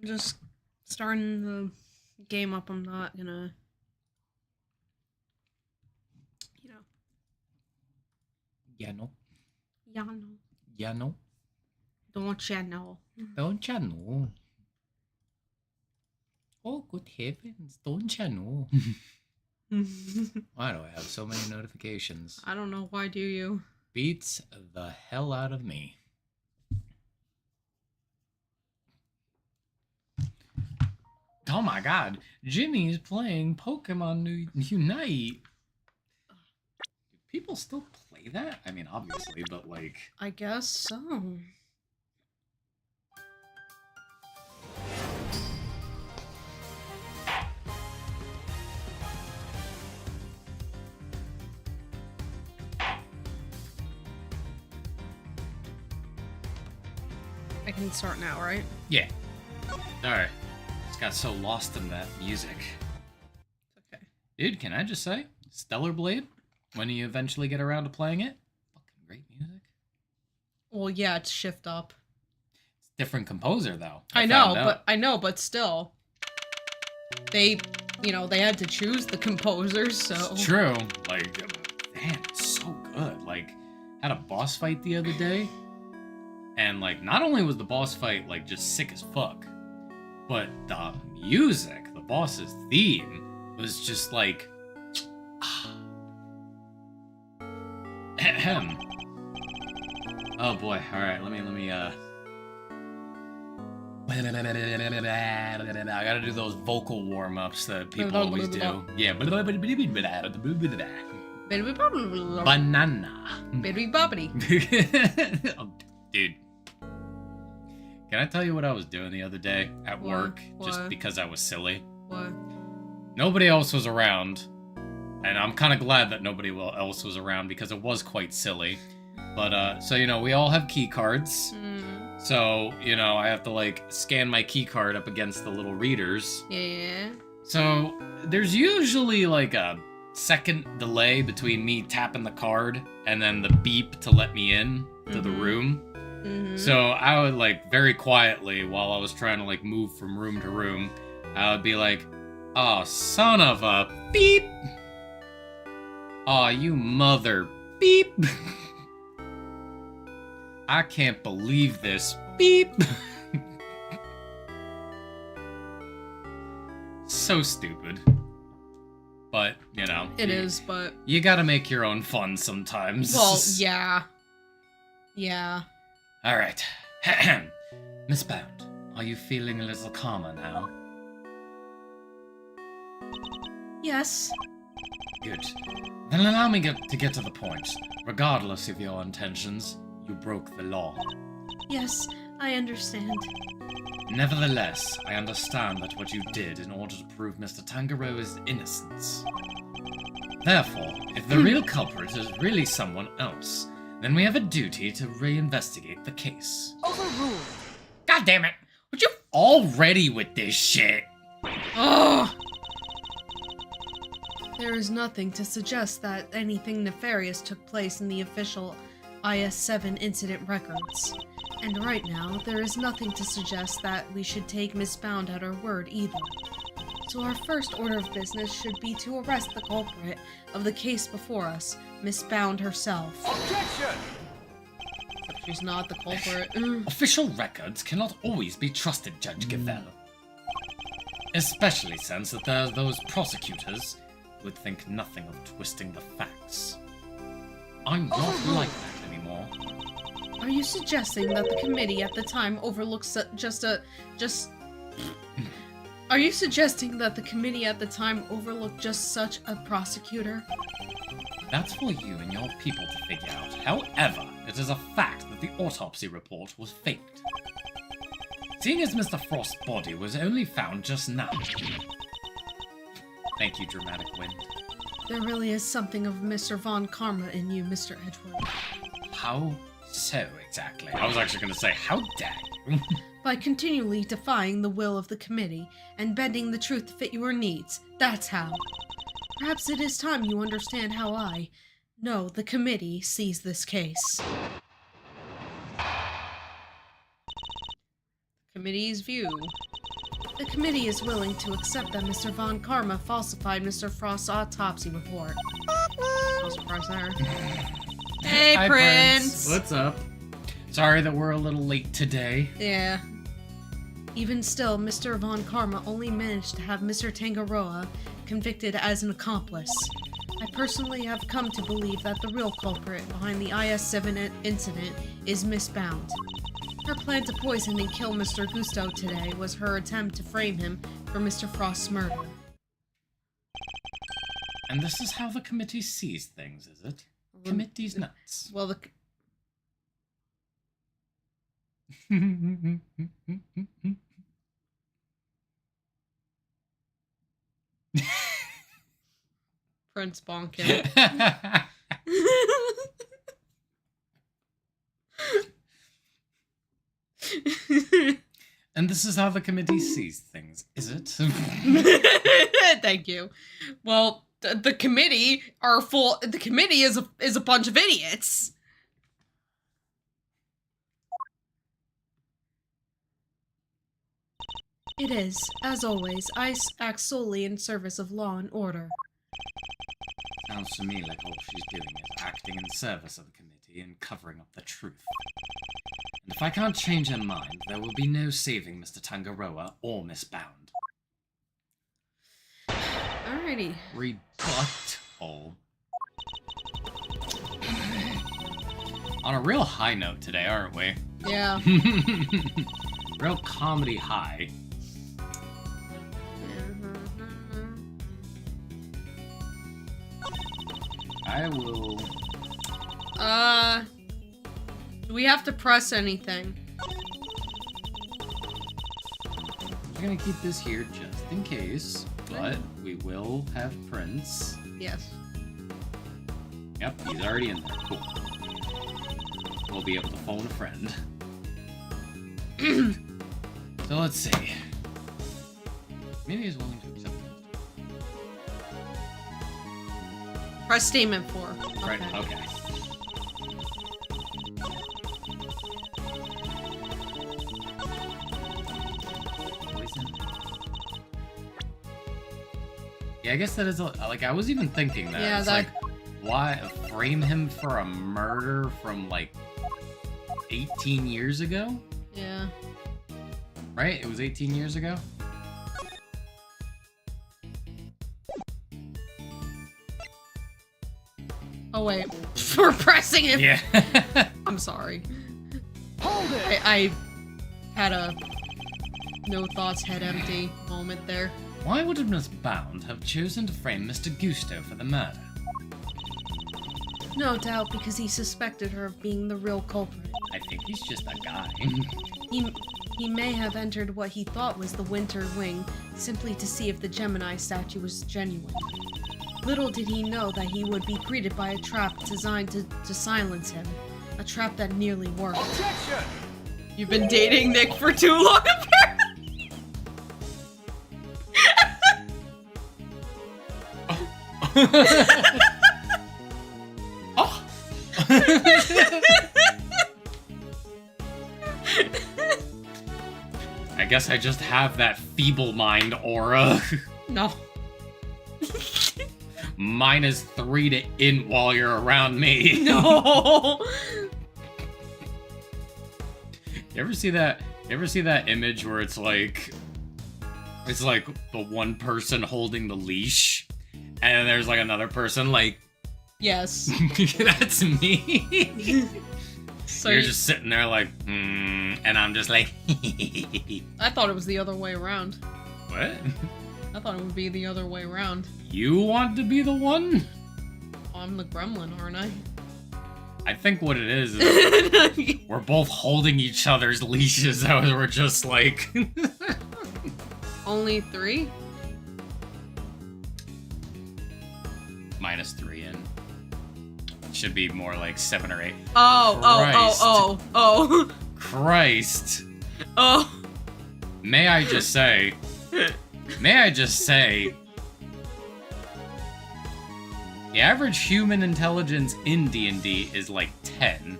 Just starting the game up, I'm not gonna, you know. Ya no. Ya no. Ya no. Don't ya know. Don't ya know. Oh, good heavens, don't ya know. Why do I have so many notifications? I don't know, why do you? Beats the hell out of me. Oh my god, Jimmy's playing Pokemon Unite. Do people still play that? I mean, obviously, but like... I guess so. I can start now, right? Yeah. Sorry. Just got so lost in that music. Okay. Dude, can I just say, Stellar Blade, when you eventually get around to playing it, fucking great music. Well, yeah, it's shift up. It's a different composer, though. I know, but still. They, they had to choose the composers, so... It's true. Like, man, it's so good. Like, had a boss fight the other day, and, like, not only was the boss fight, like, just sick as fuck, but the music, the boss's theme, was just, like... Ahem. Oh, boy. Alright, let me, I gotta do those vocal warm-ups that people always do. Yeah. Banana. Baby bobbity. Oh, dude. Can I tell you what I was doing the other day at work? Just because I was silly? What? Nobody else was around. And I'm kind of glad that nobody else was around because it was quite silly. But, so, we all have key cards. So, I have to, like, scan my key card up against the little readers. Yeah. So, there's usually, like, a second delay between me tapping the card and then the beep to let me in to the room. So, I would, like, very quietly, while I was trying to, like, move from room to room, I would be like, "Oh, son of a beep! Oh, you mother beep! I can't believe this. Beep!" So stupid. But, It is, but... You gotta make your own fun sometimes. Well, yeah. Yeah. Alright. Miss Bound, are you feeling a little calmer now? Yes. Good. Then allow me to get to the point. Regardless of your intentions, you broke the law. Yes, I understand. Nevertheless, I understand that what you did in order to prove Mr. Tangaroa's innocence. Therefore, if the real culprit is really someone else, then we have a duty to reinvestigate the case. Overruled. God damn it! Would you already with this shit? Ugh! There is nothing to suggest that anything nefarious took place in the official IS-7 incident records. And right now, there is nothing to suggest that we should take Miss Bound at her word either. So our first order of business should be to arrest the culprit of the case before us, Miss Bound herself. Objection! She's not the culprit. Official records cannot always be trusted, Judge Gavelle. Especially since that there are those prosecutors who would think nothing of twisting the facts. I'm not like that anymore. Are you suggesting that the committee at the time overlooks Are you suggesting that the committee at the time overlooked just such a prosecutor? That's for you and your people to figure out. However, it is a fact that the autopsy report was faked. Seeing as Mr. Frost's body was only found just now. Thank you, dramatic wind. There really is something of Mr. Von Karma in you, Mr. Edgewood. How so, exactly? I was actually going to say, how dare you? By continually defying the will of the committee and bending the truth to fit your needs. That's how. Perhaps it is time you understand how the committee sees this case. Committee's view. The committee is willing to accept that Mr. Von Karma falsified Mr. Frost's autopsy report. No surprise there. Hey, Hi, Prince! What's up? Sorry that we're a little late today. Yeah. Even still, Mr. Von Karma only managed to have Mr. Tangaroa convicted as an accomplice. I personally have come to believe that the real culprit behind the IS-7 incident is Miss Bound. Her plan to poison and kill Mr. Gusto today was her attempt to frame him for Mr. Frost's murder. And this is how the committee sees things, is it? Committee's nuts. Well, the... Prince bonking. And this is how the committee sees things, is it? Thank you. Well, the committee are full. The committee is a bunch of idiots. It is, as always, I act solely in service of law and order. Sounds to me like all she's doing is acting in service of the committee and covering up the truth. And if I can't change her mind, there will be no saving Mr. Tangaroa or Miss Bound. Alrighty. Rebuttal. On a real high note today, aren't we? Yeah. Real comedy high. I will... Do we have to press anything? I'm gonna keep this here just in case, but we will have Prince. Yes. Yep, he's already in there. Cool. We'll be able to phone a friend. So let's see. Maybe he's willing to accept it. Press statement 4. Right, okay. Poison. Yeah, I guess that is, like, I was even thinking that. Yeah, it's that... like, why frame him for a murder from, like, 18 years ago? Yeah. Right? It was 18 years ago? Oh wait, we're pressing him. Yeah. I'm sorry. Hold it. I had a no thoughts, head empty moment there. Why would Miss Bound have chosen to frame Mr. Gusto for the murder? No doubt because he suspected her of being the real culprit. I think he's just a guy. He may have entered what he thought was the Winter Wing simply to see if the Gemini statue was genuine. Little did he know that he would be greeted by a trap designed to silence him. A trap that nearly worked. Objection! You've been dating Nick for too long, apparently! Oh! I guess I just have that feeble mind aura. No. -3 to int while you're around me. No! You ever see that image where it's like the one person holding the leash and then there's like another person like, Yes. that's me. So you're just sitting there like, and I'm just like, I thought it was the other way around. what? I thought it would be the other way around. You want to be the one? I'm the gremlin, aren't I? I think what it is we're both holding each other's leashes as we're just like... Only 3? -3 in. Should be more like 7 or 8. Oh. Christ. Oh. May I just say, the average human intelligence in D&D is like 10.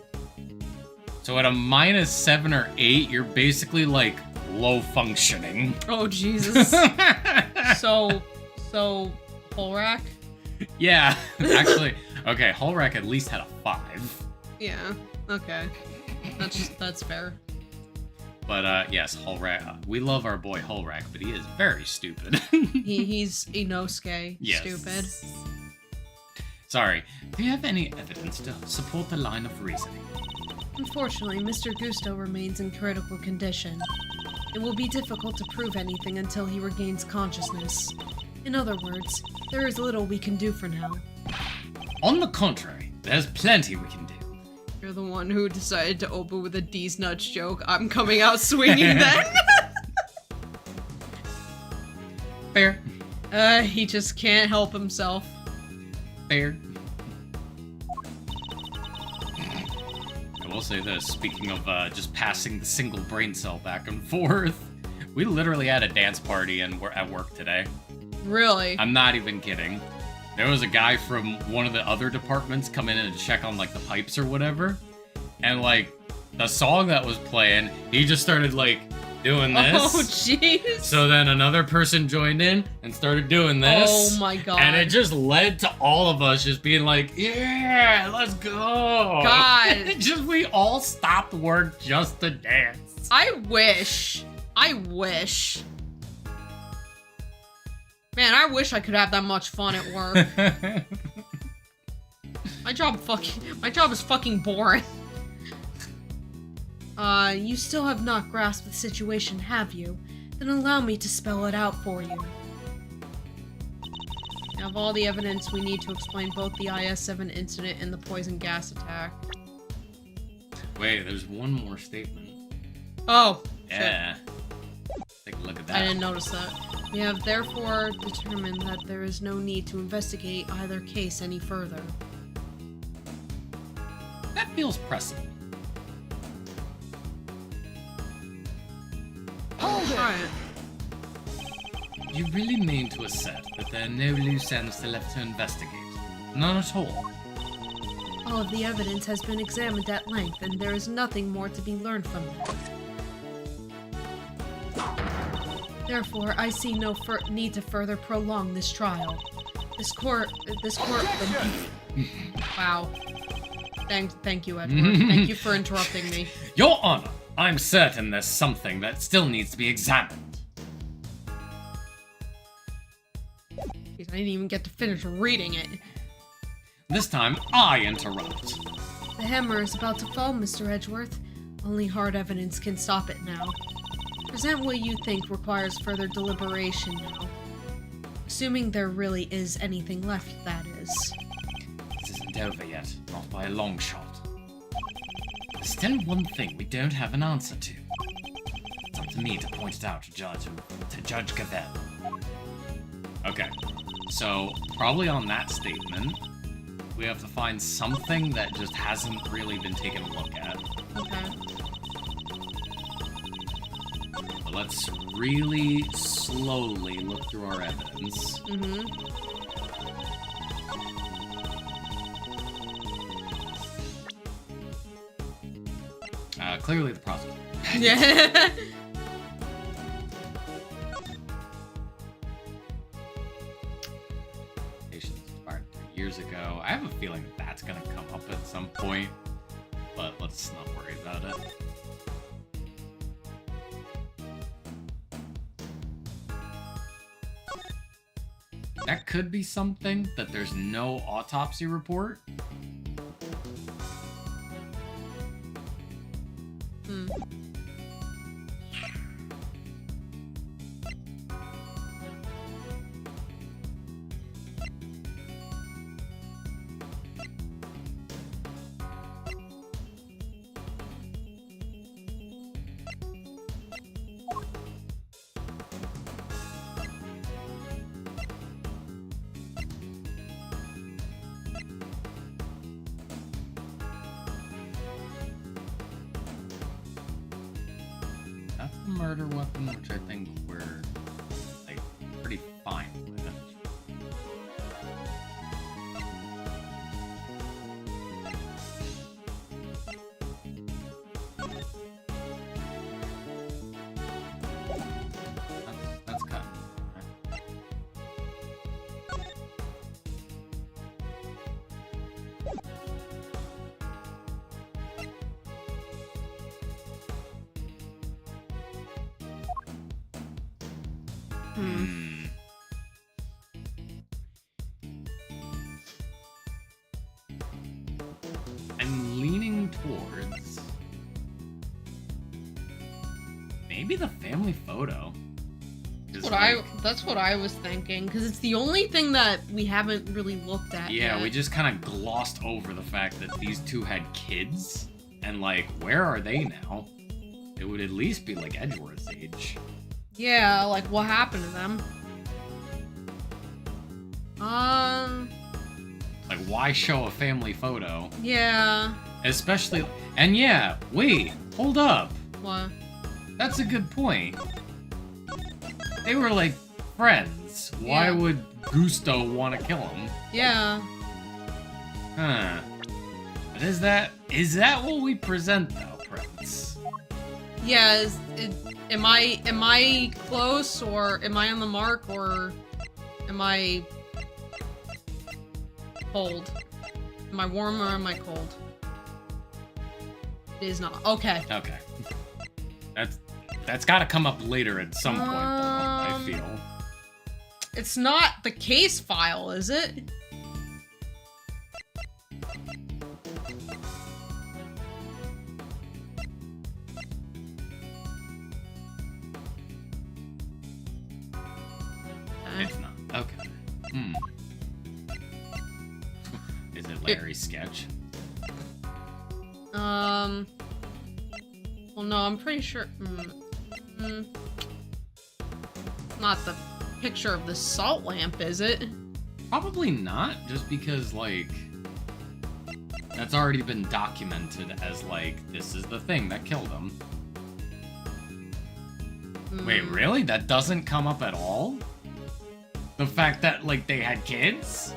So at a -7 or 8, you're basically like low functioning. Oh, Jesus. So, Holrack? Yeah, actually, okay, Holrack at least had a 5. Yeah, okay. That's fair. But, yes, Holrack, we love our boy Holrack, but he is very stupid. He's Inosuke. Yes. Stupid. Sorry, do you have any evidence to support the line of reasoning? Unfortunately, Mr. Gusto remains in critical condition. It will be difficult to prove anything until he regains consciousness. In other words, there is little we can do for now. On the contrary, there's plenty we can do. You're the one who decided to open with a D's nuts joke. I'm coming out swinging then. Fair. He just can't help himself. Fair. I will say this, speaking of just passing the single brain cell back and forth, we literally had a dance party and we're at work today. Really? I'm not even kidding. There was a guy from one of the other departments come in and check on, like, the pipes or whatever. And, like, the song that was playing, he just started, like, doing this. Oh, jeez. So then another person joined in and started doing this. Oh, my God. And it just led to all of us just being like, yeah, let's go. God. We all stopped work just to dance. I wish. Man, I wish I could have that much fun at work. My job is fucking boring. You still have not grasped the situation, have you? Then allow me to spell it out for you. I have all the evidence we need to explain both the IS-7 incident and the poison gas attack. Wait, there's one more statement. Oh, Yeah. Take a look at that. I didn't notice that. We have therefore determined that there is no need to investigate either case any further. That feels pressing. Alright. You really mean to assert that there are no loose ends left to investigate? None at all. All of the evidence has been examined at length, and there is nothing more to be learned from it. Therefore, I see no need to further prolong this trial. This court. Wow. Thank you, Edward. Thank you for interrupting me. Your Honor, I'm certain there's something that still needs to be examined. Jeez, I didn't even get to finish reading it. This time, I interrupt. The hammer is about to fall, Mr. Edgeworth. Only hard evidence can stop it now. Present what you think requires further deliberation now. Assuming there really is anything left, that is. This isn't over yet, not by a long shot. There's still one thing we don't have an answer to. It's up to me to point it out to Judge Gavelle. Okay, so probably on that statement, we have to find something that just hasn't really been taken a look at. Okay. But let's really slowly look through our evidence. Mm-hmm. Clearly the prosecutor. Yeah. Patients expired 3 years ago. I have a feeling that's gonna come up at some point, but let's not worry about it. That could be something, that there's no autopsy report. Hmm. That's the murder weapon, which I think we're, like, pretty fine with. I'm leaning towards maybe the family photo. That's what I was thinking, because it's the only thing that we haven't really looked at Yeah, yet. we just kind of glossed over the fact that these two had kids, and like, where are they now? It would at least be like Edgeworth's age. Yeah, like what happened to them? Like, why show a family photo? Yeah. Especially, and yeah, wait, hold up. What? That's a good point. They were like friends. Why Yeah. would Gusto want to kill him? Yeah. Huh. But is that what we present though, Prince? Yeah, am I close, or am I on the mark, or am I cold? Am I warm or am I cold? It is not. Okay. Okay. That's got to come up later at some point, though, I feel. It's not the case file, is it? It's not. Okay. Is it Larry's sketch? Well, no, I'm pretty sure. Not the picture of the salt lamp, is it? Probably not, just because, like, that's already been documented as, like, this is the thing that killed him. Wait, really? That doesn't come up at all? The fact that, like, they had kids?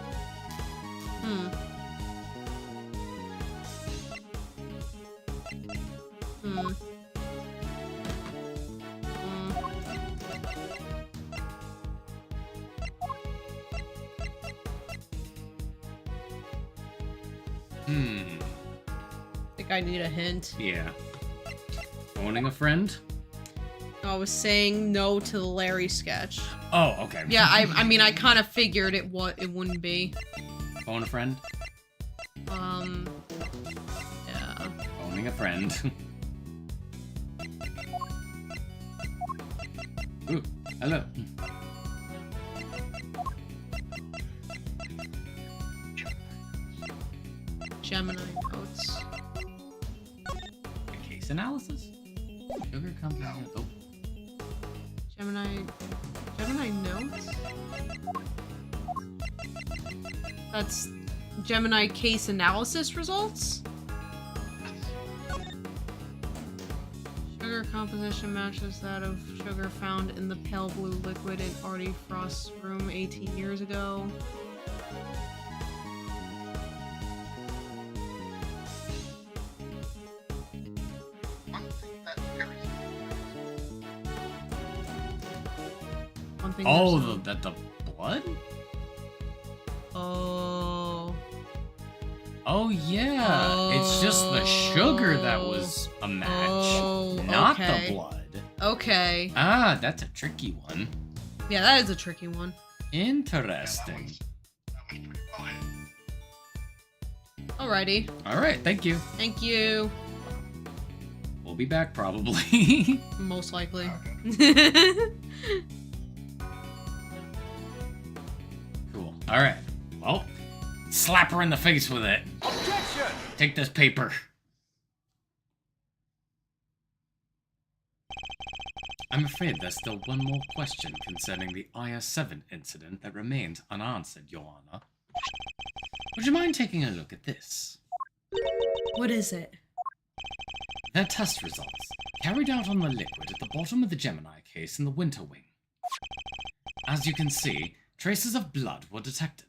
I think I need a hint. Yeah. Owning a friend? I was saying no to the Larry sketch. Oh, okay. Yeah, I mean, I kind of figured it wouldn't be. Own a friend? Yeah. Owning a friend. Ooh, hello. Gemini notes. A case analysis? Sugar compound. Oh. Gemini notes? That's Gemini case analysis results? Sugar composition matches that of sugar found in the pale blue liquid in Artie Frost's room 18 years ago. Oh, the blood? Oh. Oh, yeah. It's just the sugar that was a match, not the blood. Okay. Ah, that's a tricky one. Yeah, that is a tricky one. Interesting. Alrighty. Alright, thank you. Thank you. We'll be back probably. Most likely. Cool. Alright. Well, slap her in the face with it. Objection! Take this paper. I'm afraid there's still one more question concerning the IS-7 incident that remains unanswered, Your Honor. Would you mind taking a look at this? What is it? Their test results, carried out on the liquid at the bottom of the Gemini case in the winter wing. As you can see, traces of blood were detected.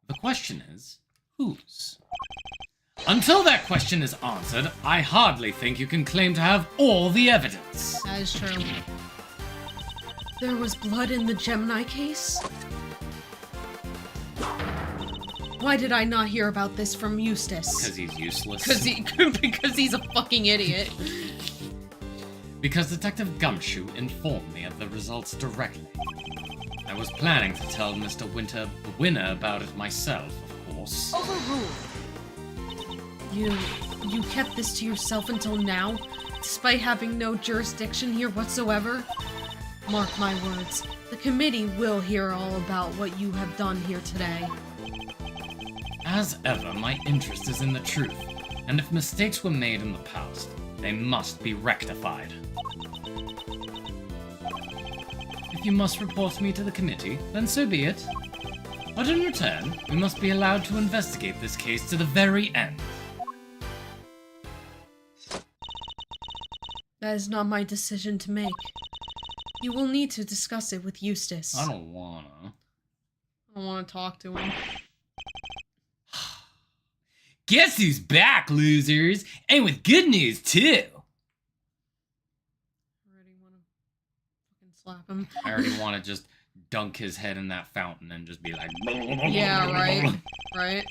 The question is, whose? Until that question is answered, I hardly think you can claim to have all the evidence. That is true. There was blood in the Gemini case? Why did I not hear about this from Eustace? Because he's useless. Because he's a fucking idiot. because Detective Gumshoe informed me of the results directly. I was planning to tell Mr. Winter, the winner, about it myself, of course. Overruled. You kept this to yourself until now, despite having no jurisdiction here whatsoever? Mark my words, the committee will hear all about what you have done here today. As ever, my interest is in the truth, and if mistakes were made in the past, they must be rectified. If you must report me to the committee, then so be it. But in return, we must be allowed to investigate this case to the very end. That is not my decision to make. You will need to discuss it with Eustace. I don't wanna. I don't want to talk to him. Guess who's back, losers? And with good news, too! I already want to fucking slap him. I already want to just dunk his head in that fountain and just be like... Yeah, right. Right.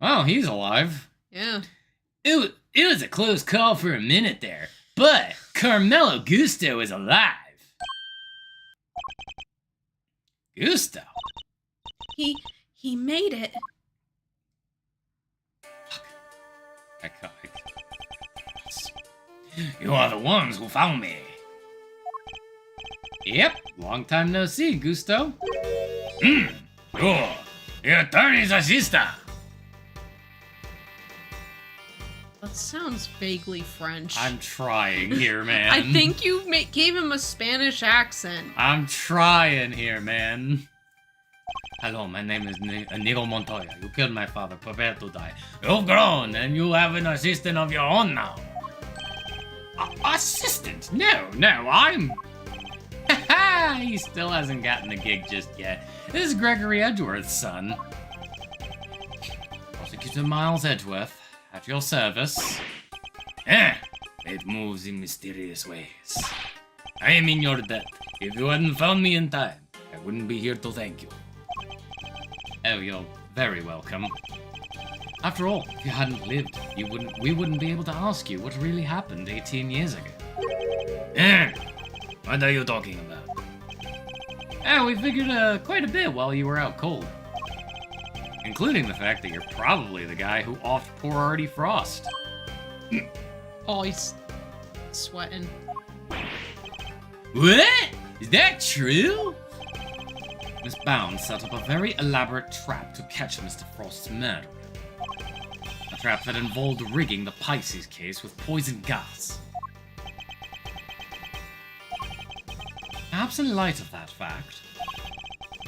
Oh, he's alive. Yeah. It was a close call for a minute there, but Carmelo Gusto is alive. Gusto? He made it. You are the ones who found me. Yep, long time no see, Gusto. You're the attorney's assistant. That sounds vaguely French. I'm trying here, man. I think you gave him a Spanish accent. I'm trying here, man. Hello, my name is Inigo Montoya. You killed my father, prepare to die. You've grown, and you have an assistant of your own now. Assistant? No, I'm... He still hasn't gotten the gig just yet. This is Gregory Edgeworth's son. Prosecutor Miles Edgeworth, at your service. It moves in mysterious ways. I am in your debt. If you hadn't found me in time, I wouldn't be here to thank you. Oh, you're very welcome. After all, if you hadn't lived, we wouldn't be able to ask you what really happened 18 years ago. What are you talking about? Oh, we figured quite a bit while you were out cold. Including the fact that you're probably the guy who offed poor Artie Frost. Oh, he's sweating. What? Is that true? Miss Bounds set up a very elaborate trap to catch Mr. Frost's murderer. A trap that involved rigging the Pisces case with poison gas. Perhaps in light of that fact,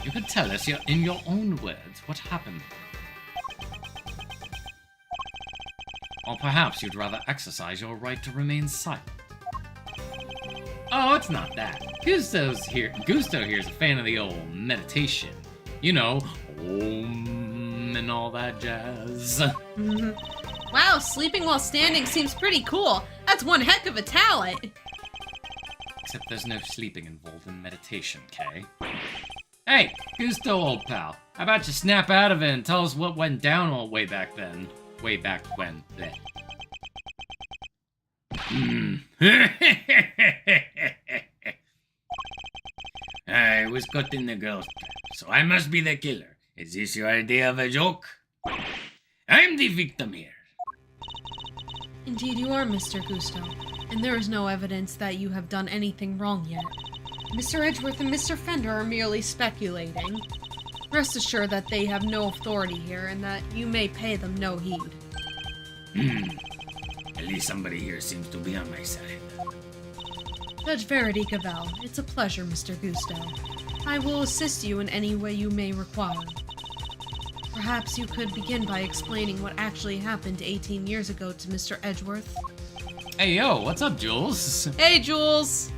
you could tell us in your own words what happened. Or perhaps you'd rather exercise your right to remain silent. Oh, it's not that. Gusto here's a fan of the old meditation. You know, Om and all that jazz. Mm-hmm. Wow, sleeping while standing seems pretty cool. That's one heck of a talent. Except there's no sleeping involved in meditation, Kay. Hey, Gusto, old pal. How about you snap out of it and tell us what went down all way back then? Way back when. Bleh. I was caught in the girl's trap, so I must be the killer. Is this your idea of a joke? I'm the victim here. Indeed you are, Mr. Gusto, and there is no evidence that you have done anything wrong yet. Mr. Edgeworth and Mr. Fender are merely speculating. Rest assured that they have no authority here, and that you may pay them no heed. At least somebody here seems to be on my side. Judge Verity Cavell, it's a pleasure, Mr. Gusto. I will assist you in any way you may require. Perhaps you could begin by explaining what actually happened 18 years ago to Mr. Edgeworth. Hey, yo, what's up, Jules? Hey, Jules!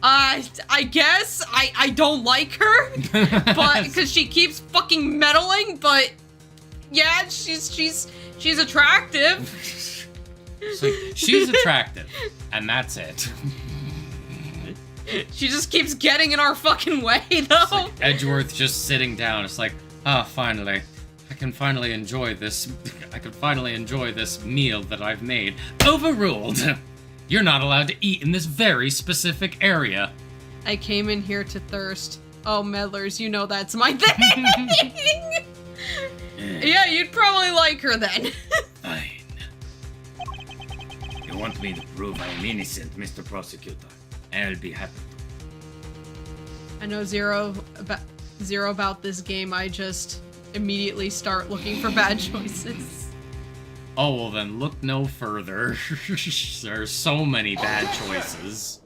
I guess I don't like her, but because she keeps fucking meddling, but yeah, she's attractive. So she's attractive, and that's it. She just keeps getting in our fucking way, though. It's like Edgeworth just sitting down. It's like, finally, I can finally enjoy this. I can finally enjoy this meal that I've made. Overruled. You're not allowed to eat in this very specific area. I came in here to thirst. Oh, meddlers, you know that's my thing! Yeah, you'd probably like her then. Fine. You want me to prove I am innocent, Mr. Prosecutor? I'll be happy to. I know zero about this game. I just immediately start looking for bad choices. Oh, well then, look no further. There's so many bad choices.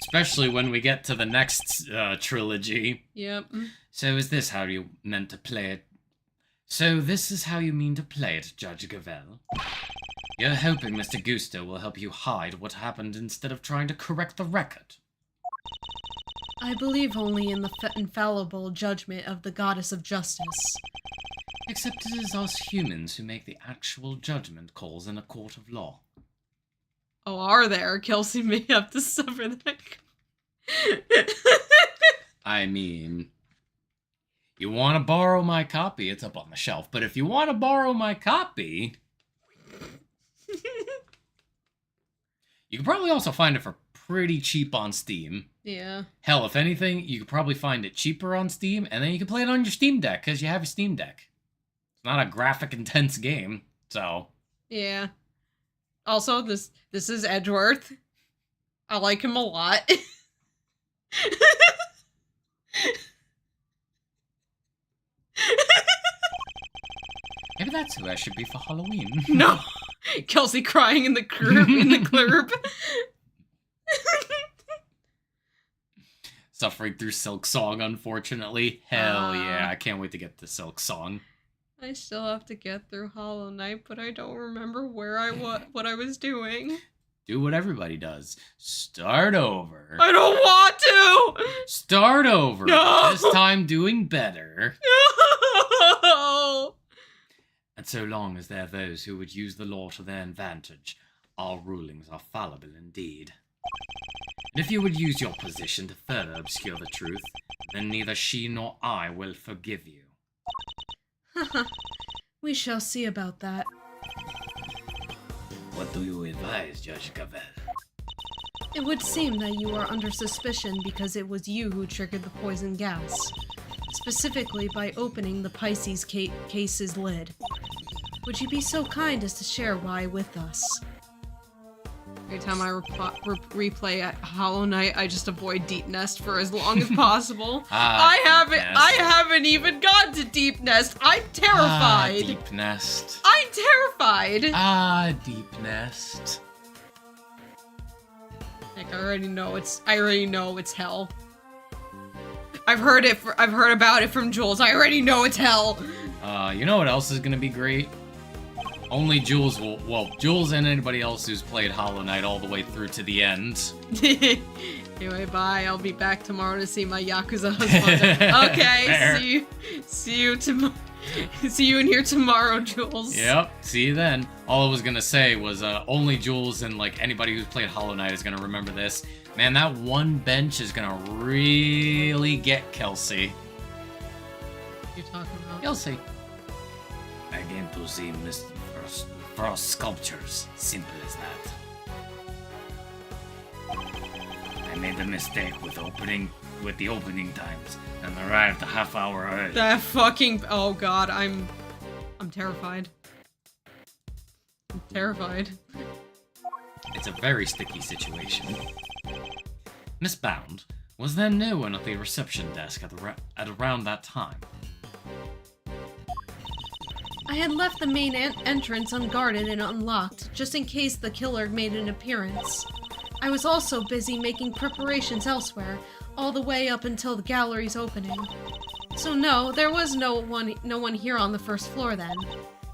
Especially when we get to the next trilogy. Yep. So is this how you meant to play it? So this is how you mean to play it, Judge Gavel? You're hoping Mr. Gusto will help you hide what happened instead of trying to correct the record. I believe only in the infallible judgment of the goddess of justice. Except it is us humans who make the actual judgment calls in a court of law. Oh, are there? Kelsey may have to suffer that. I mean, you want to borrow my copy, it's up on the shelf, but if you want to borrow my copy, you can probably also find it for pretty cheap on Steam. Yeah. Hell, if anything, you could probably find it cheaper on Steam, and then you can play it on your Steam Deck, because you have a Steam Deck. It's not a graphic-intense game, so... Yeah. Also, this is Edgeworth. I like him a lot. Maybe that's who I should be for Halloween. No! Kelsey crying in the curb, in the club. Suffering through Silk Song, unfortunately. Hell yeah, I can't wait to get to Silk Song. I still have to get through Hollow Knight, but I don't remember where what I was doing. Do what everybody does. Start over. I don't want to! Start over. No! This time doing better. No! And so long as there are those who would use the law to their advantage, our rulings are fallible indeed. And if you would use your position to further obscure the truth, then neither she nor I will forgive you. We shall see about that. What do you advise, Judge Gavel? It would seem that you are under suspicion because it was you who triggered the poison gas. Specifically by opening the Pisces case's lid. Would you be so kind as to share why with us? Every time I replay at Hollow Knight, I just avoid Deep Nest for as long as possible. I haven't even gotten to Deep Nest. I'm terrified. Deep Nest. I'm terrified. Deep Nest. Like I already know it's hell. I've heard about it from Jules. I already know it's hell. You know what else is gonna be great? Only Jules will, well, Jules and anybody else who's played Hollow Knight all the way through to the end. Anyway, bye. I'll be back tomorrow to see my Yakuza husband. Okay, see you in here tomorrow, Jules. Yep, see you then. All I was gonna say was, only Jules and, like, anybody who's played Hollow Knight is gonna remember this. Man, that one bench is gonna really get Kelsey. What are you talking about? You'll see. I came to see Mr. Frost sculptures. Simple as that. I made a mistake with the opening times and arrived a half hour early. That fucking... Oh god, I'm terrified. I'm terrified. It's a very sticky situation. Miss Bound, was there no one at the reception desk at around that time? I had left the main entrance unguarded and unlocked, just in case the killer made an appearance. I was also busy making preparations elsewhere, all the way up until the gallery's opening. So no, there was no one here on the first floor then.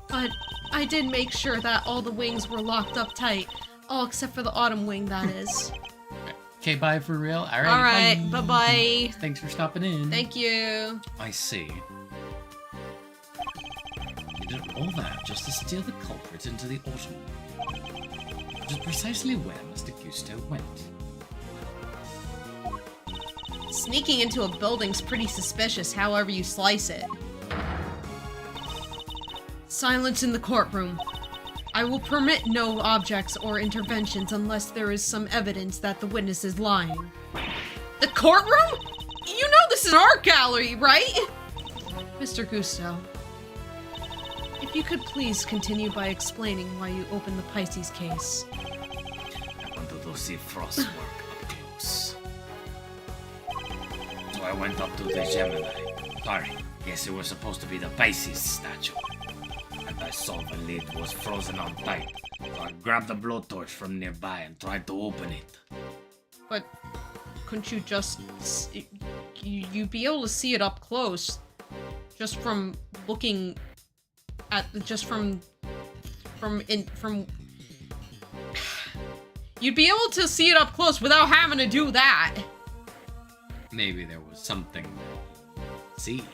But I did make sure that all the wings were locked up tight, all except for the autumn wing, that is. Okay, bye for real. Alright, bye-bye. Thanks for stopping in. Thank you. I see. You did all that just to steal the culprit into the autumn. Which is precisely where Mr. Gusto went. Sneaking into a building's pretty suspicious, however you slice it. Silence in the courtroom. I will permit no objects or interventions unless there is some evidence that the witness is lying. The courtroom? You know this is an art gallery, right? Mr. Gusto, if you could please continue by explaining why you opened the Pisces case. I wanted to see Frost's work up close. So I went up to the Gemini. Sorry, guess it was supposed to be the Pisces statue. And I saw the lid was frozen on tight. So I grabbed a blowtorch from nearby and tried to open it. But couldn't you just... You'd be able to see it up close just from looking at... You'd be able to see it up close without having to do that. Maybe there was something to see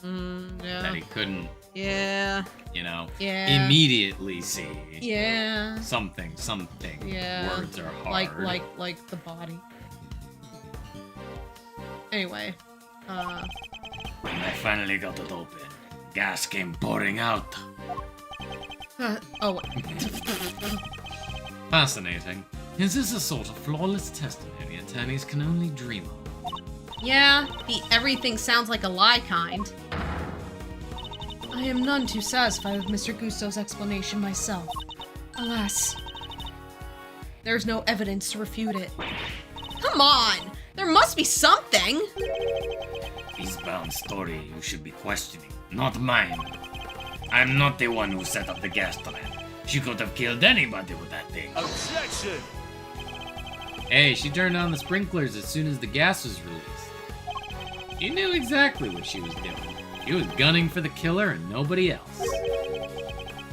Yeah. that he couldn't, Yeah. Yeah. immediately see. Yeah. Something. Yeah. Words are hard. Like the body. Anyway. When I finally got it open, gas came pouring out. Oh. Fascinating. Is this a sort of flawless testimony attorneys can only dream of? Yeah, the everything sounds like a lie kind. I am none too satisfied with Mr. Gusto's explanation myself. Alas, there's no evidence to refute it. Come on! There must be something! Eastbound story you should be questioning, not mine. I'm not the one who set up the gas trap. She could have killed anybody with that thing. Objection! Hey, she turned on the sprinklers as soon as the gas was released. She knew exactly what she was doing. She was gunning for the killer and nobody else.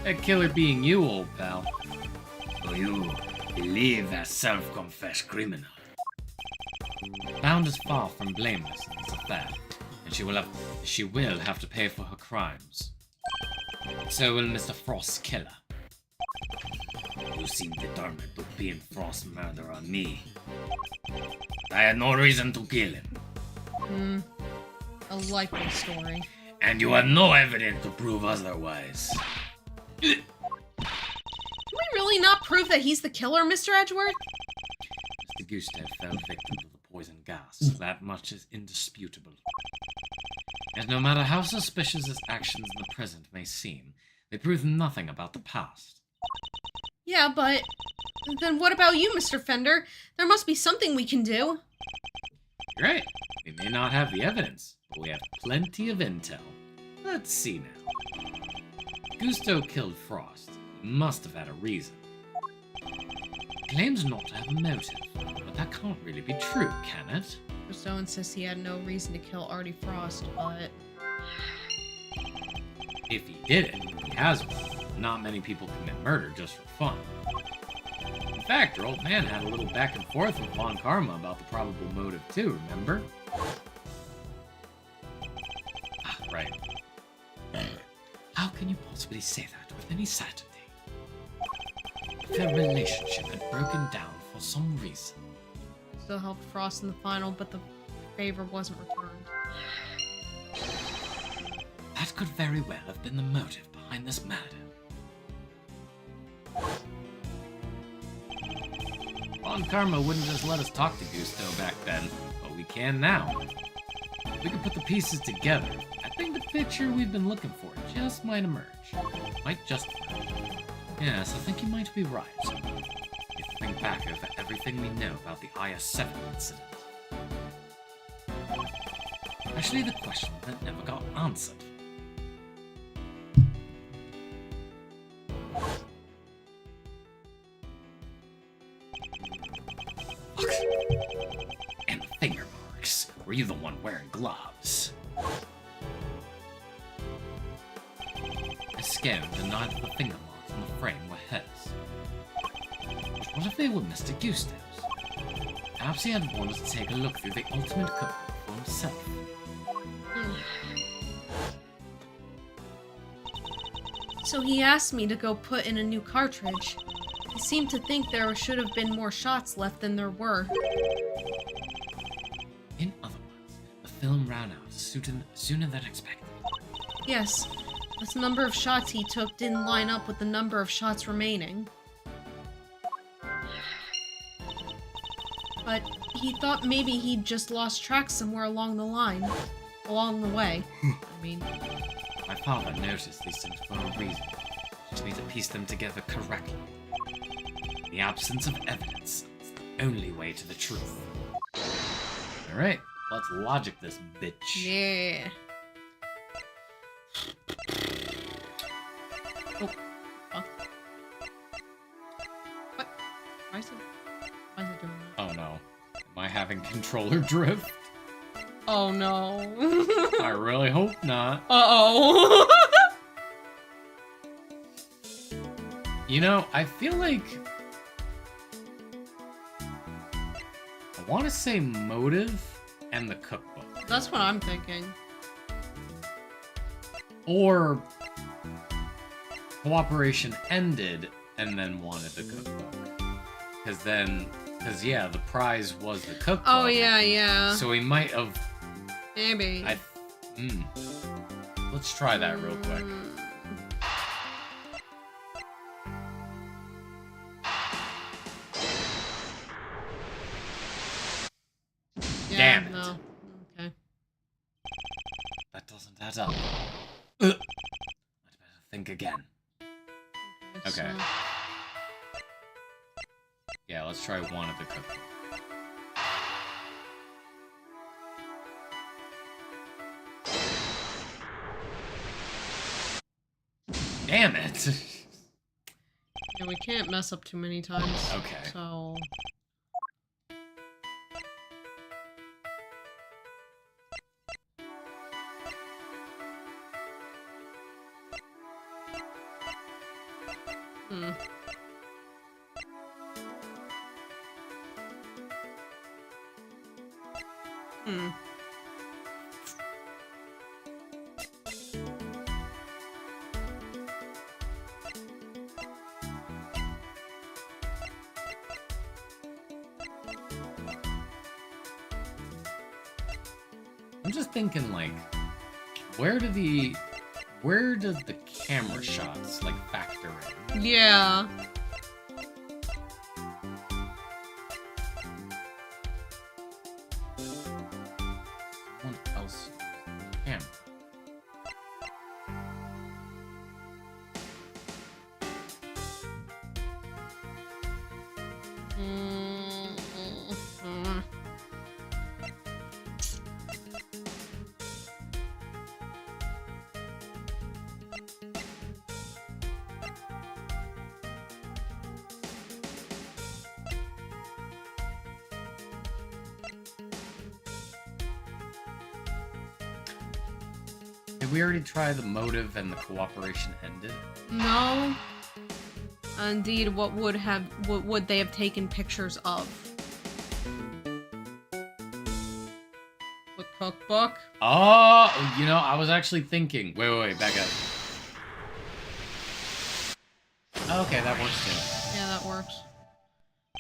That killer being you, old pal. So you believe that self-confessed criminal? Bound is far from blameless in this affair, and she will have to pay for her crimes. So will Mr. Frost's killer. You seem determined to pin Frost's murder on me. I had no reason to kill him. A likely story. And you have no evidence to prove otherwise. Can we really not prove that he's the killer, Mr. Edgeworth? Mr. Gustav fell victim to the poison gas. That much is indisputable. And no matter how suspicious his actions in the present may seem, they prove nothing about the past. Yeah, but then what about you, Mr. Fender? There must be something we can do. Great. We may not have the evidence, but we have plenty of intel. Let's see now. Gusto killed Frost. He must have had a reason. He claims not to have a motive, but that can't really be true, can it? Gusto insists he had no reason to kill Artie Frost, but... If he did it, he has one. Not many people commit murder just for fun. In fact, your old man had a little back and forth with Von Karma about the probable motive too, remember? Ah, right. How can you possibly say that with any certainty? Their relationship had broken down for some reason. Still helped Frost in the final, but the favor wasn't returned. That could very well have been the motive behind this murder. Von Karma wouldn't just let us talk to Gusto back then, but we can now. If we could put the pieces together, I think the picture we've been looking for just might emerge. Might just... Yes, I think you might be right. If you think back over everything we know about the IS-7 incident. Actually, the question that never got answered. And the finger marks. Were you the one wearing gloves? I scanned and neither of the finger marks on the frame were hers. But what if they were Mr. Gusto's? Perhaps he had wanted to take a look through the ultimate code for himself. So he asked me to go put in a new cartridge. He seemed to think there should have been more shots left than there were. In other words, the film ran out sooner than expected. Yes, This number of shots he took didn't line up with the number of shots remaining. But he thought maybe he'd just lost track somewhere along the line. Along the way. I mean... My father noticed these things for a reason. Just need to piece them together correctly. The absence of evidence is the only way to the truth. Alright, let's logic this bitch. Yeah. Oh. Fuck. What? Why is it doing that? Oh no. Am I having controller drift? Oh no. I really hope not. Uh-oh. You know, I feel like... I want to say motive and the cookbook. That's what I'm thinking. Or cooperation ended and then wanted the cookbook. Because yeah, the prize was the cookbook. Oh, yeah. So he might have... Maybe. Let's try that real quick. Yeah, Damn it. No. Okay. That doesn't add up. I'd better think again. Okay. So... Yeah, let's try one of the cookbook. Damn it! Yeah, we can't mess up too many times. Okay. So... Hmm. Hmm. I'm just thinking, like, where does the camera shots, like, factor in? Yeah. What else? Camera. Did we already try the motive and the cooperation ended? No. Indeed, what would they have taken pictures of? The cookbook? Oh, you know, I was actually thinking. Wait, back up. Okay, that works too. Yeah, that works.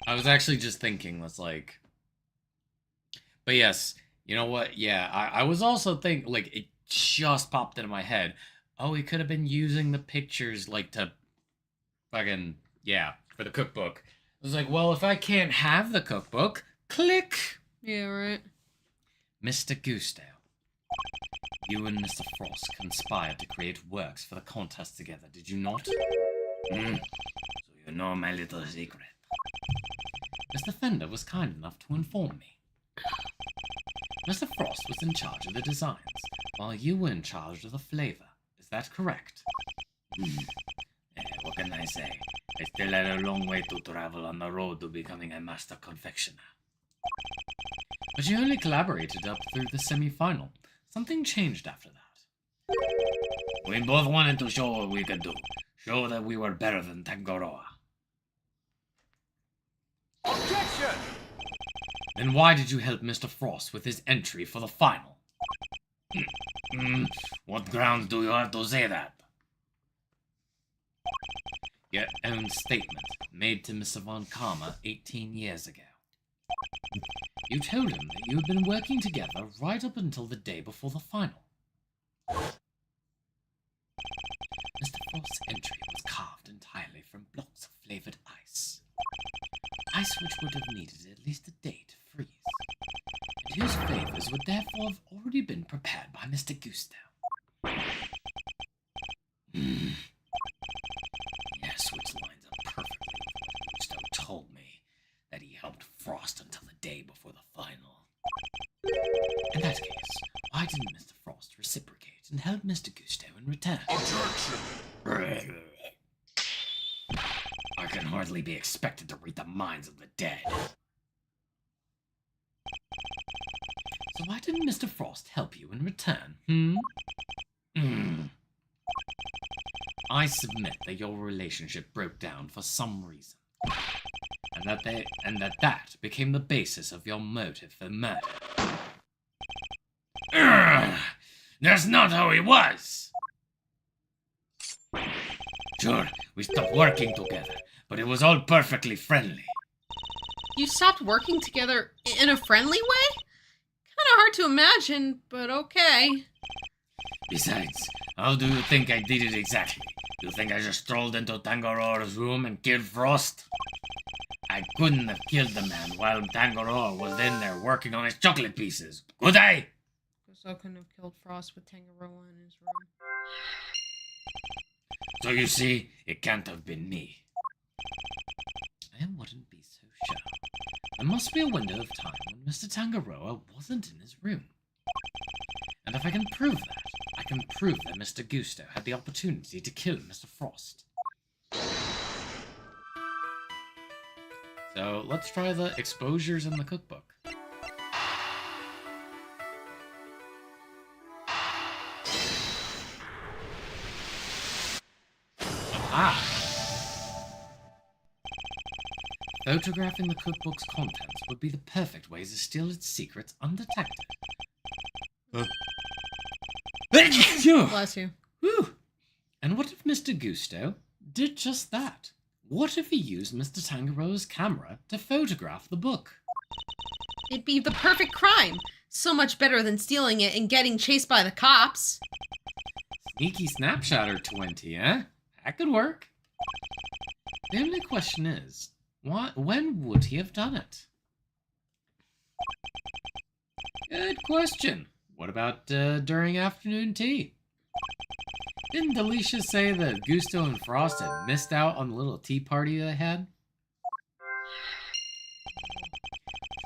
I was actually just thinking, let's like... But yes, you know what? Yeah, I was also thinking, like, it just popped into my head. Oh, he could have been using the pictures, like, to fucking, yeah, for the cookbook. I was like, well, if I can't have the cookbook, click! Yeah, right. Mr. Goosedale, you and Mr. Frost conspired to create works for the contest together, did you not? So you know my little secret. Mr. Fender was kind enough to inform me. Mr. Frost was in charge of the designs, while you were in charge of the flavor. Is that correct? What can I say? I still had a long way to travel on the road to becoming a master confectioner. But you only collaborated up through the semi-final. Something changed after that. We both wanted to show what we could do. Show that we were better than Tangaroa. Objection! Then why did you help Mr. Frost with his entry for the final? What grounds do you have to say that? Your own statement, made to Mr. Von Karma 18 years ago. You told him that you had been working together right up until the day before the final. Frost's entry was carved entirely from blocks of flavored ice. Ice which would have needed at least a day to freeze, and whose flavors would therefore have already been prepared by Mr. Gusto. Yes, which lines up perfectly with what Gusto told me, that he helped Frost until the day before the final. In that case, why didn't Mr. Frost reciprocate and help Mr. Gusto in return? Objection! I can hardly be expected to read the minds of the dead. So why didn't Mr. Frost help you in return, I submit that your relationship broke down for some reason, and that became the basis of your motive for murder. That's not how it was! Sure, we stopped working together, but it was all perfectly friendly. You stopped working together in a friendly way? Kinda hard to imagine, but okay. Besides, how do you think I did it exactly? You think I just strolled into Tangarora's room and killed Frost? I couldn't have killed the man while Tangaroa was in there working on his chocolate pieces, could I? Gusto couldn't have killed Frost with Tangaroa in his room. So you see, it can't have been me. I wouldn't be so sure. There must be a window of time when Mr. Tangaroa wasn't in his room. And if I can prove that, I can prove that Mr. Gusto had the opportunity to kill Mr. Frost. So let's try the exposures in the cookbook. Ah! Photographing the cookbook's contents would be the perfect way to steal its secrets undetected. Bless you. Whew. And what if Mr. Gusto did just that? What if he used Mr. Tangaroa's camera to photograph the book? It'd be the perfect crime. So much better than stealing it and getting chased by the cops. Sneaky snapshot or 20, eh? That could work. The only question is, when would he have done it? Good question. What about during afternoon tea? Didn't Alicia say that Gusto and Frost had missed out on the little tea party they had?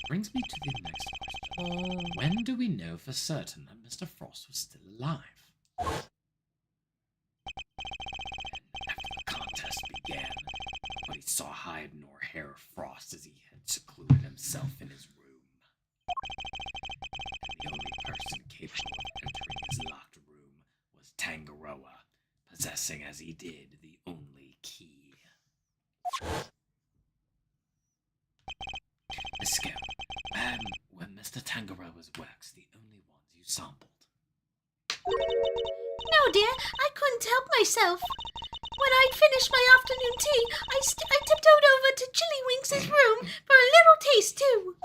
Brings me to the next question. When do we know for certain that Mr. Frost was still alive? After the contest began, nobody saw hide nor hair of Frost as he had secluded himself in his room. And the only person capable of entering his locked room was Tangaroa, possessing as he did the only key. Miss Scout, were Mr. Tangaroa's works the only ones you sampled? No, dear, I couldn't help myself. When I'd finished my afternoon tea, I tiptoed over to Chillywinks' room for a little taste, too.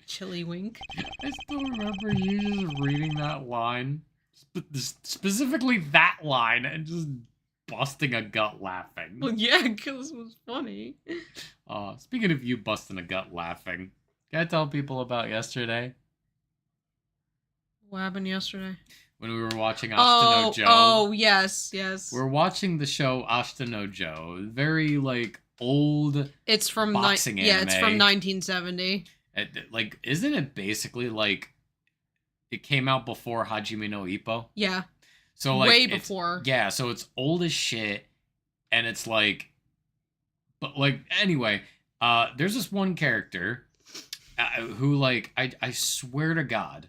Chillywink? I still remember you just reading that line, specifically that line, and just busting a gut laughing. Well, yeah, because it was funny. Speaking of you busting a gut laughing, can I tell people about yesterday? What happened yesterday? When we were watching Ashita no Joe. Oh, yes. We're watching the show Ashita no Joe. Very, old It's from boxing anime. Yeah, it's from 1970. Isn't it basically, it came out before Hajime no Ippo? Yeah. So, way before. Yeah, so it's old as shit, and it's, anyway, there's this one character who, I swear to God,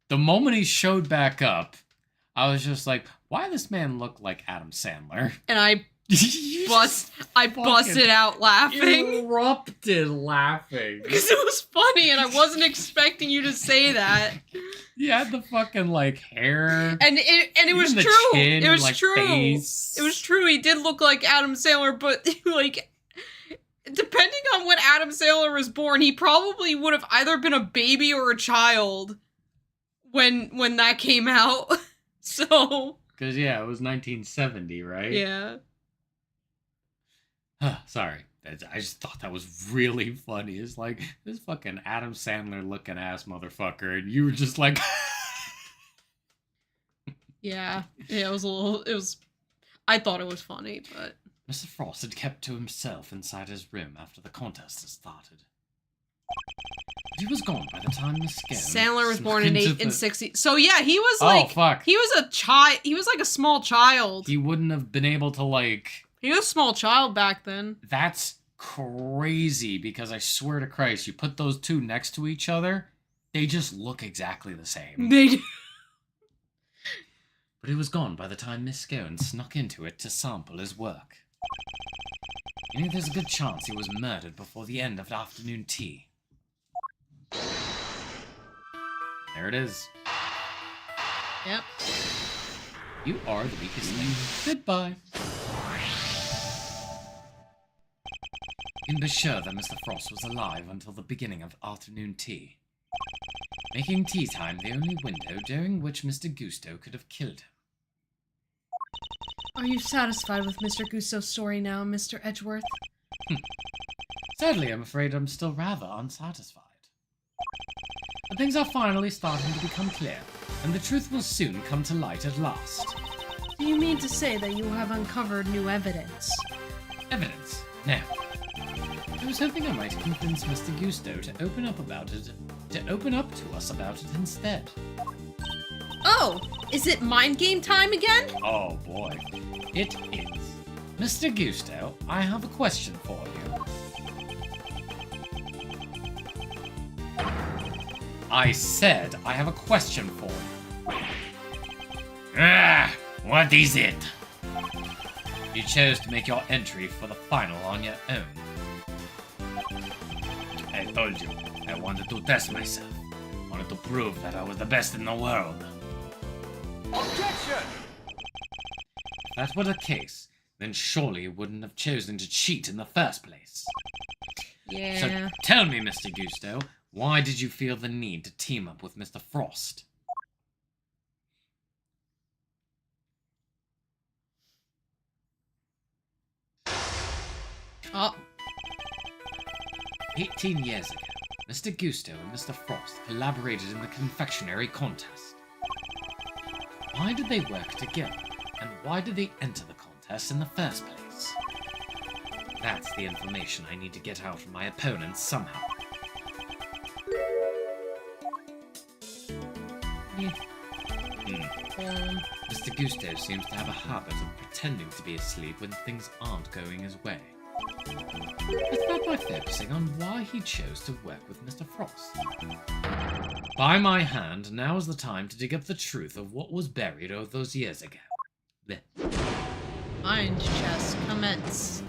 the moment he showed back up, I was just like, why does this man look like Adam Sandler? And I busted out laughing. Erupted laughing. Because it was funny and I wasn't expecting you to say that. He had the fucking hair. And it was true. Chin, it was true. Face. It was true. He did look like Adam Sandler, but depending on when Adam Sandler was born, he probably would have either been a baby or a child when that came out. So Because, yeah, it was 1970, right? yeah. Sorry. I just thought that was really funny. It's like, this fucking Adam Sandler looking ass motherfucker, and you were just like... Yeah. It was I thought it was funny, but Mr. Frost had kept to himself inside his room after the contest had started. But he was gone by the time Miss Scone Sandler was born snuck in into the- 60. So yeah, he was like fuck. he was a child. He was like a small child. He wouldn't have been able to, like... He was a small child back then. That's crazy, because I swear to Christ, you put those two next to each other, they just look exactly the same. They do. But he was gone by the time Miss Scone snuck into it to sample his work. You know, there's a good chance he was murdered before the end of afternoon tea. There it is. Yep. You are the weakest link. Goodbye. You can be sure that Mr. Frost was alive until the beginning of afternoon tea, making tea time the only window during which Mr. Gusto could have killed him. Are you satisfied with Mr. Gusto's story now, Mr. Edgeworth? Sadly, I'm afraid I'm still rather unsatisfied. But things are finally starting to become clear, and the truth will soon come to light at last. Do you mean to say that you have uncovered new evidence? Evidence? No. I was hoping I might convince Mr. Gusto to open up to us about it instead. Oh, is it mind game time again? Oh boy, it is. Mr. Gusto, I have a question for you. I said I have a question for you. Ah, what is it? You chose to make your entry for the final on your own. I told you, I wanted to test myself. Wanted to prove that I was the best in the world. Objection! If that were the case, then surely you wouldn't have chosen to cheat in the first place. Yeah. So tell me, Mr. Gusto, why did you feel the need to team up with Mr. Frost? Oh. 18 years ago, Mr. Gusto and Mr. Frost collaborated in the confectionery contest. Why did they work together, and why did they enter the contest in the first place? That's the information I need to get out from my opponents somehow. Mr. Gusto seems to have a habit of pretending to be asleep when things aren't going his way. Let's start by focusing on why he chose to work with Mr. Frost. By my hand, now is the time to dig up the truth of what was buried all those years ago. There. Iron chest, commence.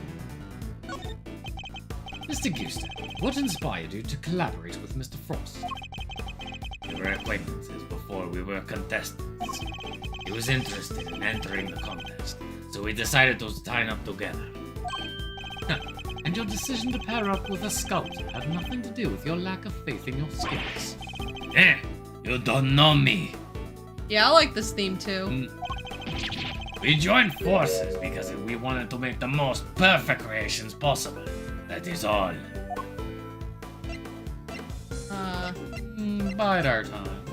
Mr. Gusto, what inspired you to collaborate with Mr. Frost? We were acquaintances before we were contestants. He was interested in entering the contest, so we decided to sign up together. And your decision to pair up with a sculptor had nothing to do with your lack of faith in your skills. Eh, you don't know me. Yeah, I like this theme too. We joined forces because we wanted to make the most perfect creations possible. That is all. Bide our time.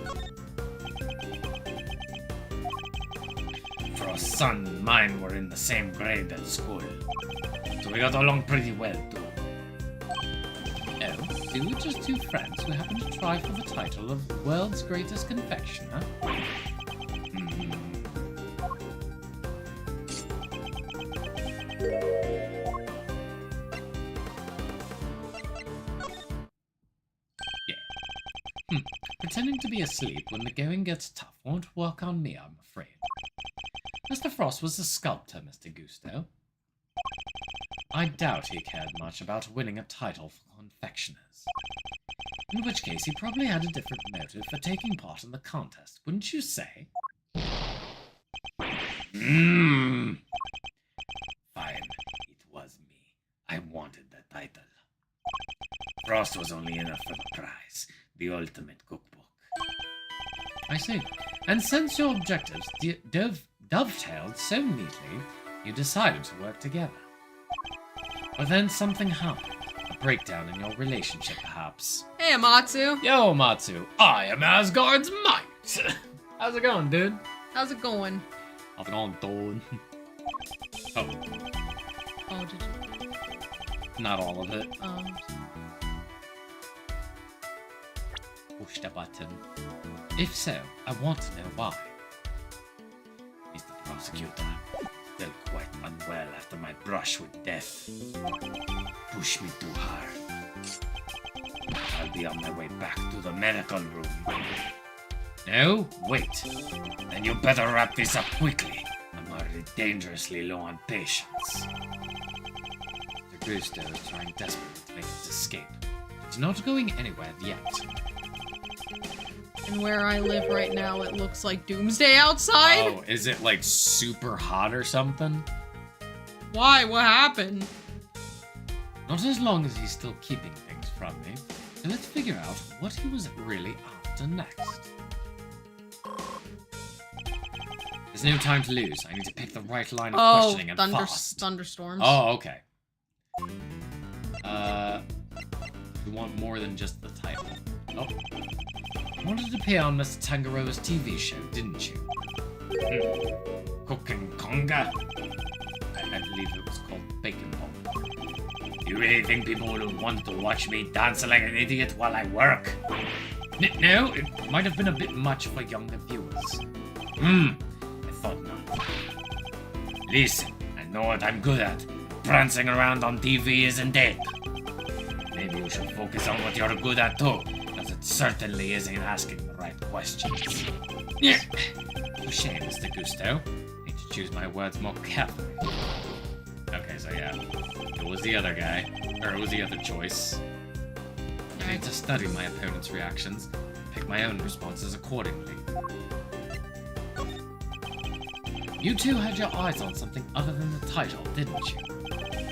Frost's son and mine were in the same grade at school, so we got along pretty well too. Oh, so you were just two friends who happened to try for the title of World's Greatest Confectioner? Pretending to be asleep when the going gets tough won't work on me, I'm afraid. Mr. Frost was a sculptor, Mr. Gusto. I doubt he cared much about winning a title for confectioners. In which case, he probably had a different motive for taking part in the contest, wouldn't you say? Fine, it was me. I wanted the title. Frost was only in it for the prize, the ultimate cookbook. I see. And since your objectives dovetailed so neatly, you decided to work together. But then something happened. A breakdown in your relationship, perhaps. Hey, Amatsu. Yo, Matsu. I am Asgard's might. How's it going, dude? How's it going? How's it going, dude? Oh, Oh, did you? not all of it. Push the button. If so, I want to know why. Mr. Prosecutor, still quite unwell after my brush with death. Push me too hard. I'll be on my way back to the medical room. No? Wait. Then you better wrap this up quickly. I'm already dangerously low on patience. The Gusto is trying desperately to make his escape. He's not going anywhere yet. And where I live right now, it looks like doomsday outside? Oh, is it like super hot or something? Why? What happened? Not as long as he's still keeping things from me. So let's figure out what he was really after next. There's no time to lose. I need to pick the right line of questioning and fast. thunderstorms. Oh, okay. We want more than just the title. Oh. You wanted to appear on Mr. Tangaroa's TV show, didn't you? Cooking conga? I believe it was called Bacon Pop. You really think people would want to watch me dance like an idiot while I work? No, it might have been a bit much for younger viewers. I thought not. Listen, I know what I'm good at. Prancing around on TV isn't it. Maybe you should focus on what you're good at too, because it certainly isn't asking the right questions. Yeah. Touché, Mr. Gusto. Need to choose my words more carefully. Okay, so yeah. It was the other guy. Or it was the other choice. I need to study my opponent's reactions and pick my own responses accordingly. You two had your eyes on something other than the title, didn't you?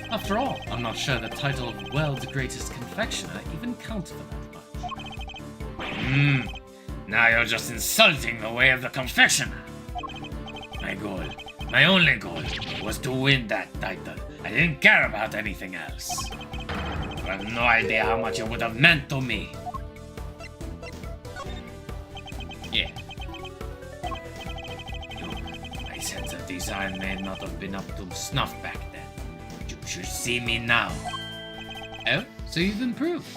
After all, I'm not sure the title of World's Greatest Confectioner even counts for that much. Now you're just insulting the way of the confectioner. My goal, my only goal, was to win that title. I didn't care about anything else. You have no idea how much it would have meant to me. Yeah. Look, my sense of design may not have been up to snuff back then. But you should see me now. Oh, so you've improved.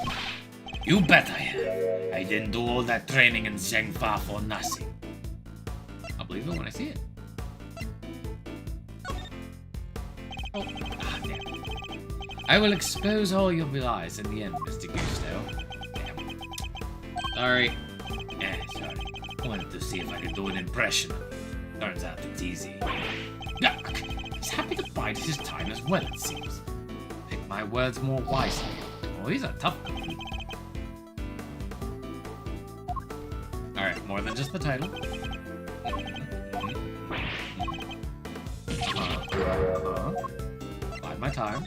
You bet I have. I didn't do all that training in Zhengfa for nothing. I'll believe it when I see it. Oh. Ah, damn. I will expose all your lies in the end, Mr. Gusto. Damn. Sorry. Sorry. Wanted to see if I could do an impression. Turns out it's easy. Yuck. He's happy to bide his time as well, it seems. Pick my words more wisely. Oh, he's a tough one. Alright, more than just the title. Bide my time.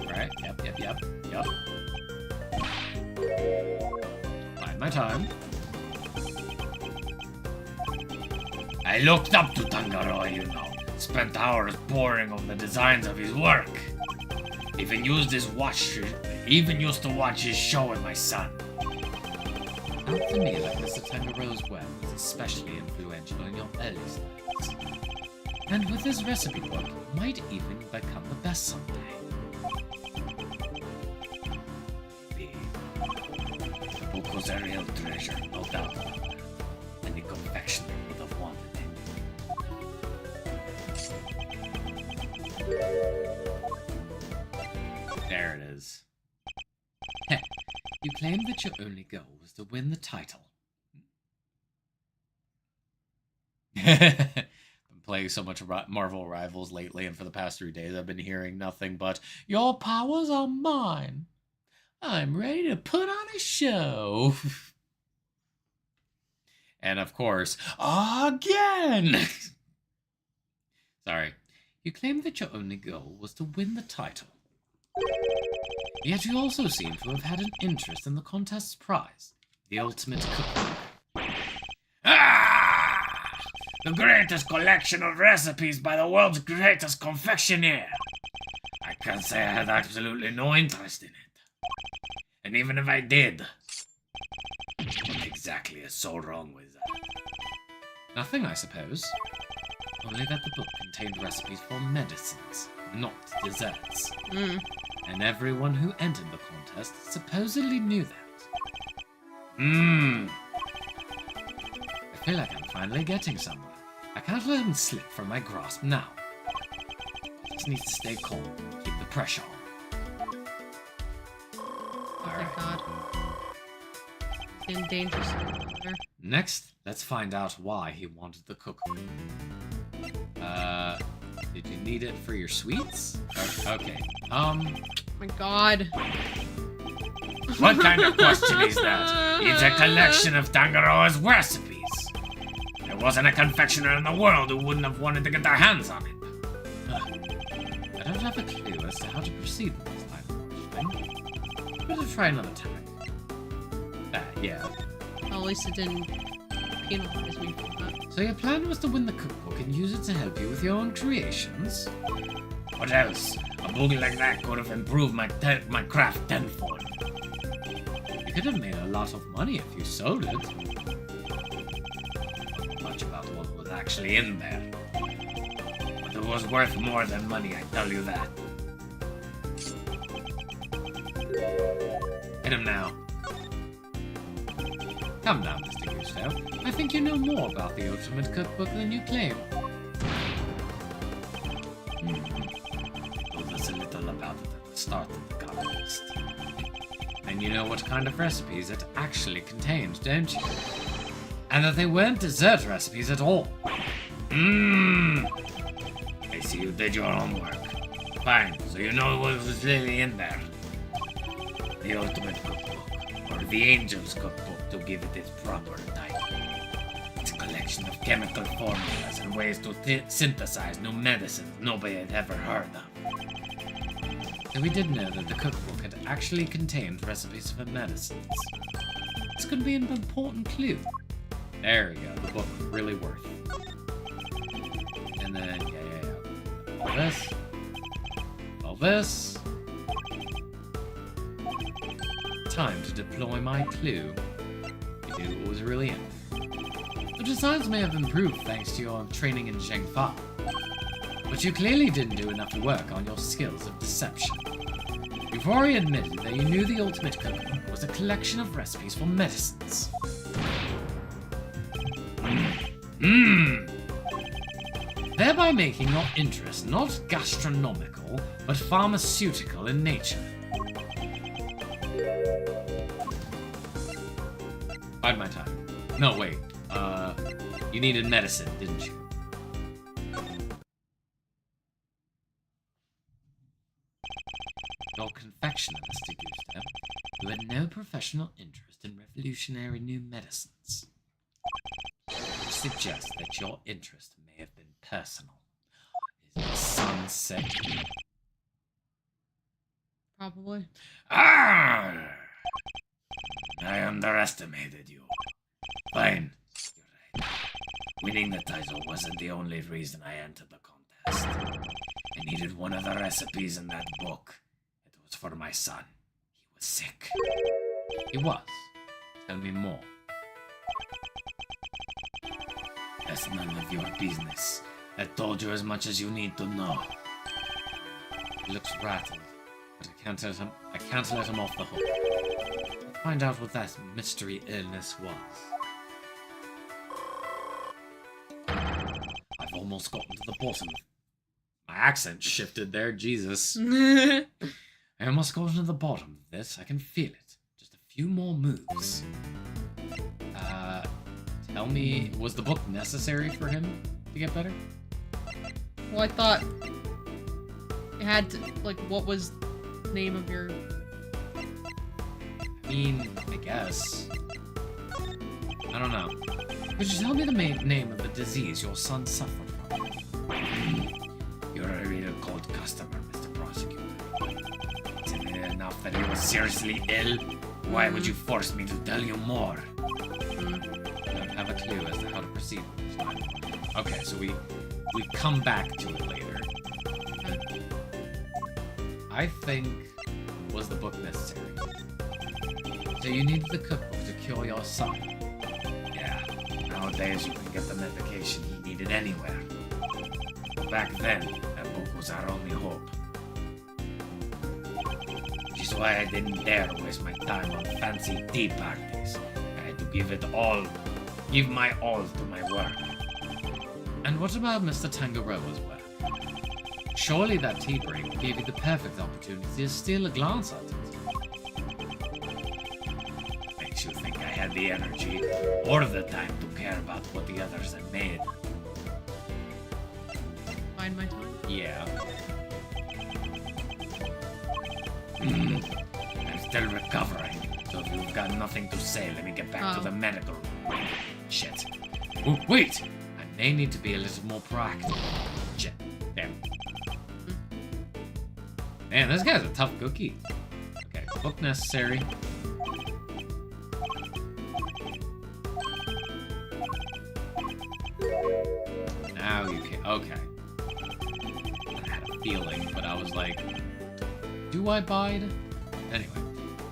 Right, yep. Bide my time. I looked up to Tangaroa, you know. Spent hours poring over the designs of his work. Even used to watch his show with my son. Felt to me like Mr. Tangaroa's web was especially influential in your early studies. And with his recipe book, might even become the best someday. The book was a real treasure, no doubt about that. Any confectioner would have wanted it. There it is. Heh, you claimed that your only goal was to win the title. Been playing so much Marvel Rivals lately, and for the past 3 days I've been hearing nothing but, "Your powers are mine. I'm ready to put on a show." And of course, again! Sorry. You claimed that your only goal was to win the title. Yet you also seem to have had an interest in the contest's prize, the ultimate cookbook. Ah! The greatest collection of recipes by the world's greatest confectioner. I can't say I had absolutely no interest in it. And even if I did, what exactly is so wrong with that? Nothing, I suppose. Only that the book contained recipes for medicines, not desserts. And everyone who entered the contest supposedly knew that. I feel like I'm finally getting somewhere. I can't let him slip from my grasp now. I just need to stay calm and keep the pressure on. Oh my god. In danger zone. Next, let's find out why he wanted the cookbook. Did you need it for your sweets? Okay. Oh my god. What kind of question is that? It's a collection of Tangaroa's recipes. There wasn't a confectioner in the world who wouldn't have wanted to get their hands on it. I don't have a clue as to how to proceed with this line of questioning. Better try another time. Yeah. Well, at least it didn't penalize me for that. So your plan was to win the cookbook and use it to help you with your own creations? What else? A book like that could have improved my craft tenfold. You could have made a lot of money if you sold it. Not much about what was actually in there. But it was worth more than money, I tell you that. Hit him now. Come now, Mr. Gustav. I think you know more about the Ultimate Cookbook than you claim. Told us a little about it at the start of the contest. Then you know what kind of recipes it actually contained, don't you? And that they weren't dessert recipes at all. I see you did your homework. Fine, so you know what was really in there. The Ultimate Cookbook, or the Angel's Cookbook to give it its proper title. It's a collection of chemical formulas and ways to synthesize new medicines nobody had ever heard of. So we did know that the cookbook had actually contained recipes for medicines. This could be an important clue. There we go, the book really worth it. And then, yeah. All this. All this. Time to deploy my clue. You knew what was really in it. The designs may have improved thanks to your training in Zhengfa, but you clearly didn't do enough work on your skills of deception. You've already admitted that you knew the Ultimate Cookbook was a collection of recipes for medicines. Thereby making your interest not gastronomical, but pharmaceutical in nature. Bide my time. No, wait. You needed medicine, didn't you? Your confectioner, Mr. Gustav, who had no professional interest in revolutionary new medicines. Which suggests that your interest may have been personal. Is your son sick? Probably. I underestimated you. Fine, you're right. Winning the title wasn't the only reason I entered the contest. I needed one of the recipes in that book. It was for my son. He was sick. He was. Tell me more. That's none of your business. I told you as much as you need to know. He looks rattled, but I can't let him off the hook. Let's find out what that mystery illness was. I've almost gotten to the bottom. My accent shifted there, Jesus. I almost gotten to the bottom of this. I can feel it. Just a few more moves. Tell me, was the book necessary for him to get better? Well, I thought it had to, like, what was the name of your... I mean, I guess. I don't know. Could you tell me the name of the disease your son suffered from? You're a real cold customer, Mr. Prosecutor. It's evident enough that he was seriously ill? Why would you force me to tell you more? I don't have a clue as to how to proceed with this. Okay, so we come back to it later. I think, was the book necessary? So you needed the cookbook to cure your son. Yeah, nowadays you can get the medication he needed anywhere. Back then, that book was our only hope. Which is why I didn't dare waste my time on fancy tea parties. I had to give my all to my work. And what about Mr. Tangaroa's work? Surely that tea break gave you the perfect opportunity to steal a glance at it. Makes you think I had the energy or the time to care about what the others had made. Find my time. Yeah. I'm still recovering, so if you've got nothing to say, let me get back to the medical room. Shit. Oh, wait! I may need to be a little more proactive. Shit. Damn. Man, this guy's a tough cookie. Okay, book necessary. Now you can. Okay. I had a feeling, but I was like, do I bide? Anyway,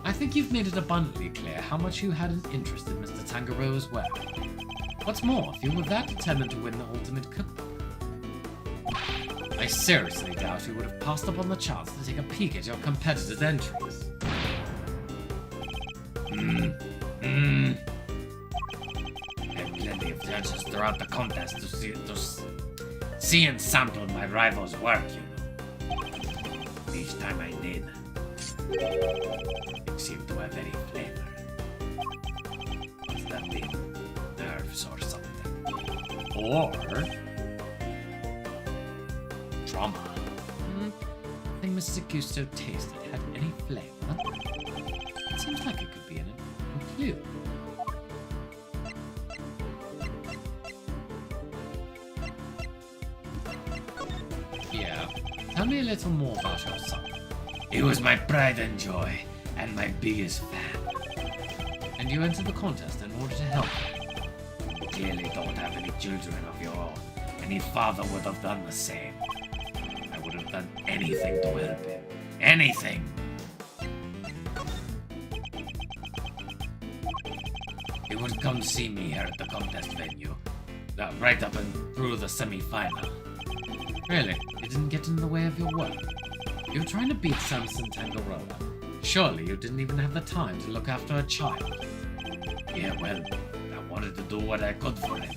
I think you've made it abundantly clear how much you had an interest in Mr. Tangaroa's work. What's more, if you were that determined to win the ultimate cookbook, I seriously doubt you would have passed up on the chance to take a peek at your competitors' entries. I had plenty of chances throughout the contest to see and sample my rival's work, you know. Each time I did, it seemed to have any flavor. Must have been nerves or something. Or drama. Nothing Mr. Gusto tasted had any flavor. It seems like it could be an important clue. Yeah. Tell me a little more about your son. He was my pride and joy, and my biggest fan. And you entered the contest in order to help him. You clearly don't have any children of your own. Any father would have done the same. I would have done anything to help him. Anything! He would come see me here at the contest venue. Right up and through the semi-final. Really? It didn't get in the way of your work? You were trying to beat Samson Tangaroa. Surely you didn't even have the time to look after a child. Yeah, well, I wanted to do what I could for him.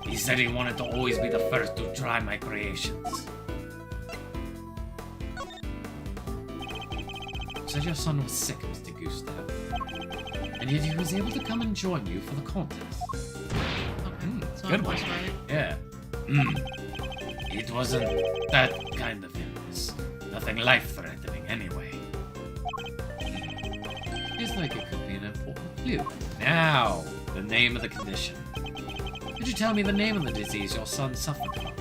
He said he wanted to always be the first to try my creations. You said your son was sick, Mr. Gusto. And yet he was able to come and join you for the contest. Okay, so good I was one. right. Yeah. It wasn't that kind of illness. Nothing life-threatening, anyway. Feels like it could be an important clue. Now, the name of the condition. Could you tell me the name of the disease your son suffered from?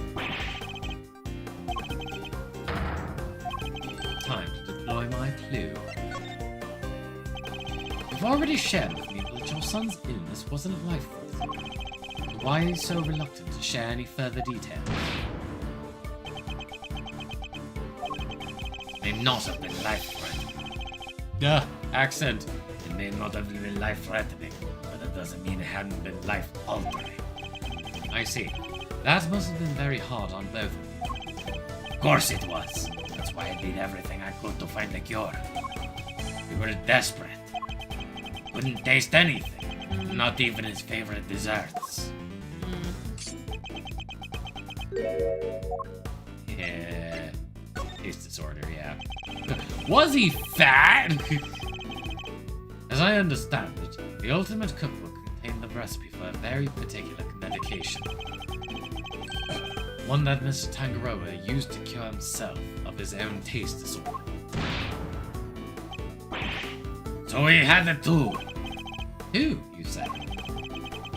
Time to deploy my clue. You've already shared with me that your son's illness wasn't life-threatening. Why are you so reluctant to share any further details? May not have been life-threatening. Duh, accent. It may not have been life-threatening, but that doesn't mean it hadn't been life-altering. I see. That must have been very hard on both of you. Of course it was. That's why I did everything I could to find a cure. We were desperate. Couldn't taste anything. Not even his favorite desserts. Yeah. Taste disorder, yeah. Was he fat? As I understand it, the Ultimate Cookbook contained the recipe for a very particular medication. One that Mr. Tangaroa used to cure himself of his own taste disorder. So he had it too. Who, you say?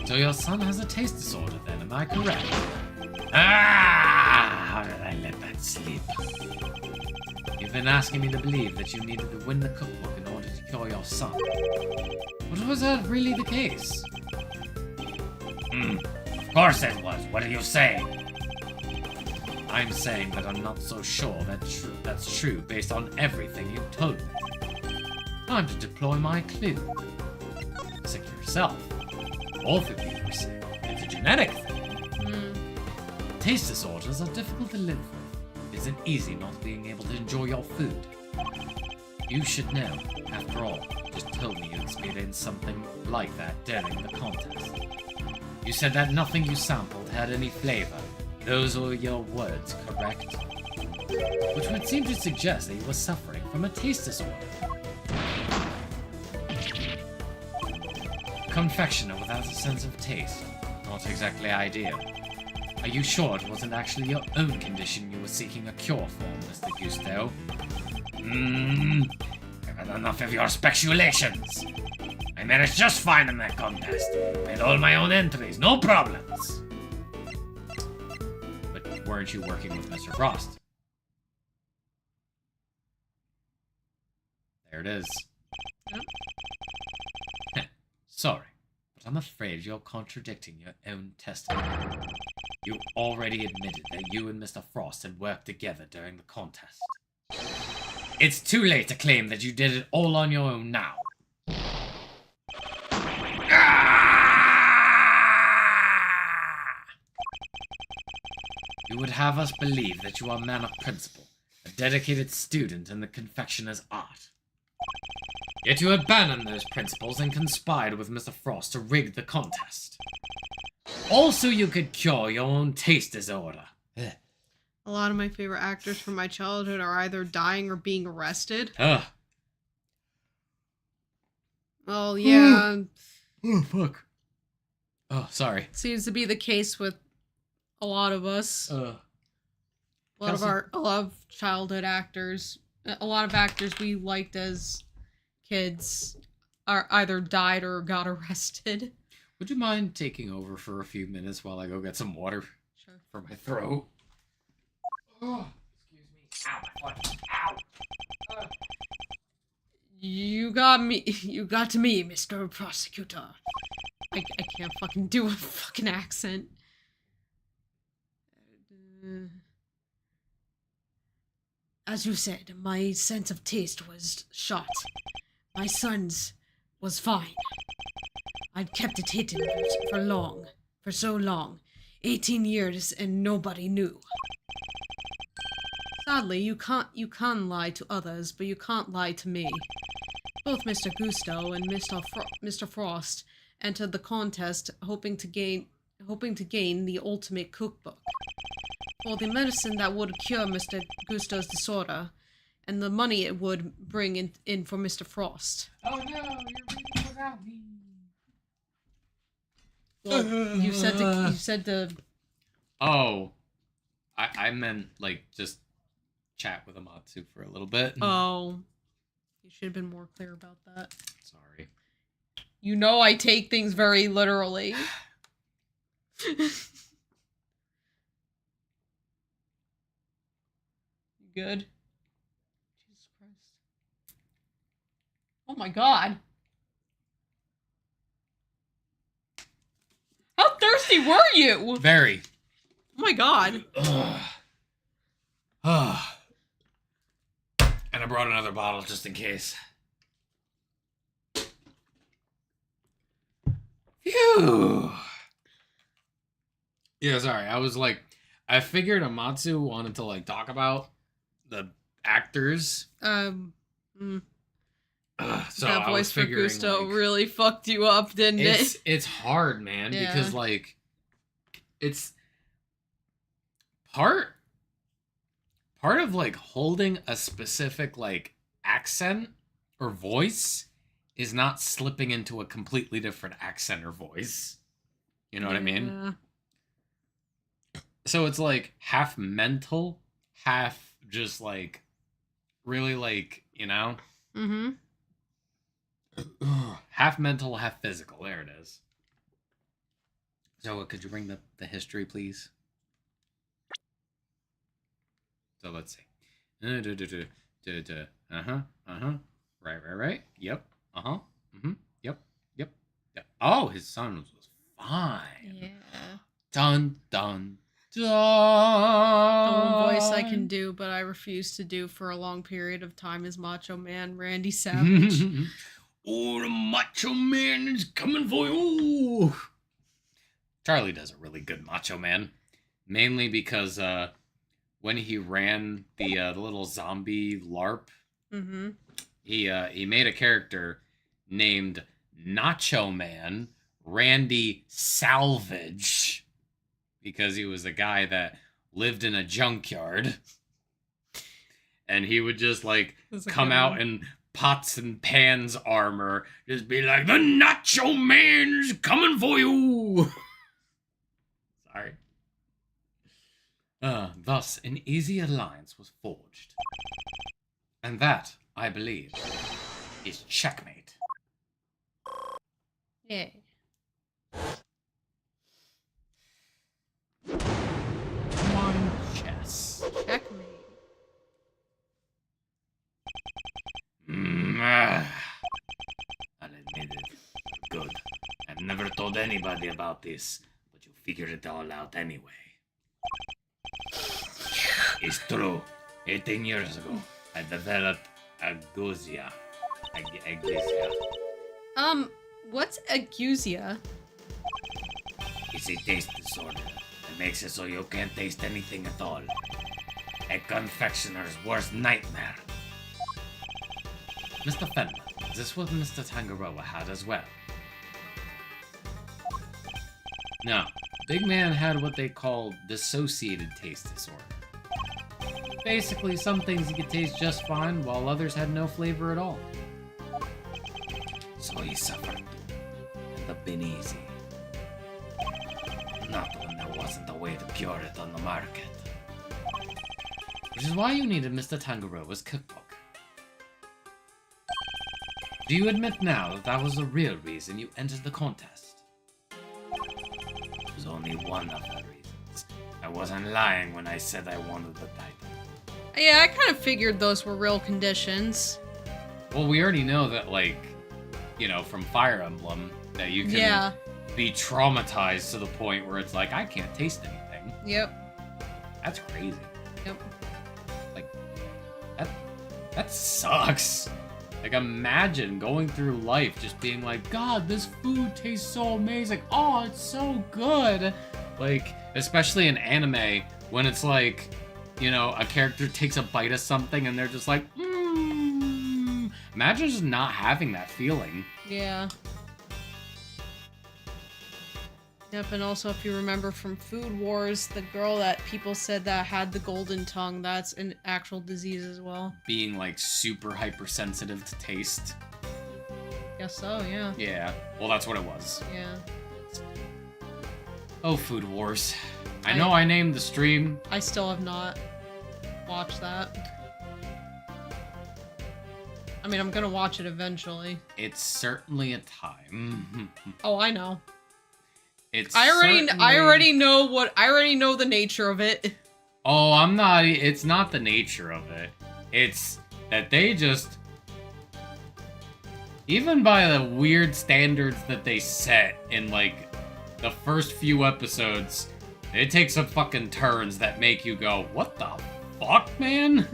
So your son has a taste disorder then, am I correct? Ah! How did I let that slip? You've been asking me to believe that you needed to win the cookbook in order to cure your son. But was that really the case? Of course it was. What are you saying? I'm saying that I'm not so sure that's true based on everything you told me. Time to deploy my clue. Sick yourself. Both of you are sick. It's a genetic thing. Taste disorders are difficult to live with. It isn't easy not being able to enjoy your food. You should know. After all, you just told me you experienced something like that during the contest. You said that nothing you sampled had any flavor. Those were your words, correct? Which would seem to suggest that you were suffering from a taste disorder. Confectioner without a sense of taste. Not exactly ideal. Are you sure it wasn't actually your own condition you were seeking a cure for, Mr. Gusto? I've had enough of your speculations. I managed just fine in that contest. Made all my own entries, no problems. But weren't you working with Mr. Frost? There it is. Sorry, but I'm afraid you're contradicting your own testimony. You already admitted that you and Mr. Frost had worked together during the contest. It's too late to claim that you did it all on your own now. You would have us believe that you are a man of principle, a dedicated student in the confectioner's art. Yet you abandoned those principles and conspired with Mr. Frost to rig the contest. Also, you could cure your own taste disorder. A lot of my favorite actors from my childhood are either dying or being arrested. Ugh. Well, yeah. Oh, fuck. Oh, sorry. Seems to be the case with a lot of us. A lot of childhood actors. A lot of actors we liked as kids are either died or got arrested. Would you mind taking over for a few minutes while I go get some water? Sure. For my throat. Oh, excuse me. Ow, my foot. Ow. You got me. You got to me, Mr. Prosecutor. I can't fucking do a fucking accent. As you said, my sense of taste was shot. My son's was fine. I'd kept it hidden for so long. 18 years and nobody knew. Sadly, you can lie to others, but you can't lie to me. Both Mr. Gusto and Mr. Frost entered the contest hoping to gain the ultimate cookbook. For the medicine that would cure Mr. Gusto's disorder, and the money it would bring in for Mr. Frost. Oh no, you're reading without me. Well, you said the. Oh, I meant like just chat with Amatsu for a little bit. Oh, you should have been more clear about that. Sorry. You know I take things very literally. You good? Jesus Christ. Oh my god. How thirsty were you? Very. Oh my god. And I brought another bottle just in case. Phew. Yeah, sorry. I figured Amatsu wanted to talk about the actors. So So that I was voice for figuring Gusto really fucked you up, didn't it? It's hard, man, Yeah. because it's part of holding a specific accent or voice is not slipping into a completely different accent or voice. You know what I mean? Yeah. So it's half mental, half just really you know? Mm-hmm. Half mental, half physical. There it is. So could you bring the history, please? So let's see. Right. Yep. Yep. Yep. Oh, his son was fine. Yeah. Dun dun dun. The one voice I can do, but I refuse to do for a long period of time is Macho Man Randy Savage. Oh, the Macho Man is coming for you. Charlie does a really good Macho Man, mainly because when he ran the little zombie LARP, he made a character named Nacho Man Randy Salvage because he was a guy that lived in a junkyard, and he would just like come out in pots and pans armor, just be like, the Nacho Man's coming for you. Sorry. Thus, an easy alliance was forged. And that, I believe, is checkmate. Yeah. Come on, chess. Checkmate. I'll admit it. Good. I've never told anybody about this, but you figured it all out anyway. It's true. 18 years ago, I developed agousia. What's agousia? It's a taste disorder that makes it so you can't taste anything at all. A confectioner's worst nightmare. Mr. Fenton, is this what Mr. Tangaroa had as well? No. Big Man had what they call dissociated taste disorder. Basically, some things he could taste just fine, while others had no flavor at all. So he suffered too, and the been easy. Not when there wasn't a way to cure it on the market. Which is why you needed Mr. Tangaroa's cookbook. Do you admit now that that was the real reason you entered the contest? It was only one of the reasons. I wasn't lying when I said I wanted the title. Yeah, I kind of figured those were real conditions. Well, we already know that, like, you know, from Fire Emblem, that you can be traumatized to the point where it's like, I can't taste anything. Yep. That's crazy. Yep. Like, that sucks. Like, imagine going through life just being like, God, this food tastes so amazing. Oh, it's so good. Like, especially in anime, when it's like, you know, a character takes a bite of something and they're just like, Imagine just not having that feeling. Yeah. Yep, and also if you remember from Food Wars, the girl that people said that had the golden tongue, that's an actual disease as well. Being, like, super hypersensitive to taste. Guess so, yeah. Yeah. Well, that's what it was. Yeah. Oh, Food Wars. I know I named the stream. I still have not watched that. I mean, I'm gonna watch it eventually. It's certainly a time. Oh, I know. I already know the nature of it. Oh, it's not the nature of it. It's that they just, even by the weird standards that they set in, like, the first few episodes, it takes some fucking turns that make you go, what the fuck, man?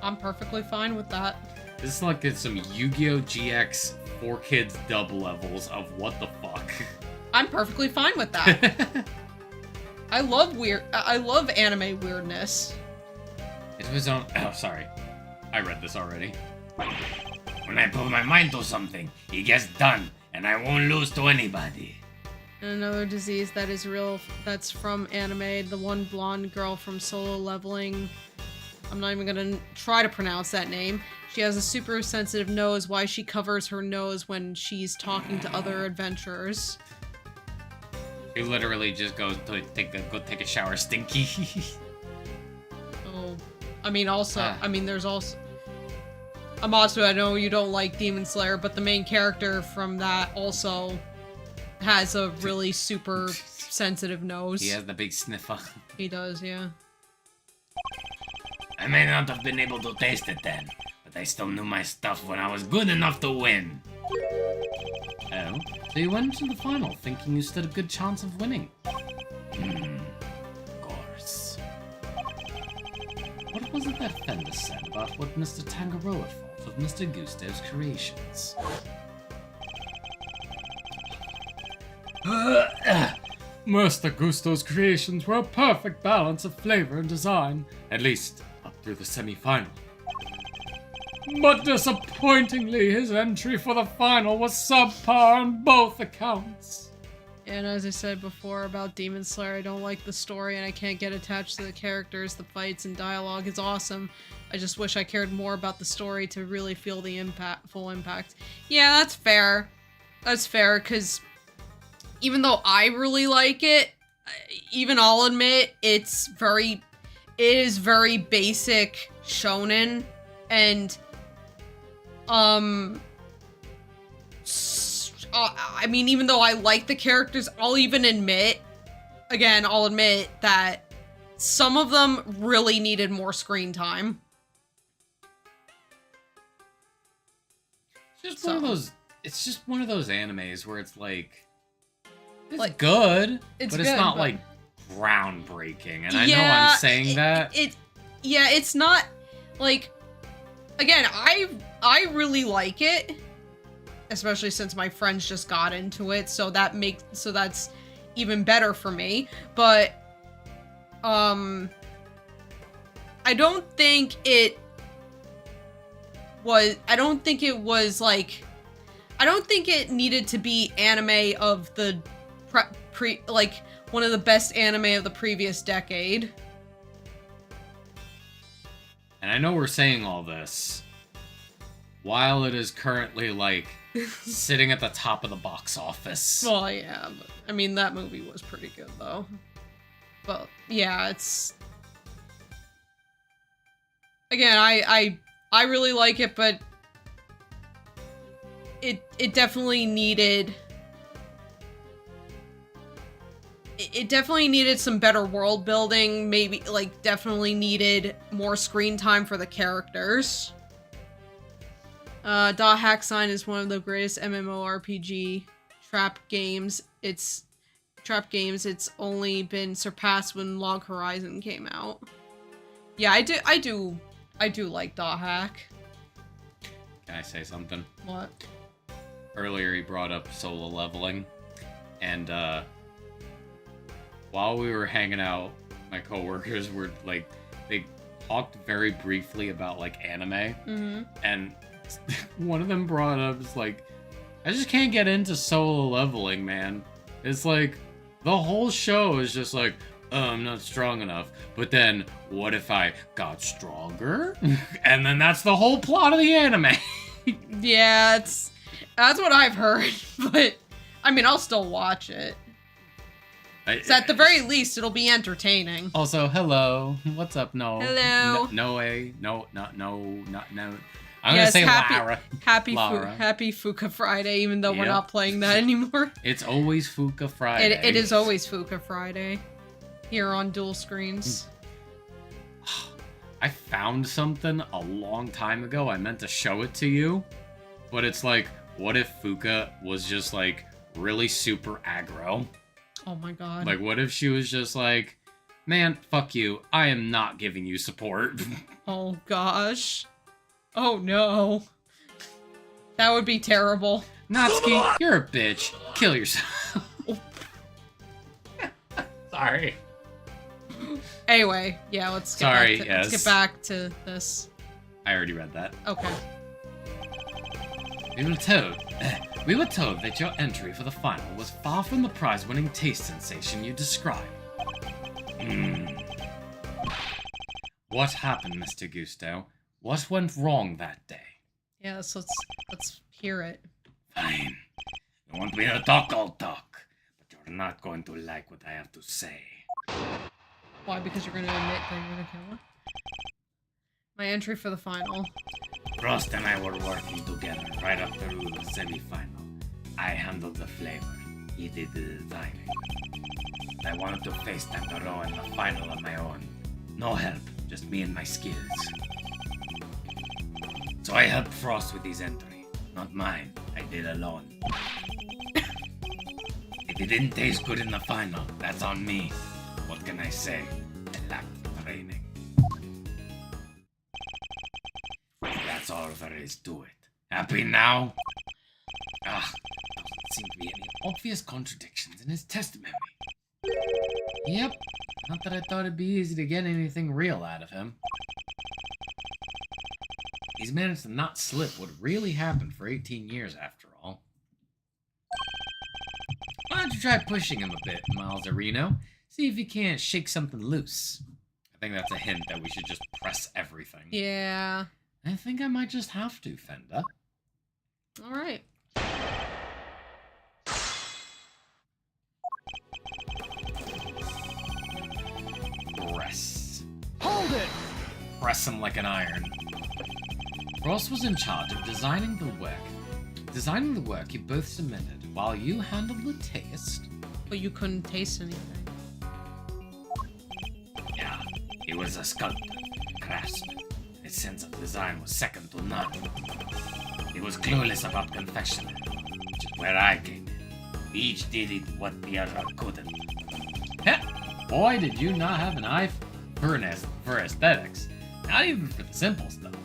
I'm perfectly fine with that. This is like some Yu-Gi-Oh! GX 4Kids dub levels of what the fuck. I'm perfectly fine with that. I love anime weirdness. It was on. Oh, sorry. I read this already. When I put my mind to something, it gets done, and I won't lose to anybody. And another disease that is real, that's from anime, the one blonde girl from Solo Leveling. I'm not even gonna try to pronounce that name. She has a super sensitive nose. Why she covers her nose when she's talking to other adventurers. She literally just goes to go take a shower stinky. Oh, I mean, also, there's also Amatsu. I know you don't like Demon Slayer, but the main character from that also has a really super sensitive nose. He has the big sniffer. He does, yeah. I may not have been able to taste it then, but I still knew my stuff when I was good enough to win. Oh? So you went into the final thinking you stood a good chance of winning? Of course. What was it that Fender said about what Mr. Tangaroa thought of Mr. Gusto's creations? Mr. Gusto's creations were a perfect balance of flavor and design, at least up through the semi-final. But disappointingly, his entry for the final was subpar on both accounts. And as I said before about Demon Slayer, I don't like the story and I can't get attached to the characters. The fights and dialogue is awesome. I just wish I cared more about the story to really feel the full impact. Yeah, that's fair. That's fair, because even though I really like it, even I'll admit it is very basic shonen, and I mean, even though I like the characters, I'll admit that some of them really needed more screen time. It's just one of those animes where it's like, it's good, but it's not like groundbreaking. And I know I'm saying that. It's not like, again, I really like it, especially since my friends just got into it, so that's even better for me. But I don't think it needed to be anime of the one of the best anime of the previous decade. And I know we're saying all this while it is currently like sitting at the top of the box office. Well, yeah, but I mean, that movie was pretty good though. But yeah, it's, again, I really like it, but it definitely needed some better world building, maybe, like, definitely needed more screen time for the characters. Da Hack Sign is one of the greatest MMORPG trap games. It's only been surpassed when Log Horizon came out. Yeah, I do like Da Hack. Can I say something? What? Earlier he brought up solo leveling, and while we were hanging out, my coworkers were like, they talked very briefly about like anime, and one of them brought up, it's like, I just can't get into solo leveling, man. It's like, the whole show is just like, oh, I'm not strong enough. But then, what if I got stronger? And then that's the whole plot of the anime. Yeah, that's what I've heard, but I mean, I'll still watch it. So at the very least, it'll be entertaining. Also, hello. What's up, No? Hello. No. I'm gonna say Lara. Happy Lara. Happy Fuka Friday, even though we're Yep. not playing that anymore. It's always Fuka Friday. It is always Fuka Friday here on dual screens. I found something a long time ago. I meant to show it to you, but it's like, what if Fuka was just like really super aggro? Oh my god. Like, what if she was just like, man, fuck you. I am not giving you support. Oh gosh. Oh no. That would be terrible. Natsuki, you're a bitch. Kill yourself. Sorry. Anyway, yeah, let's get back to this. I already read that. Okay. We were told that your entry for the final was far from the prize-winning taste sensation you described. What happened, Mr. Gusto? What went wrong that day? Yes, let's hear it. Fine. You want me to talk, I'll talk. But you're not going to like what I have to say. Why? Because you're gonna admit that you're gonna kill her? My entry for the final. Frost and I were working together right up through the semi-final. I handled the flavor. He did the designing. I wanted to face Tangaroa in the final on my own. No help, Just me and my skills. So I helped Frost with his entry. Not mine. I did alone. If it didn't taste good in the final, that's on me. What can I say? I lacked training. That's all there is to it. Happy now? Ah, doesn't seem to be any obvious contradictions in his testimony. Yep. Not that I thought it'd be easy to get anything real out of him. He's managed to not slip what really happened for 18 years after all. Why don't you try pushing him a bit, Miles Areno? See if you can't shake something loose. I think that's a hint that we should just press everything. Yeah. I think I might just have to, Fender. All right. Press. Hold it! Press him like an iron. Ross was in charge of designing the work. Designing the work you both submitted, while you handled the taste. But you couldn't taste anything. Yeah, he was a sculptor, craftsman. His sense of design was second to none. He was clueless about confectionery, which is where I came in. We each did it what the other couldn't. Heh! Boy, did you not have an eye for aesthetics. Not even for the simple stuff.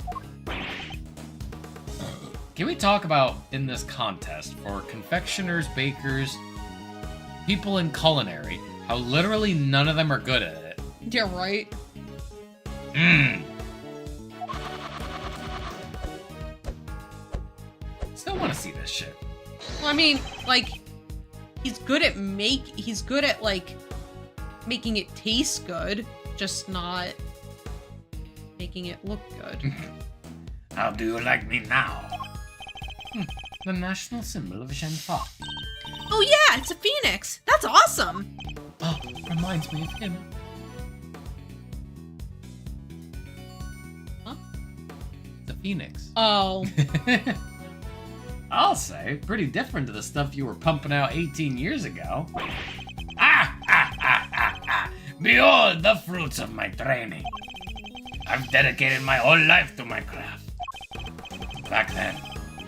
Can we talk about, in this contest, for confectioners, bakers, people in culinary, how literally none of them are good at it? Yeah, right? Still want to see this shit. Well, I mean, like, he's good at like making it taste good, just not making it look good. How do you like me now? The national symbol of Shenfa. Oh yeah, it's a phoenix. That's awesome. Oh, reminds me of him. Huh? The phoenix. Oh. I'll say, pretty different to the stuff you were pumping out 18 years ago. Behold the fruits of my training. I've dedicated my whole life to my craft. Back then,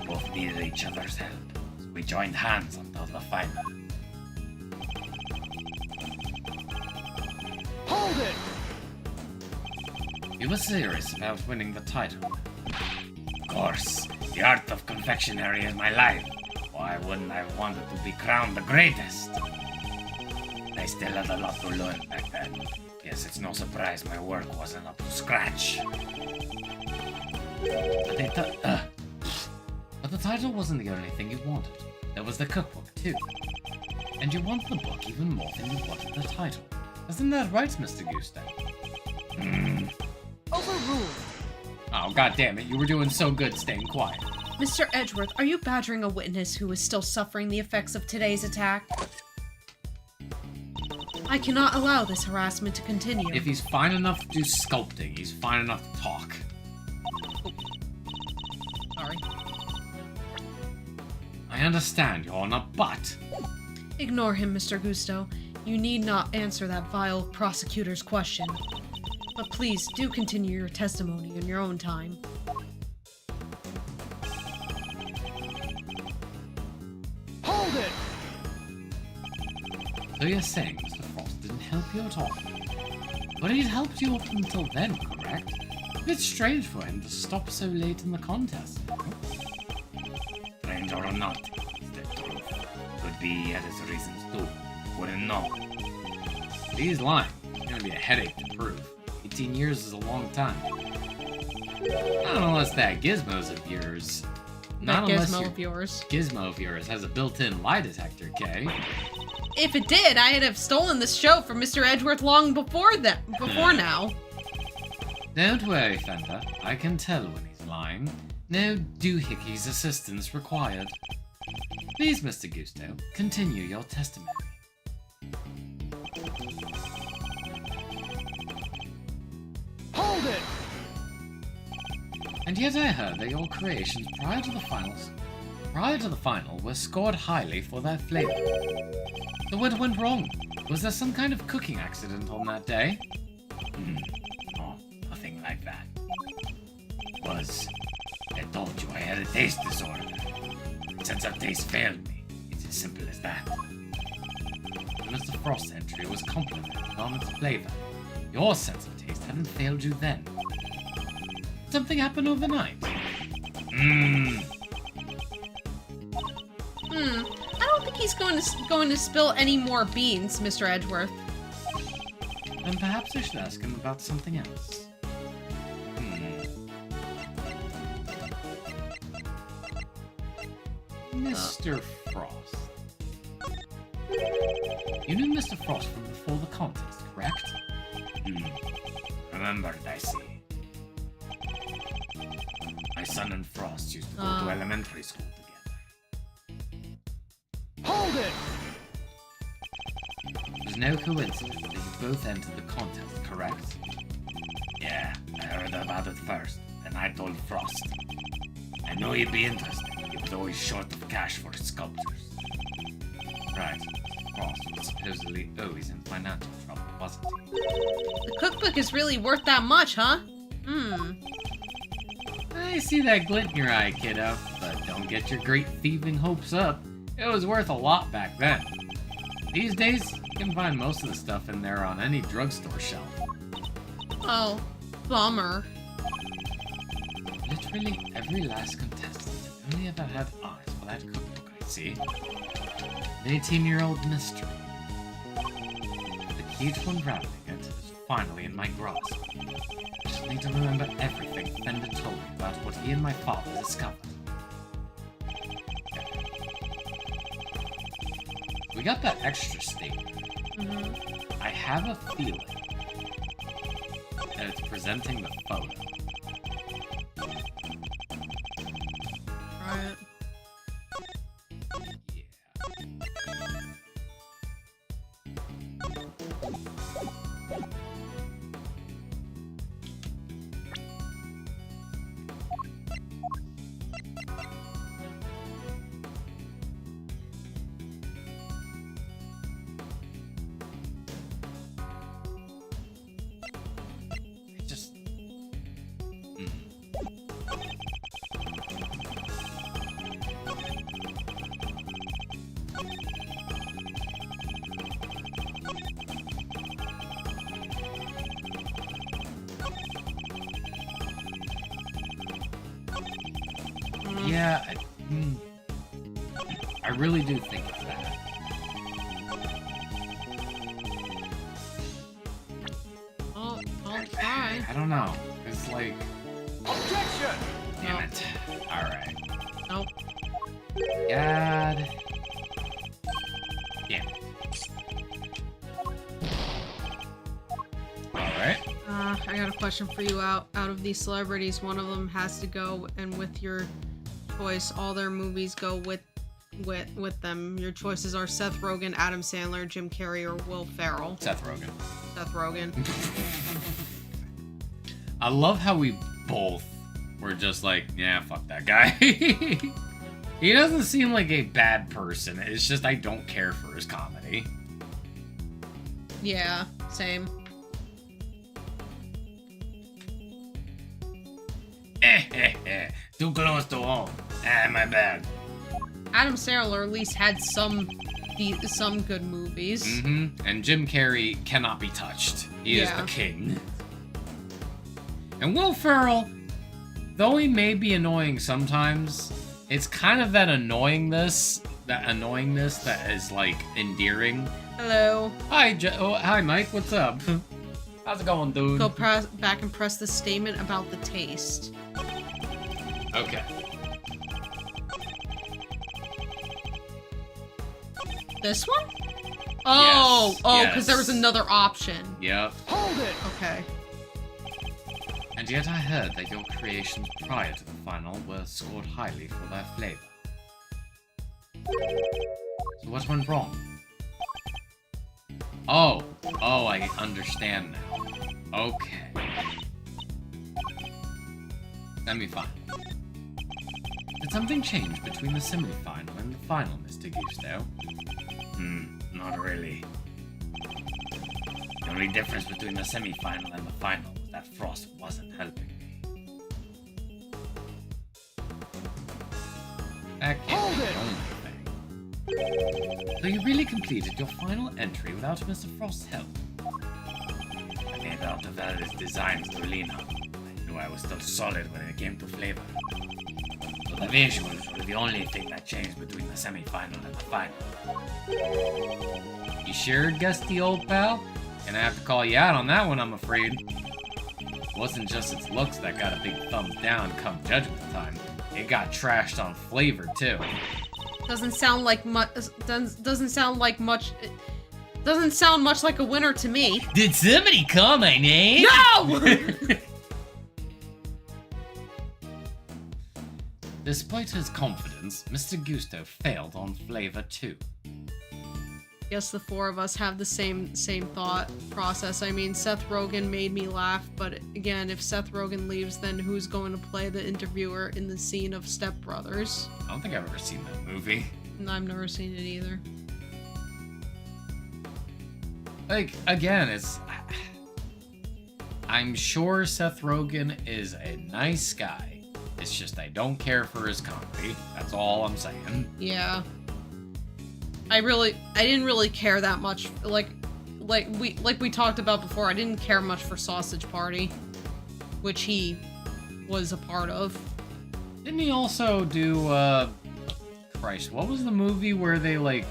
we both needed each other's help. So we joined hands until the final. Hold it! You were serious about winning the title. Of course, the art of confectionery is my life. Why wouldn't I wanted to be crowned the greatest? I still had a lot to learn back then. Yes, it's no surprise my work wasn't up to scratch. But the title wasn't the only thing you wanted. There was the cookbook, too. And you wanted the book even more than you wanted the title. Isn't that right, Mr. Gusto? Overruled. Oh, god damn it, you were doing so good staying quiet. Mr. Edgeworth, are you badgering a witness who is still suffering the effects of today's attack? I cannot allow this harassment to continue. If he's fine enough to do sculpting, he's fine enough to talk. Sorry. I understand, Your Honor, but... Ignore him, Mr. Gusto. You need not answer that vile prosecutor's question. But please, do continue your testimony in your own time. Hold it! So you're saying Mr. Frost didn't help you at all? But he'd helped you up until then, correct? A bit strange for him to stop so late in the contest. Strange or not, it's the truth. Could be he had his reasons too. Wouldn't know. He's lying. It's gonna be a headache to prove. 18 years is a long time. Not unless that gizmos of yours... That Not unless gizmo your of yours. gizmo of yours has a built-in lie detector, Kay. If it did, I'd have stolen this show from Mr. Edgeworth long before now. Don't worry, Fender. I can tell when he's lying. No doohickeys assistance required. Please, Mr. Gusto, continue your testimony. Hold it! And yet I heard that your creations prior to the final were scored highly for their flavor. So what went wrong? Was there some kind of cooking accident on that day? Oh, a was. I told you I had a taste disorder. Sense of taste failed me. It's as simple as that. Mr. Frost's entry was complimented on its flavor. Your sense of taste hadn't failed you then. Something happened overnight. I don't think he's going to spill any more beans, Mr. Edgeworth. Then perhaps I should ask him about something else. Mr. Frost. You knew Mr. Frost from before the contest, correct? Remembered, I see. My son and Frost used to go to elementary school together. Hold it! It was no coincidence that you both entered the contest, correct? Yeah, I heard about it first, and I told Frost. I knew he'd be interested. He was always short of cash for his sculptures. Right. Frost was supposedly always in financial trouble, wasn't he? The cookbook is really worth that much, huh? I see that glint in your eye, kiddo, but don't get your great thieving hopes up. It was worth a lot back then. These days, you can find most of the stuff in there on any drugstore shelf. Oh, bummer. Literally every last contestant only ever had eyes for that cookbook, I see. An 18-year-old mystery. The key to unraveling it is finally in my grasp. I just need to remember everything Fender told me about what he and my father discovered. We got that extra statement. I have a feeling that it's presenting the photo. Right. Just... Yeah, I really do think it's that. I'll try. I don't know. It's like... Objection! Damn it. Alright. Nope. God. Damn it. Alright. I got a question for you. Out of these celebrities, one of them has to go, and with your choice, all their movies go with them. Your choices are Seth Rogen, Adam Sandler, Jim Carrey, or Will Ferrell. Seth Rogen. Seth Rogen. I love how we both were just like, yeah, fuck that guy. He doesn't seem like a bad person. It's just I don't care for his comedy. Yeah, same. Too close to home. My bad. Adam Sandler at least had some good movies. And Jim Carrey cannot be touched. He is the king. And Will Ferrell, though he may be annoying sometimes, it's kind of that annoyingness that is like endearing. Hello. Hi Mike, what's up? How's it going, dude? Go back and press the statement about the taste. Okay. This one? Oh, Yes, because there was another option. Yep. Hold it! Okay. And yet I heard that your creations prior to the final were scored highly for their flavor. So what went wrong? Oh, I understand now. Okay. Semi-final. Did something change between the semi-final and the final, Mr. Gusto? Not really. The only difference between the semi-final and the final was that Frost wasn't helping me. That can't Hold be it. the only thing. So you really completed your final entry without Mr. Frost's help? I made out of various designs to lean on. I knew I was still solid when it came to flavor. So the visuals were the only thing that changed between the semi-final and the final. You sure, Gusty, old pal? Gonna have to call you out on that one, I'm afraid. It wasn't just its looks that got a big thumbs down come judgment time. It got trashed on flavor, too. Doesn't sound like much. Doesn't sound like much. It doesn't sound much like a winner to me. Did somebody call my name? No! Despite his confidence, Mr. Gusto failed on flavor too. Guess the four of us have the same thought process. I mean, Seth Rogen made me laugh, but again, if Seth Rogen leaves, then who's going to play the interviewer in the scene of Step Brothers? I don't think I've ever seen that movie. And I've never seen it either. Like, again, it's... I'm sure Seth Rogen is a nice guy. It's just I don't care for his comedy. That's all I'm saying. Yeah. I didn't really care that much. Like we talked about before, I didn't care much for Sausage Party, which he was a part of. Didn't he also do, Christ, what was the movie where they, like,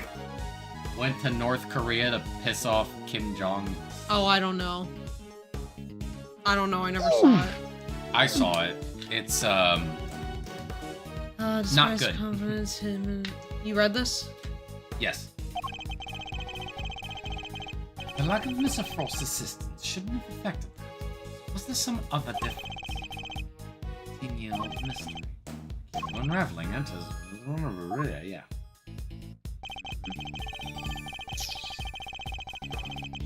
went to North Korea to piss off Kim Jong? Oh, I don't know. I never saw it. I saw it. It's, not good. Confidence, you read this? Yes. The lack of Mr. Frost's assistance shouldn't have affected that. Was there some other difference? Continual mystery. Unraveling enters. Yeah.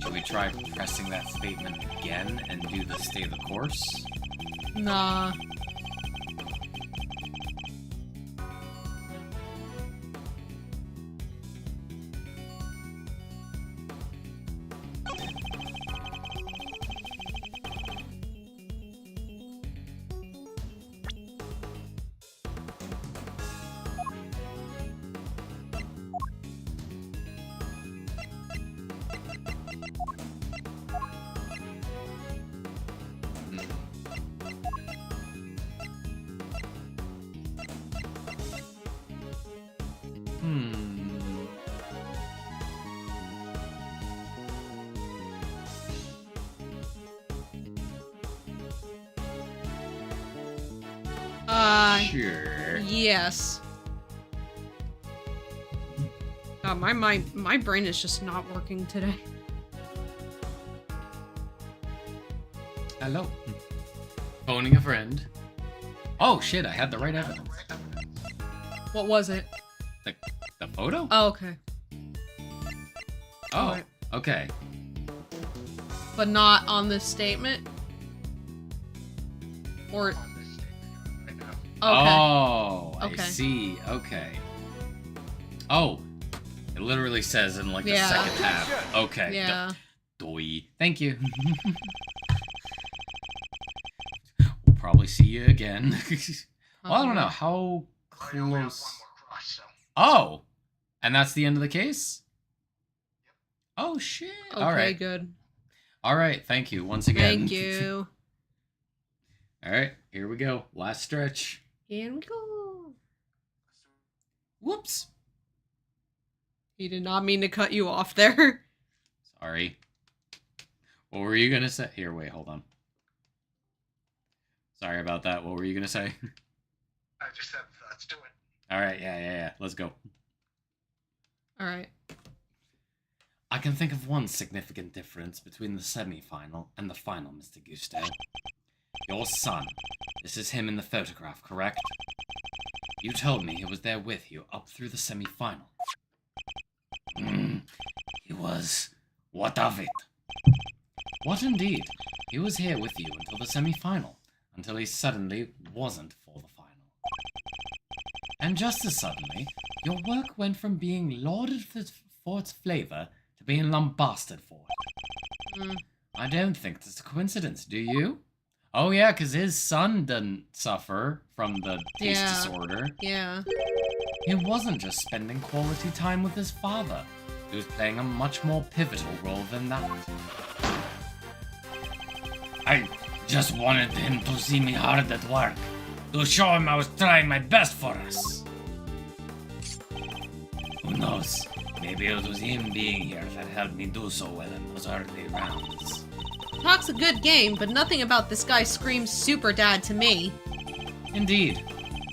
Should we try pressing that statement again and do the stay the course? Nah. Sure. Yes. God, my brain is just not working today. Hello. Phoning a friend. Oh shit, I had the right evidence. What was it? The photo? Oh, okay. Oh, Alright. okay. But not on this statement? Or... Okay. Oh, I Okay. see. Okay. Oh, it literally says in like the Yeah. second half. Okay. Yeah. Doi. Thank you. We'll probably see you again. Well, I don't know. How close? Oh, and that's the end of the case? Oh, shit. Okay, All right. good. All right. Thank you once again. Thank you. All right. Here we go. Last stretch. Here we go. Whoops. He did not mean to cut you off there. Sorry. What were you going to say? Here, wait, hold on. Sorry about that. What were you going to say? I just said, let's do it. All right. Yeah. Let's go. All right. I can think of one significant difference between the semi-final and the final, Mr. Gusto. Your son. This is him in the photograph, correct? You told me he was there with you up through the semi-final. He was. What of it? What indeed? He was here with you until the semi-final, until he suddenly wasn't for the final. And just as suddenly, your work went from being lauded for its flavor to being lambasted for it. I don't think that's a coincidence, do you? Oh yeah, because his son didn't suffer from the taste Yeah. disorder. Yeah. He wasn't just spending quality time with his father. He was playing a much more pivotal role than that. I just wanted him to see me hard at work, to show him I was trying my best for us. Who knows? Maybe it was him being here that helped me do so well in those early rounds. Talk's a good game, but nothing about this guy screams super dad to me. Indeed.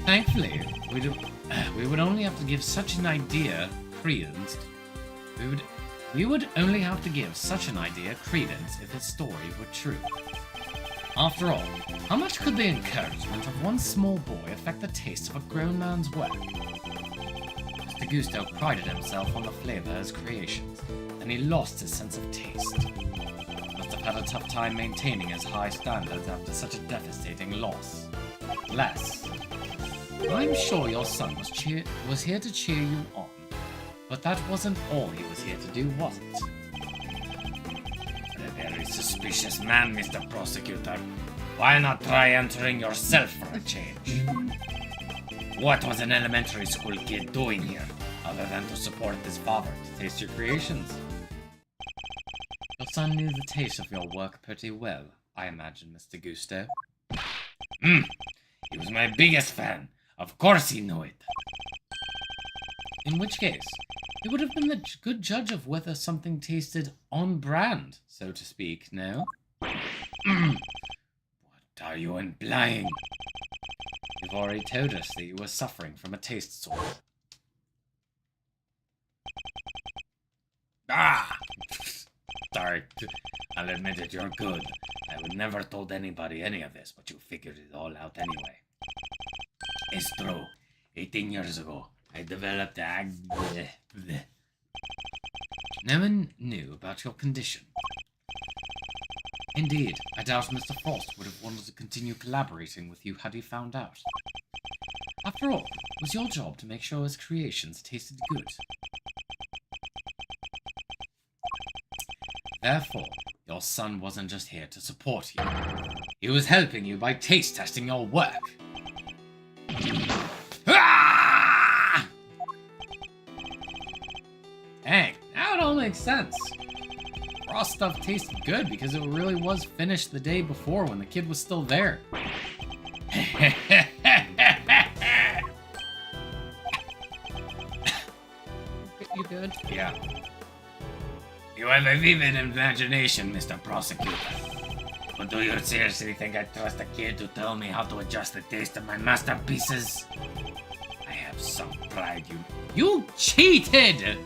Thankfully, we would only have to give such an idea credence. We would only have to give such an idea credence if his story were true. After all, how much could the encouragement of one small boy affect the taste of a grown man's work? Mr. Gusto prided himself on the flavor of his creations, and he lost his sense of taste. Must have had a tough time maintaining his high standards after such a devastating loss. Less. I'm sure your son was here to cheer you on, but that wasn't all he was here to do, was it? A very suspicious man, Mr. Prosecutor. Why not try entering yourself for a change? What was an elementary school kid doing here, other than to support his father? To taste your creations. Your son knew the taste of your work pretty well, I imagine, Mr. Gusto. He was my biggest fan. Of course he knew it. In which case, he would have been the good judge of whether something tasted on brand, so to speak, no? What are you implying? You've already told us that you were suffering from a taste sore. Sorry. I'll admit it, you're good. I would never told anybody any of this, but you figured it all out anyway. It's true. 18 years ago, I developed No one knew about your condition. Indeed, I doubt Mr. Frost would have wanted to continue collaborating with you had he found out. After all, it was your job to make sure his creations tasted good. Therefore, your son wasn't just here to support you. He was helping you by taste testing your work. Dang, now it all makes sense. Raw stuff tasted good because it really was finished the day before when the kid was still there. You good? Yeah. You have a vivid imagination, Mr. Prosecutor. But do you seriously think I trust a kid to tell me how to adjust the taste of my masterpieces? I have some pride, You cheated!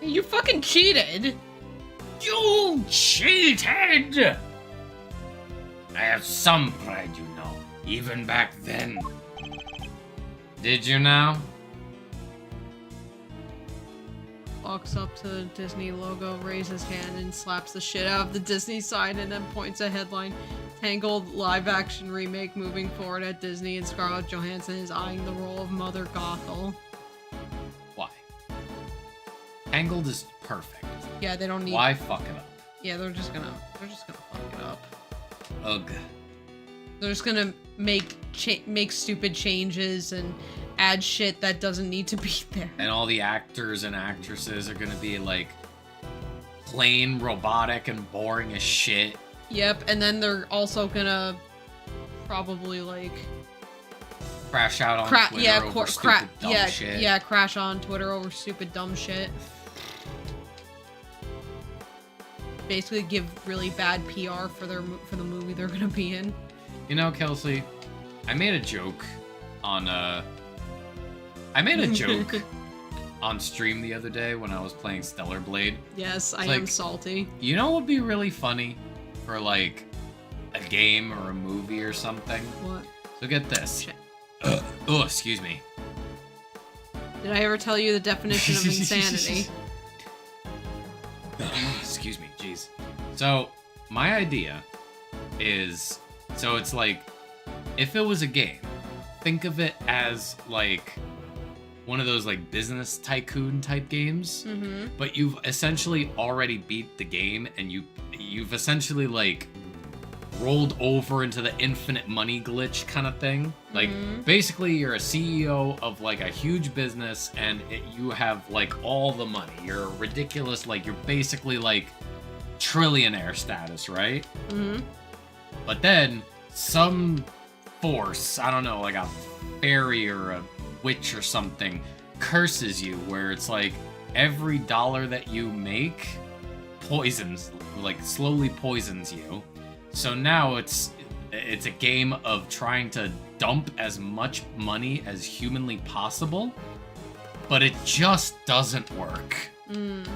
You fucking cheated! You cheated! I have some pride, you know, even back then. Did you now? Walks up to the Disney logo, raises hand, and slaps the shit out of the Disney sign, and then points a headline: Tangled live-action remake moving forward at Disney, and Scarlett Johansson is eyeing the role of Mother Gothel. Why? Tangled is perfect. Yeah, they don't need. Why fuck it up? Yeah, they're just gonna fuck it up. Ugh. They're just gonna make stupid changes and add shit that doesn't need to be there. And all the actors and actresses are gonna be like plain robotic and boring as shit. Yep, and then they're also gonna probably like crash out on Twitter over stupid dumb shit. Yeah, crash on Twitter over stupid dumb shit. Basically give really bad PR for the movie they're gonna be in. You know, Kelsey, I made a joke on on stream the other day when I was playing Stellar Blade. Yes, I am salty. You know what would be really funny for like a game or a movie or something? What? So get this. Oh, excuse me. Did I ever tell you the definition of insanity? Excuse me, jeez. So, my idea is, so it's like, if it was a game, think of it as like one of those like business tycoon type games, but you've essentially already beat the game, and you've essentially like rolled over into the infinite money glitch kind of thing. Like, basically, you're a CEO of, like, a huge business, and you have, like, all the money. You're ridiculous, like, you're basically, like, trillionaire status, right? But then, some force, I don't know, like a fairy or a witch or something, curses you, where it's like, every dollar that you make poisons, like, slowly poisons you. So now it's a game of trying to dump as much money as humanly possible, but it just doesn't work. And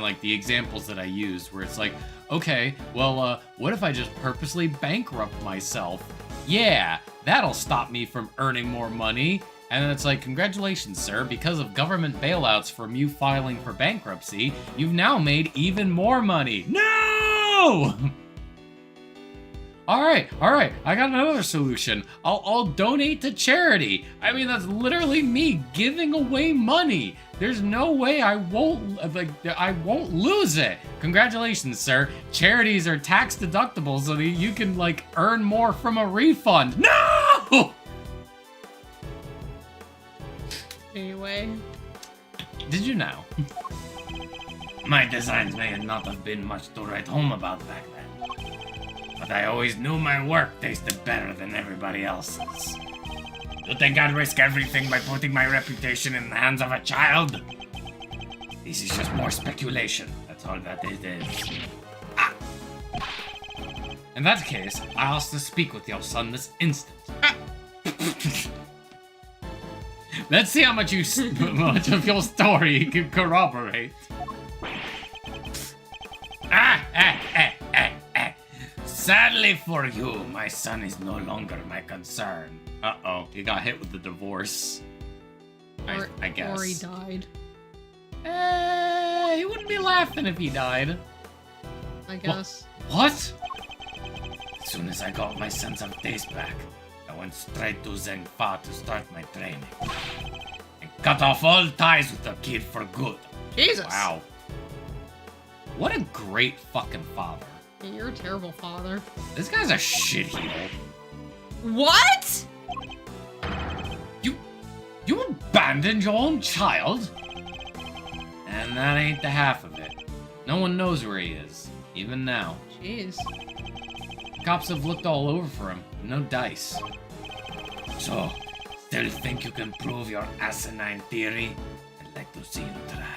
like the examples that I used, where it's like, okay, well, what if I just purposely bankrupt myself? Yeah, that'll stop me from earning more money. And then it's like, congratulations, sir, because of government bailouts from you filing for bankruptcy, you've now made even more money. No! All right, I got another solution. I'll donate to charity. I mean, that's literally me giving away money. There's no way I won't lose it. Congratulations, sir. Charities are tax deductible so that you can, like, earn more from a refund. No! Anyway. Did you know? My designs may not have been much to write home about back then. But I always knew my work tasted better than everybody else's. You think I'd risk everything by putting my reputation in the hands of a child? This is just more speculation. That's all that it is. Ah. In that case, I ask to speak with your son this instant. Let's see how much much of your story you can corroborate. Sadly for you, my son is no longer my concern. Uh-oh, he got hit with the divorce. I guess. Or he died. He wouldn't be laughing if he died. I guess. What? As soon as I got my sense of taste back, I went straight to Zhengfa to start my training. And cut off all ties with the kid for good. Jesus! Wow. What a great fucking father. You're a terrible father. This guy's a shitheel. What?! You abandoned your own child? And that ain't the half of it. No one knows where he is, even now. Jeez. Cops have looked all over for him. No dice. So, still think you can prove your asinine theory? I'd like to see you try.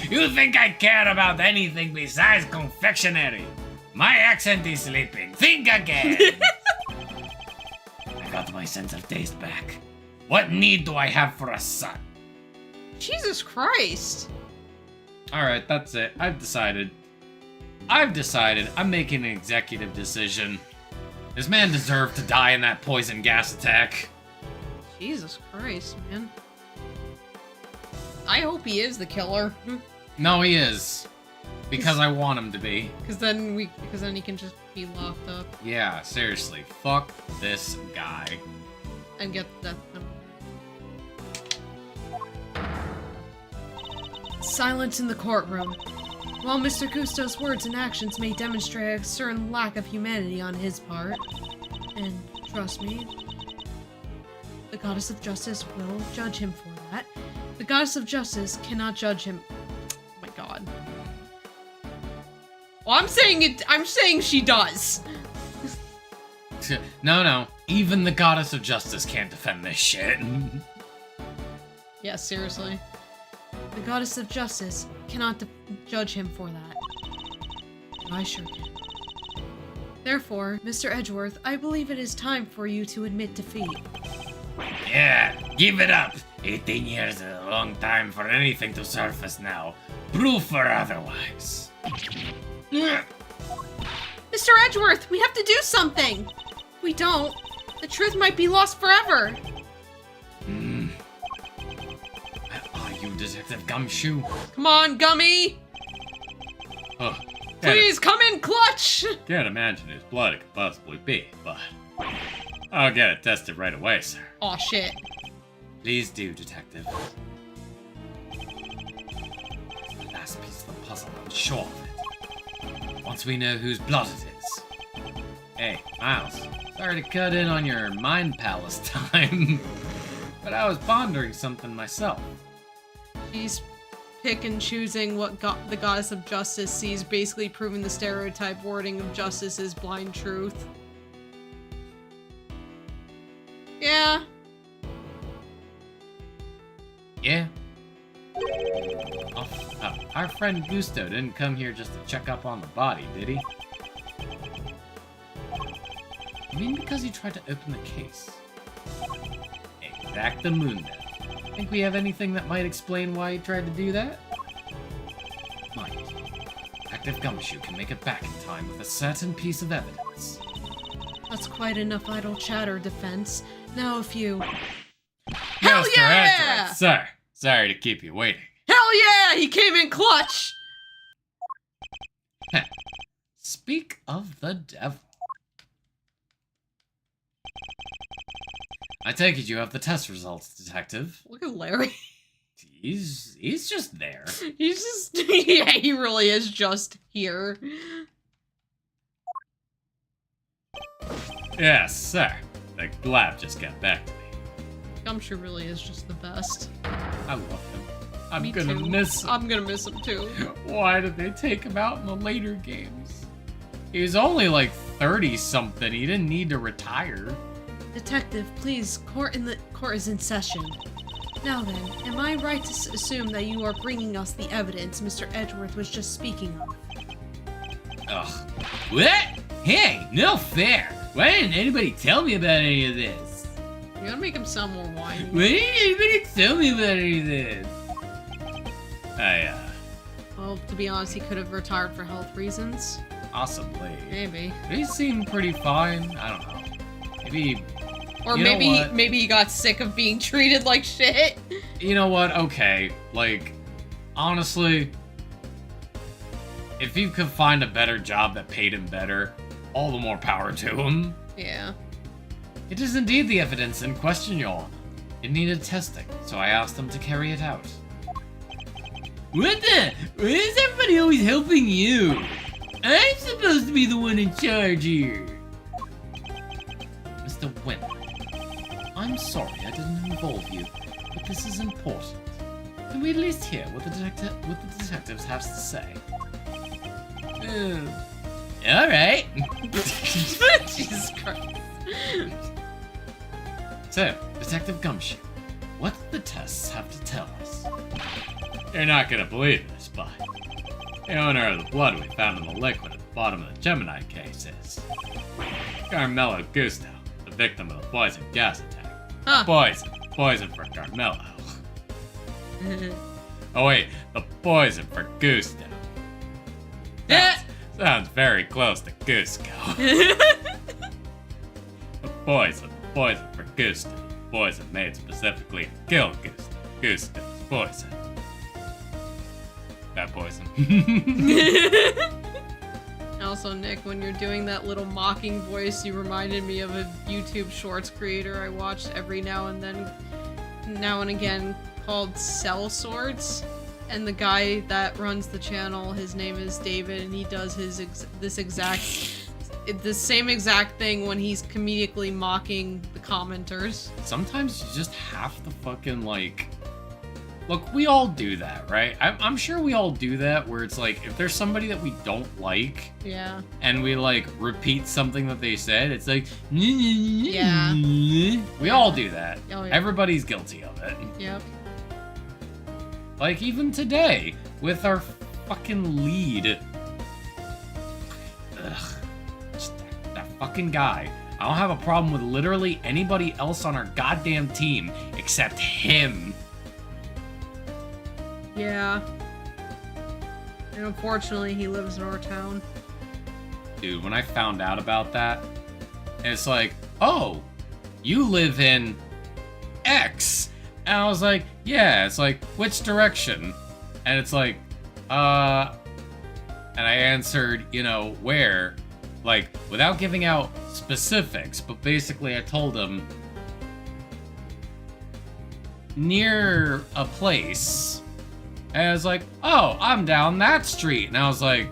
You think I care about anything besides confectionery? My accent is sleeping. Think again. I got my sense of taste back. What need do I have for a son? Jesus Christ. Alright, that's it. I've decided. I'm making an executive decision. This man deserved to die in that poison gas attack. Jesus Christ, man. I hope he is the killer. No, he is. Because I want him to be. Because then he can just be locked up Yeah, seriously. Fuck this guy. and get the death penalty. Silence in the courtroom. While Mr. Cousteau's words and actions may demonstrate a certain lack of humanity on his part, and trust me, the Goddess of Justice will judge him for that. The Goddess of Justice cannot judge him. Oh my god. Well, I'm saying she does. No. Even the Goddess of Justice can't defend this shit. Yeah, seriously. The Goddess of Justice cannot judge him for that. But I sure can. Therefore, Mr. Edgeworth, I believe it is time for you to admit defeat. Yeah, give it up. 18 years is a long time for anything to surface now. Proof or otherwise. Mr. Edgeworth, we have to do something! If we don't, the truth might be lost forever! Where are you, Detective Gumshoe? Come on, Gummy! Oh, Please, come in clutch! Can't imagine whose blood it could possibly be, but I'll get it tested right away, sir. Aw, shit. Please do, Detective. The last piece of the puzzle, I'm sure of it. Once we know whose blood it is. Hey, Miles. Sorry to cut in on your mind palace time, but I was pondering something myself. She's pick and choosing what the goddess of justice sees, basically proving the stereotype wording of justice is blind truth. Yeah. Yeah. Oh, our friend Gusto didn't come here just to check up on the body, did he? You mean because he tried to open the case? Exactamundo. Think we have anything that might explain why he tried to do that? Might. Detective Gumshoe can make it back in time with a certain piece of evidence. That's quite enough idle chatter, Defense. Now if you... Hell Mr. yeah! Edgeworth, sir, sorry to keep you waiting. Hell yeah! He came in clutch! Speak of the devil. I take it you have the test results, Detective. Look at Larry. He's just there. He's just... yeah, he really is just here. Yes, sir. The lab just got back to me. Gumshoe really is just the best. I love him. I'm Me gonna too. miss him. I'm gonna miss him too. Why did they take him out in the later games? He was only like 30-something. He didn't need to retire. Detective, please, court is in session. Now then, am I right to assume that you are bringing us the evidence Mr. Edgeworth was just speaking of? Ugh. What? Hey, no fair. Why didn't anybody tell me about any of this? You gotta make him sound more whiny. Why didn't anybody tell me about any of this? Well, to be honest, he could have retired for health reasons. Possibly. Maybe. They seem pretty fine. I don't know. Maybe... Or You know what? maybe he got sick of being treated like shit. You know what? Okay. Like, honestly, if he could find a better job that paid him better, all the more power to him. Yeah. It is indeed the evidence in question, Your Honor. It needed testing, so I asked them to carry it out. What the? Why is everybody always helping you? I'm supposed to be the one in charge here. Mr. Wynn, I'm sorry I didn't involve you, but this is important. Can we at least hear what the detectives have to say? All right. Jesus Christ. So, Detective Gumshoe, what did the tests have to tell us? You're not gonna believe this, but the owner of the blood we found in the liquid at the bottom of the Gemini case is Carmelo Gusto, the victim of the poison gas attack. Huh. Poison for Carmelo. Oh wait, the poison for Gusto. Sounds very close to Cusco. The poison for Gusto. Poison made specifically to kill Gusto. Gusto's poison. That poison. Also, Nick, when you're doing that little mocking voice, you reminded me of a YouTube Shorts creator I watched every now and again called Cell Swords. And the guy that runs the channel, his name is David, and he does the same exact thing when he's comedically mocking the commenters. Sometimes you just have to fucking like... Look, we all do that, right? I'm sure we all do that, where it's like, if there's somebody that we don't like, Yeah. and we like repeat something that they said, it's like, Yeah. We all do that. Oh, yeah. Everybody's guilty of it. Yep. Like even today, with our fucking lead. Ugh. Just that fucking guy. I don't have a problem with literally anybody else on our goddamn team except him. Yeah. And unfortunately, he lives in our town. Dude, when I found out about that, it's like, oh, you live in X. And I was like, yeah. It's like, which direction? And it's like, and I answered, you know, where? Like, without giving out specifics, but basically I told him, near a place. And I was like, oh, I'm down that street. And I was like,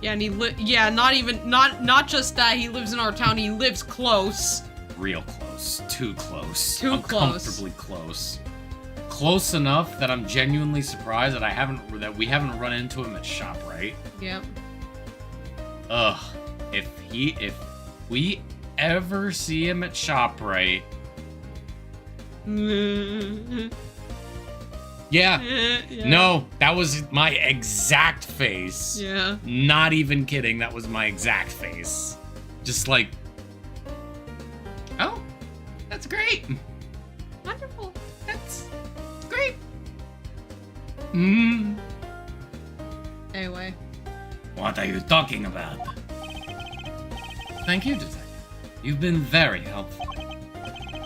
Yeah, and not just that he lives in our town, he lives close. Real close. Too close. Too close. Uncomfortably close. Close enough that I'm genuinely surprised that we haven't run into him at ShopRite. Yep. Ugh. If we ever see him at ShopRite. Yeah. Yeah. No, that was my exact face. Yeah. Not even kidding, that was my exact face. Just like, oh, that's great. Wonderful. That's great. Anyway. What are you talking about? Thank you, Detective. You've been very helpful.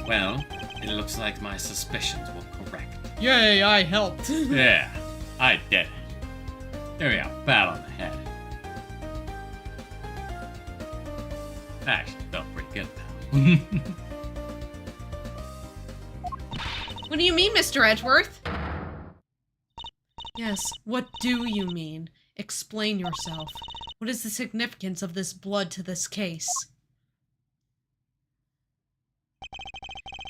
Well, it looks like my suspicions were correct. Yay, I helped. Yeah, I did it. There we go, pat on the head. Actually, felt pretty good now. What do you mean, Mr. Edgeworth? Yes, what do you mean? Explain yourself. What is the significance of this blood to this case?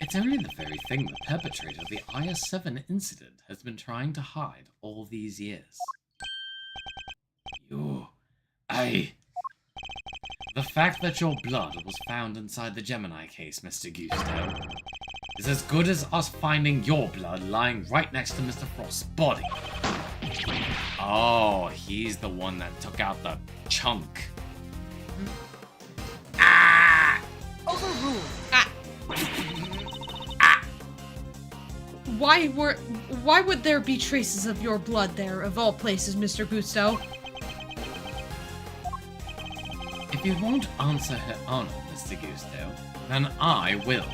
It's only the very thing the perpetrator of the IS-7 incident has been trying to hide all these years. The fact that your blood was found inside the Gemini case, Mr. Gusto, is as good as us finding your blood lying right next to Mr. Frost's body. Oh, he's the one that took out the chunk. Ah! Overruled. Why would there be traces of your blood there, of all places, Mr. Gusto? If you won't answer her honor, Mr. Gusto, then I will.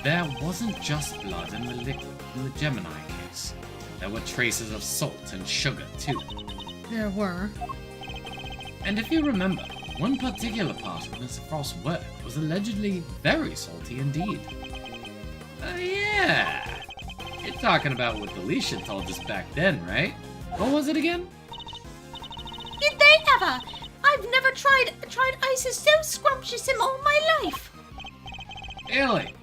There wasn't just blood in the liquid in the Gemini case. There were traces of salt and sugar, too. There were. And if you remember, one particular part of Mr. Frost's work was allegedly very salty indeed. Oh yeah! You're talking about what Alicia told us back then, right? What was it again? Did they ever? I've never tried ices so scrumptious in all my life. Really?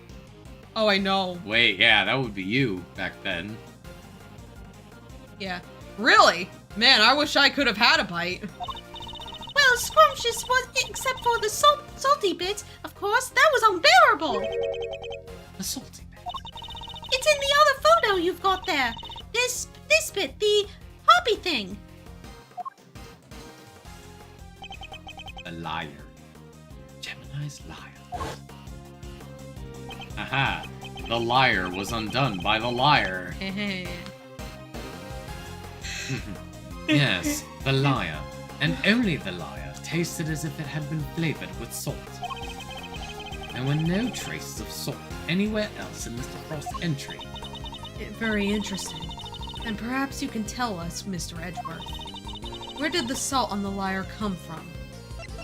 Oh, I know. Wait, yeah, that would be you back then. Yeah. Really? Man, I wish I could have had a bite. Well, scrumptious was, except for the salty bit, of course, that was unbearable. The salty bit? It's in the other photo you've got there. This bit, the hobby thing. A liar. Gemini's liar. Aha! The liar was undone by the liar. Yes, the liar, and only the liar, tasted as if it had been flavored with salt. There were no traces of salt anywhere else in Mr. Frost's entry. Very interesting. And perhaps you can tell us, Mr. Edgeworth. Where did the salt on the liar come from?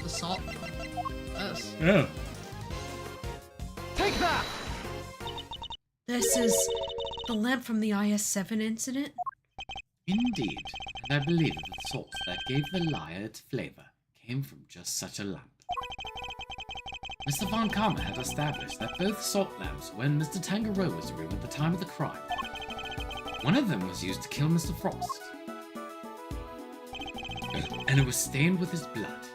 The salt? Us. Oh. Take that! This is the lamp from the IS-7 incident? Indeed, and I believe that the salt that gave the liar its flavor came from just such a lamp. Mr. Von Karma had established that both salt lamps were in Mr. Tangaroa's room at the time of the crime. One of them was used to kill Mr. Frost, and it was stained with his blood.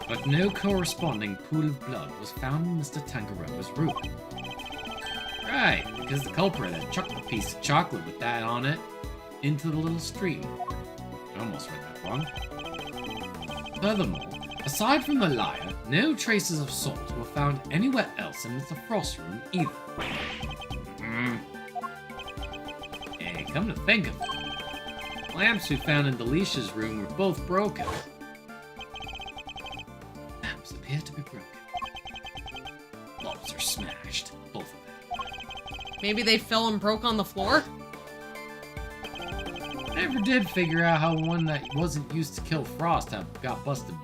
But no corresponding pool of blood was found in Mr. Tangaroa's room. Right, because the culprit had chucked a piece of chocolate with that on it into the little stream. I almost read that wrong. Furthermore, aside from the liar, no traces of salt were found anywhere else in Mr. Frost's room either. Hey, come to think of it, lamps we found in Delicia's room were both broken. Lamps appear to be broken. Bulbs are smashed, both of them. Maybe they fell and broke on the floor? Never did figure out how one that wasn't used to kill Frost got busted.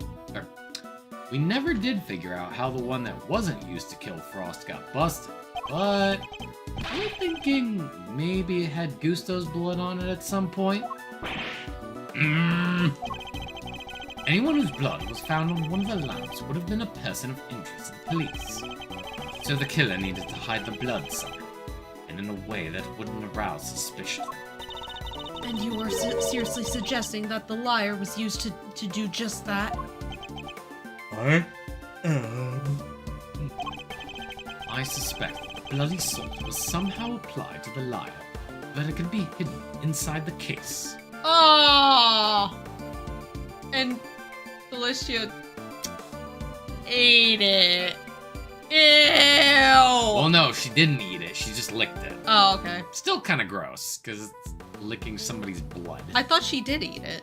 We never did figure out how the one that wasn't used to kill Frost got busted. But I'm thinking maybe it had Gusto's blood on it at some point. Anyone whose blood was found on one of the lamps would have been a person of interest to the police. So the killer needed to hide the blood sign, and in a way that wouldn't arouse suspicion. And you are seriously suggesting that the liar was used to do just that? I suspect that the bloody salt was somehow applied to the liar, that it could be hidden inside the case. Oh! And Felicia ate it. Ew! Well, no, she didn't eat it. She just licked it. Oh, okay. Still kind of gross, because it's licking somebody's blood. I thought she did eat it.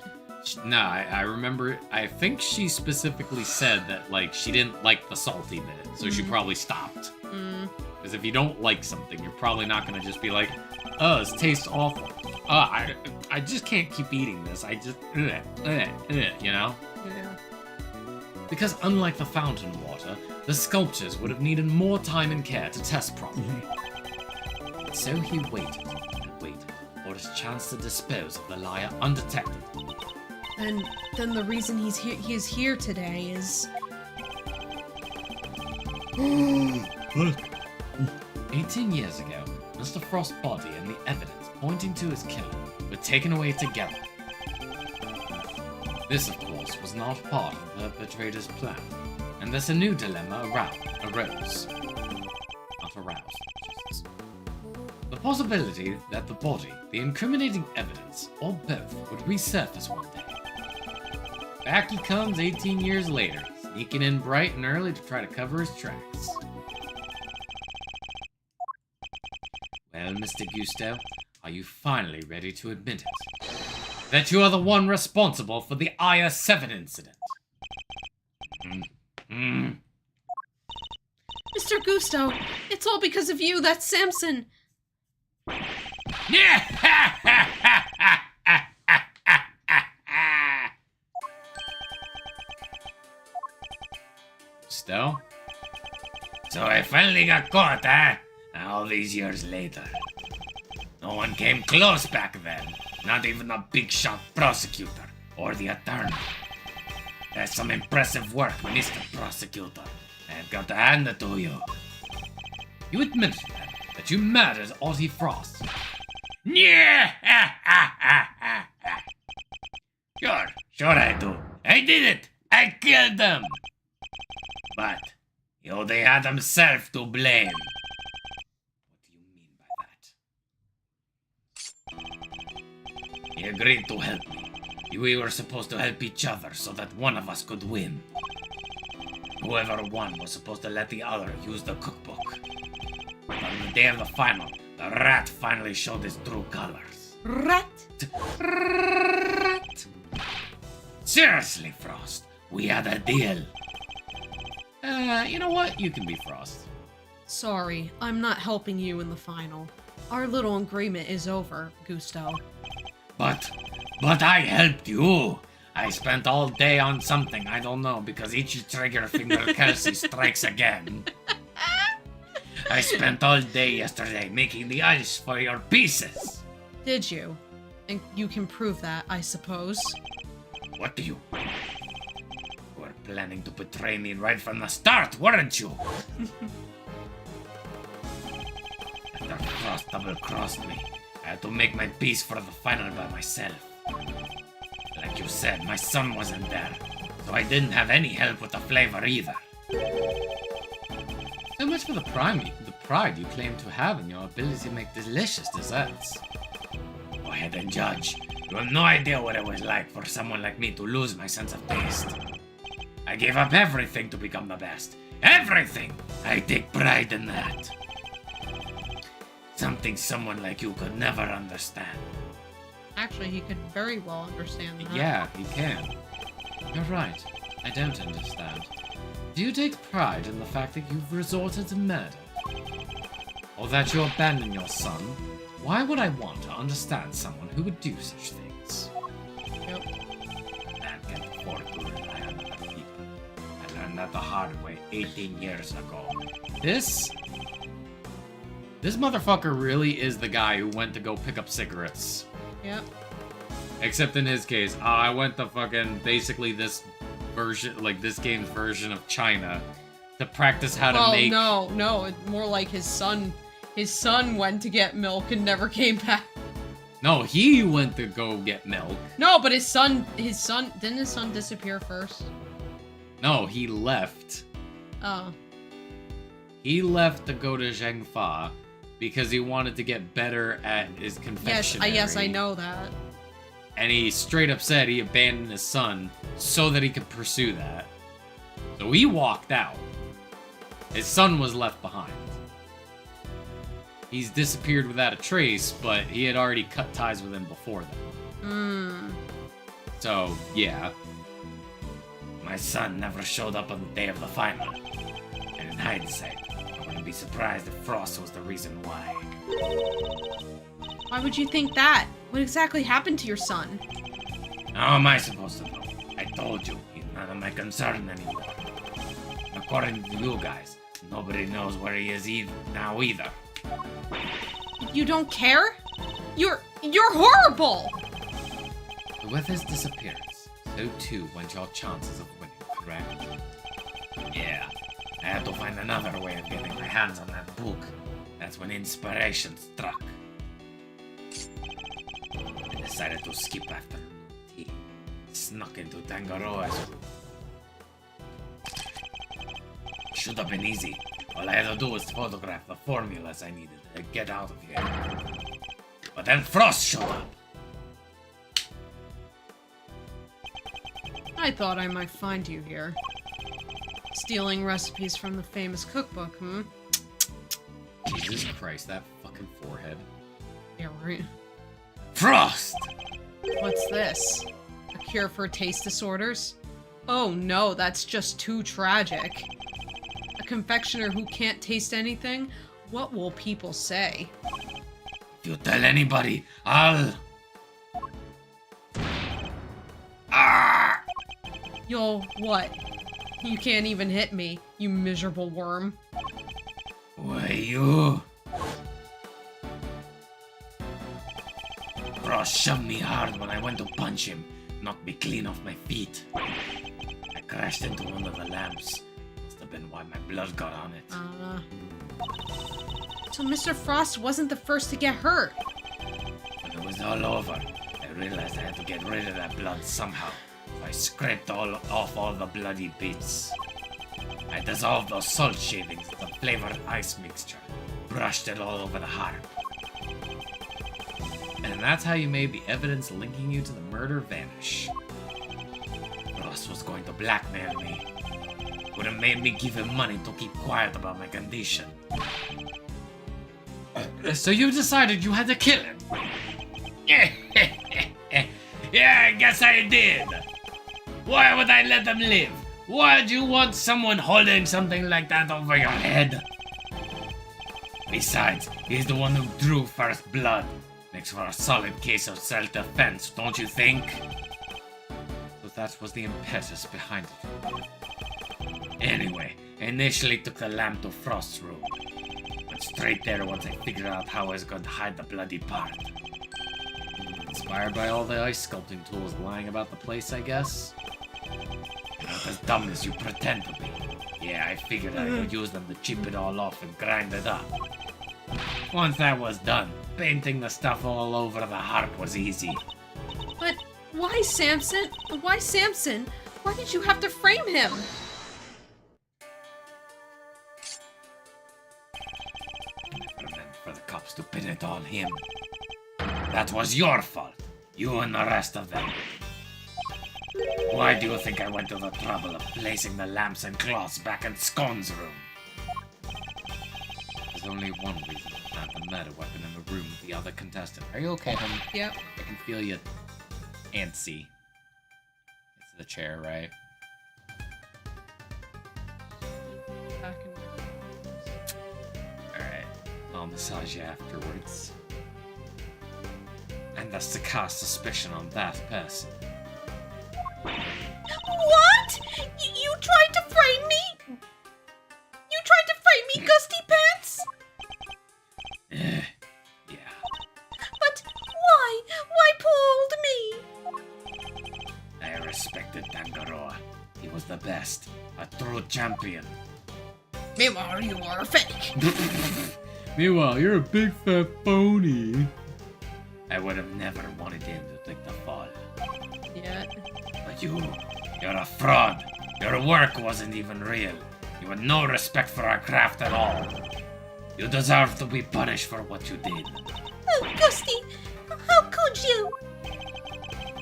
No, I remember, I think she specifically said that, like, she didn't like the salty bit, so she probably stopped. Because if you don't like something, you're probably not going to just be like, oh, this tastes awful. Oh, I just can't keep eating this. I just, you know? Yeah. Because unlike the fountain water, the sculptures would have needed more time and care to test properly. So he waited and waited for his chance to dispose of the liar undetected. And then the reason he is here today is... 18 years ago, Mr. Frost's body and the evidence pointing to his killer were taken away together. This, of course, was not part of the perpetrator's plan, and thus a new dilemma arose. Not aroused, Jesus. The possibility that the body, the incriminating evidence, or both would resurface one day. Back he comes 18 years later, sneaking in bright and early to try to cover his tracks. Well, Mr. Gusto, are you finally ready to admit it? That you are the one responsible for the IS-7 incident? Mr. Gusto, it's all because of you, that's Samson. Gusto? So I finally got caught, huh? All these years later. No one came close back then. Not even the big shot prosecutor or the attorney. That's some impressive work, Mr. Prosecutor. I've got to hand it to you. You admit then that you murdered Ottie Frost. Yeah! Sure I do. I did it. I killed them. But he only had himself to blame. What do you mean by that? He agreed to help me. We were supposed to help each other so that one of us could win. Whoever won was supposed to let the other use the cookbook. But on the day of the final, the rat finally showed his true colors. Rat? Rat! Seriously, Frost, we had a deal. You know what? You can be Frost. Sorry, I'm not helping you in the final. Our little agreement is over, Gusto. But I helped you. I spent all day on something, I don't know, because each trigger finger Kelsey strikes again. I spent all day yesterday making the ice for your pieces. Did you? And you can prove that, I suppose. What do you... You were planning to betray me right from the start, weren't you? After Frost double-crossed me, I had to make my piece for the final by myself. Like you said, my son wasn't there, so I didn't have any help with the flavor either. So much for the pride you claim to have in your ability to make delicious desserts. Go ahead and judge. You have no idea what it was like for someone like me to lose my sense of taste. I gave up everything to become the best. Everything! I take pride in that. Something someone like you could never understand. Actually, he could very well understand that. Yeah, he can. You're right. I don't understand. Do you take pride in the fact that you've resorted to murder? Or that you abandoned your son? Why would I want to understand someone who would do such things? Yep. Man can't afford to rely on other people. I learned that the hard way 18 years ago. This motherfucker really is the guy who went to go pick up cigarettes. Yep. Except in his case, I went to fucking basically this version, like this game's version of China, to practice how to make. No, it's more like his son. His son went to get milk and never came back. No, he went to go get milk. No, but his son, didn't his son disappear first? No, he left. Oh. He left to go to Zhengfa because he wanted to get better at his confectionery. Yes, I know that. And he straight up said he abandoned his son so that he could pursue that. So he walked out. His son was left behind. He's disappeared without a trace, but he had already cut ties with him before then. So, yeah. My son never showed up on the day of the final. And in hindsight, I wouldn't be surprised if Frost was the reason why. Why would you think that? What exactly happened to your son? How am I supposed to know? I told you, he's none of my concern anymore. According to you guys, nobody knows where he is now either. You don't care? You're horrible! With his disappearance, so too went your chances of winning, correct? Yeah, I had to find another way of getting my hands on that book. That's when inspiration struck. I decided to skip after him. He snuck into Tangaroa's room. Should have been easy. All I had to do was photograph the formulas I needed to get out of here. But then Frost showed up. I thought I might find you here. Stealing recipes from the famous cookbook, hmm? Jesus Christ, that fucking forehead. Yeah, right. Frost! What's this? A cure for taste disorders? Oh no, that's just too tragic. A confectioner who can't taste anything? What will people say? If you tell anybody, I'll... Ah! You'll what? You can't even hit me, you miserable worm. Why, you... Frost shoved me hard when I went to punch him, knocked me clean off my feet. I crashed into one of the lamps. Must have been why my blood got on it. So Mr. Frost wasn't the first to get hurt. When it was all over, I realized I had to get rid of that blood somehow. So I scraped off all the bloody bits. I dissolved those salt shavings in the flavored ice mixture, brushed it all over the harp. And that's how you made the evidence linking you to the murder vanish. Ross was going to blackmail me. Would have made me give him money to keep quiet about my condition. So you decided you had to kill him? Yeah, I guess I did. Why would I let them live? Why'd you want someone holding something like that over your head? Besides, he's the one who drew first blood. Makes for a solid case of self-defense, don't you think? So that was the impetus behind it. Anyway, I initially took the lamp to Frost's room. Went straight there once I figured out how I was going to hide the bloody part. Inspired by all the ice sculpting tools lying about the place, I guess? You're not as dumb as you pretend to be. Yeah, I figured I could use them to chip it all off and grind it up. Once that was done, painting the stuff all over the harp was easy. But why Samson? Why Samson? Why did you have to frame him? Never meant for the cops to pin it on him. That was your fault. You and the rest of them. Why do you think I went to the trouble of placing the lamps and cloths back in Scone's room? There's only one reason to plant the meta weapon in the room with the other contestant. Are you okay, honey? Yep. I can feel you antsy. It's the chair, right? Alright. I'll massage you afterwards. And that's to cast suspicion on that person. What? You tried to frame me? You tried to frame me, Gusty Pants? Yeah. But why? Why poor old me? respected Tangaroa. He was the best, a true champion. Meanwhile, you are a fake. Meanwhile, you're a big fat phony. I would have never wanted him to take the fall. Yeah. But you're a fraud. Your work wasn't even real. You had no respect for our craft at all. You deserve to be punished for what you did. Oh, Gusty, how could you?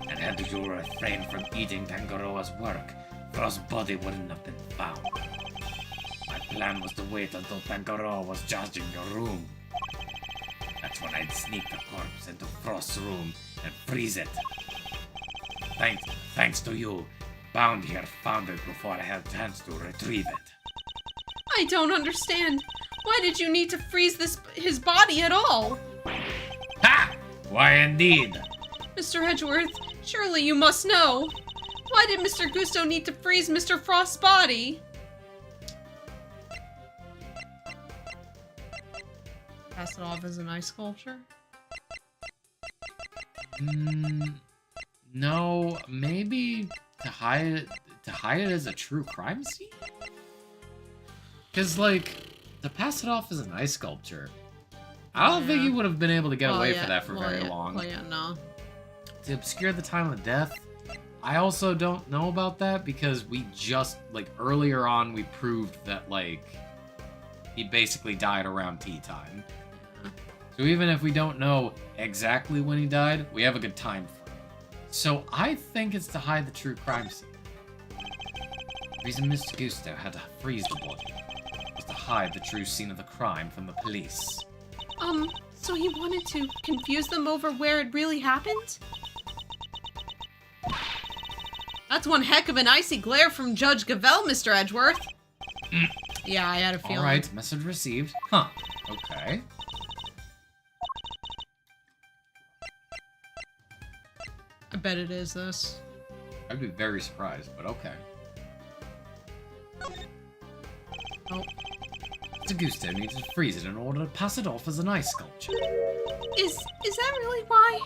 And had you refrained from eating Tangaroa's work, Frost's body wouldn't have been found. My plan was to wait until Tangaroa was charging your room. That's when I'd sneak the corpse into Frost's room and freeze it. Thanks to you, Bound here found it before I had a chance to retrieve it. I don't understand. Why did you need to freeze his body at all? Ha! Why indeed? Mr. Edgeworth, surely you must know. Why did Mr. Gusto need to freeze Mr. Frost's body? Pass it off as an ice sculpture? No, maybe to hide it as a true crime scene? Cause like, to pass it off as an ice sculpture, I don't think he would have been able to get away for that for very long. Well, yeah, no. To obscure the time of death, I also don't know about that because we just, like, earlier on we proved that, like, he basically died around tea time. So even if we don't know exactly when he died, we have a good time frame. So I think it's to hide the true crime scene. The reason Mr. Gusto had to freeze the body was to hide the true scene of the crime from the police. So he wanted to confuse them over where it really happened? That's one heck of an icy glare from Judge Gavelle, Mr. Edgeworth. Yeah, I had a feeling. Alright, message received. Huh, okay. I bet it is this. I'd be very surprised, but okay. Oh. Mr. Gusto needs to freeze it in order to pass it off as an ice sculpture. Is that really why?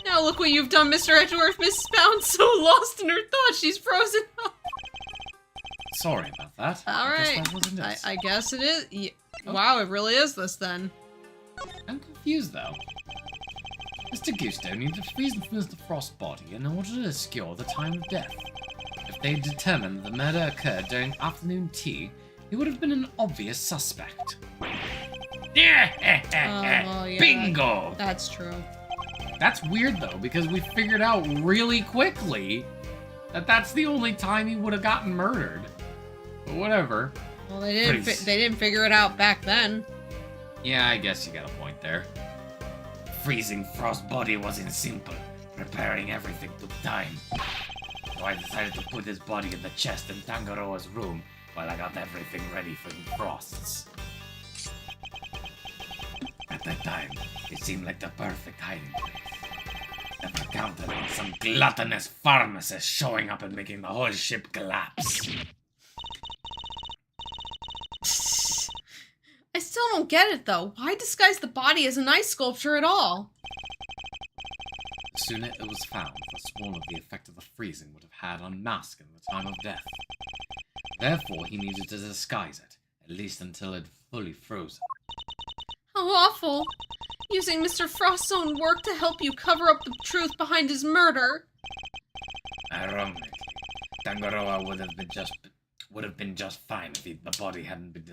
Now look what you've done, Mr. Edgeworth. Mrs. Bound's so lost in her thoughts, she's frozen up. Sorry about that. Alright. I guess that wasn't it. I guess it is. Wow, it really is this then. I'm confused though. Mr. Gusto needs to freeze Mr. Frost's body in order to obscure the time of death. If they determined the murder occurred during afternoon tea, he would have been an obvious suspect. Yeah, Bingo! That's true. That's weird though, because we figured out really quickly that that's the only time he would have gotten murdered. But whatever. Well, they didn't figure it out back then. Yeah, I guess you got a point there. Freezing Frost's body wasn't simple. Preparing everything took time. So I decided to put his body in the chest in Tangaroa's room while I got everything ready for the Frosts. At that time, it seemed like the perfect hiding place. Never counted on some gluttonous pharmacist showing up and making the whole ship collapse. I still don't get it though. Why disguise the body as an ice sculpture at all? The sooner it was found, the smaller the effect of the freezing would have had on masking the time of death. Therefore, he needed to disguise it, at least until it fully frozen. How awful! Using Mr. Frost's own work to help you cover up the truth behind his murder. Ironically, Tangaroa would have been just fine if the body hadn't been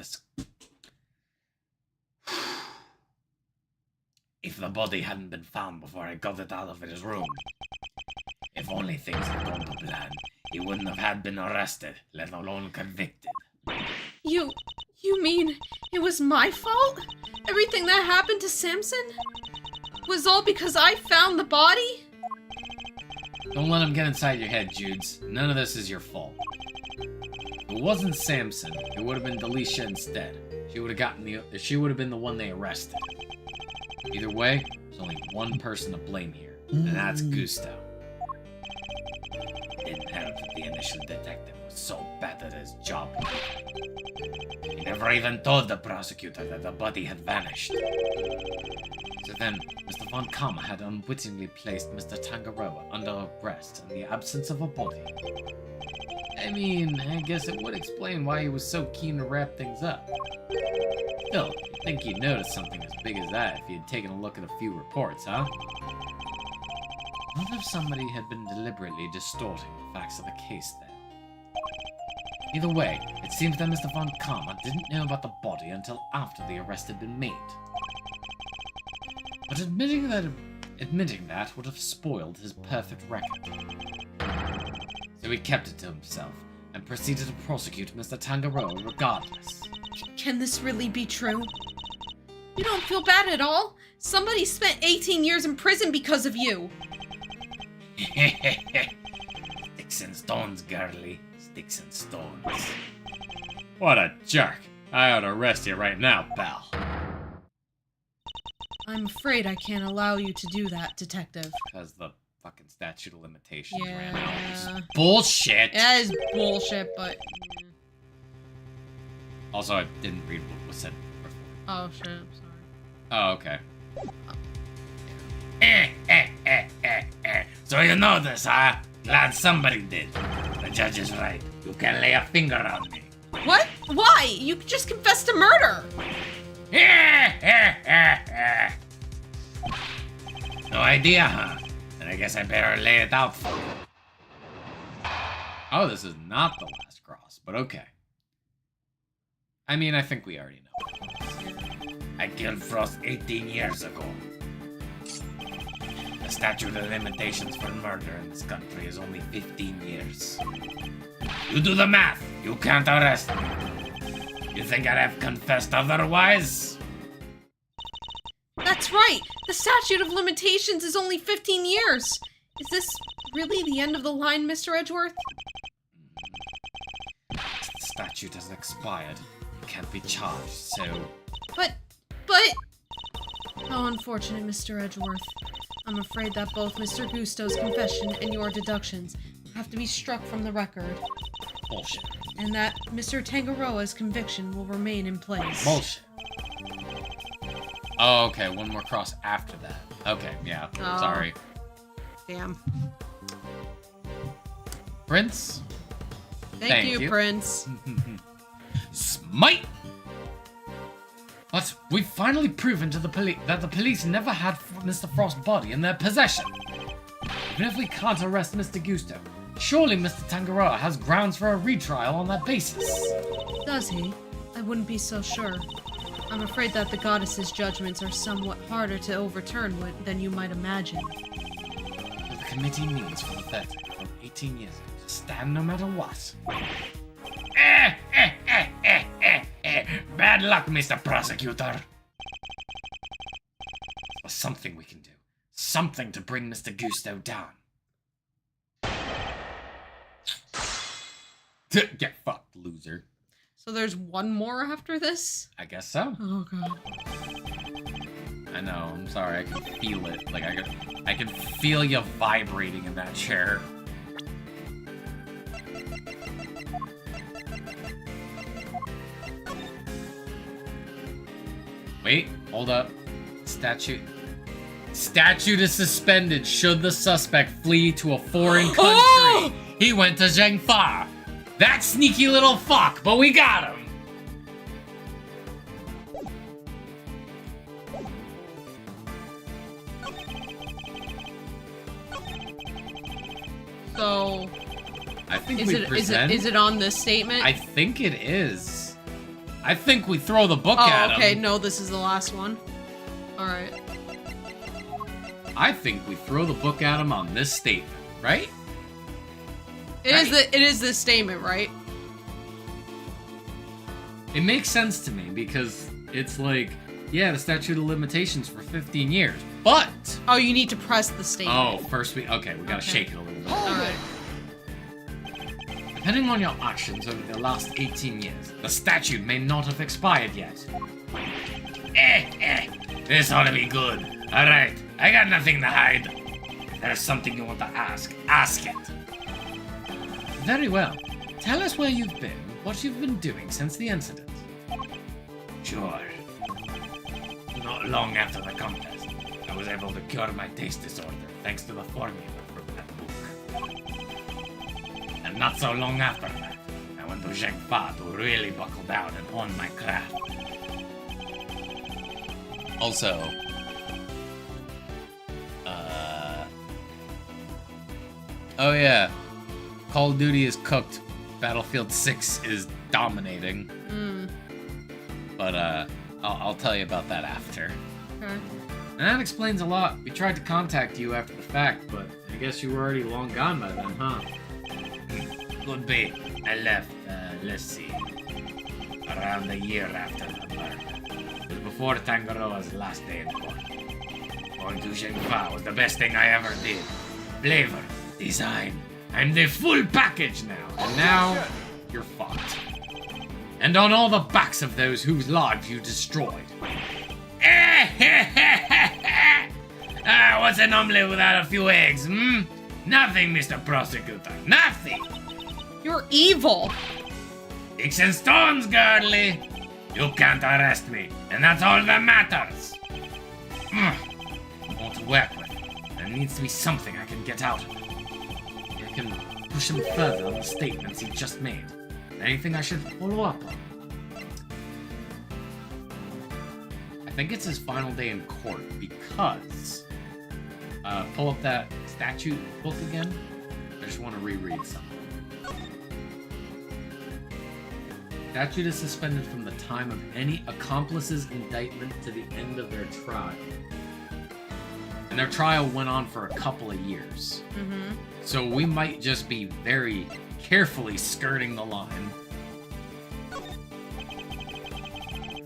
if the body hadn't been found before I got it out of his room. If only things had gone to plan, he wouldn't have had been arrested, let alone convicted. You mean it was my fault? Everything that happened to Samson was all because I found the body? Don't let him get inside your head, Judes. None of this is your fault. If it wasn't Samson, it would have been Delisha instead. She would have been the one they arrested. Either way, there's only one person to blame here, and that's Gusto. Didn't help that the initial detective was so bad at his job. He never even told the prosecutor that the body had vanished. So then, Mr. Von Kamma had unwittingly placed Mr. Tangaroa under arrest in the absence of a body. I mean, I guess it would explain why he was so keen to wrap things up. Still, you'd think he'd notice something as big as that if he had taken a look at a few reports, huh? What if somebody had been deliberately distorting the facts of the case then? Either way, it seems that Mr. Von Kamma didn't know about the body until after the arrest had been made. But admitting that would have spoiled his perfect record. So he kept it to himself, and proceeded to prosecute Mr. Tangaroa regardless. Can this really be true? You don't feel bad at all? Somebody spent 18 years in prison because of you! Sticks and stones, girlie. Sticks and stones. What a jerk. I ought to arrest you right now, pal. I'm afraid I can't allow you to do that, Detective. Because the fucking statute of limitations ran out. Yeah. Bullshit! That is bullshit, but... Also, I didn't read what was said before. Oh, shit, I'm sorry. Oh, okay. So you know this, huh? Glad somebody did. The judge is right. You can lay a finger on me. What? Why? You just confessed to murder! No idea, huh? Then I guess I better lay it out for you. Oh, this is not the last cross, but okay. I mean, I think we already know. I killed Frost 18 years ago. The statute of limitations for murder in this country is only 15 years. You do the math. You can't arrest me. You think I'd have confessed otherwise? That's right! The statute of limitations is only 15 years! Is this really the end of the line, Mr. Edgeworth? The statute has expired. You can't be charged, so... But... How unfortunate, Mr. Edgeworth. I'm afraid that both Mr. Gusto's confession and your deductions have to be struck from the record. Bullshit. And that Mr. Tangaroa's conviction will remain in place. Bullshit. Oh, okay, one more cross after that. Okay, yeah, Oh. sorry. Damn. Prince? Thank you, Prince. Smite! But we've finally proven to the police that the police never had Mr. Frost's body in their possession. Even if we can't arrest Mr. Gusto, surely Mr. Tangaroa has grounds for a retrial on that basis. Does he? I wouldn't be so sure. I'm afraid that the goddess's judgments are somewhat harder to overturn than you might imagine. So the committee means for the verdict from 18 years ago to stand no matter what. Bad luck, Mr. Prosecutor. There's something we can do. Something to bring Mr. Gusto down. Get fucked, loser. So there's one more after this? I guess so. Oh god. I know, I'm sorry, I can feel it. Like, I can feel you vibrating in that chair. Wait, hold up. Statute is suspended should the suspect flee to a foreign country. Oh! He went to Zhengfa. That sneaky little fuck, but we got him. So I think is it on this statement? I think it is. I think we throw the book at Oh, him. okay, no, this is the last one. Alright. I think we throw the book at him on this statement, right? It is this statement, right? It makes sense to me because it's like, yeah, the statute of limitations for 15 years, but... Oh, you need to press the statement. Oh, first we... Okay, we gotta Okay. shake it a little bit. Alright. Depending on your actions over the last 18 years, the statute may not have expired yet. This ought to be good. Alright, I got nothing to hide. If there's something you want to ask it. Very well. Tell us where you've been, what you've been doing since the incident. Sure. Not long after the contest, I was able to cure my taste disorder thanks to the formula from that book. And not so long after that, I went to Zhengfa to really buckle down and hone my craft. Also, oh yeah, Call of Duty is cooked. Battlefield 6 is dominating. But I'll tell you about that after. Okay. And that explains a lot. We tried to contact you after the fact, but I guess you were already long gone by then, huh? Could be. I left, let's see, around a year after the murder. It was before Tangaroa's last day in court. Going to Zhengfa was the best thing I ever did. Flavor, design, I'm the full package now. And now, you're fucked. And on all the backs of those whose lives you destroyed. What's an omelet without a few eggs, hmm? Nothing, Mr. Prosecutor, nothing. You're evil. Sticks and stones, girlie. You can't arrest me, and that's all that matters. Won't work with. There needs to be something I can get out of him. I can push him further on the statements he just made. Anything I should follow up on? I think it's his final day in court because... pull up that statute book again. I just want to reread something. Statute is suspended from the time of any accomplice's indictment to the end of their trial. And their trial went on for a couple of years. Mm-hmm. So we might just be very carefully skirting the line. Do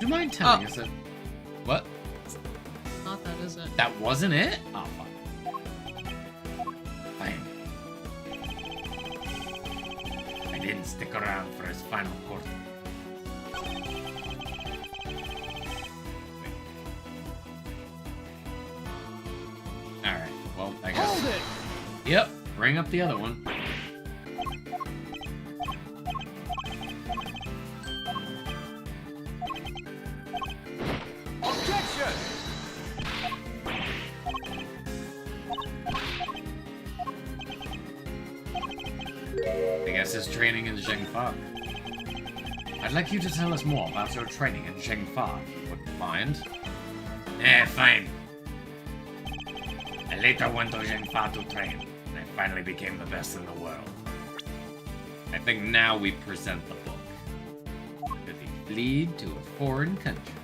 you mind telling us that... What? Not that, is it? That wasn't it? Oh, fuck. Fine. I didn't stick around for his final court. Alright, well, I guess... Hold it! Yep, bring up the other one. Objection! I guess his training in Zhengfa. I'd like you to tell us more about your training in Zhengfa, if you wouldn't mind. Fine. I later went to Zhengfa to train, and I finally became the best in the world. I think now we present the book. Did he flee to a foreign country?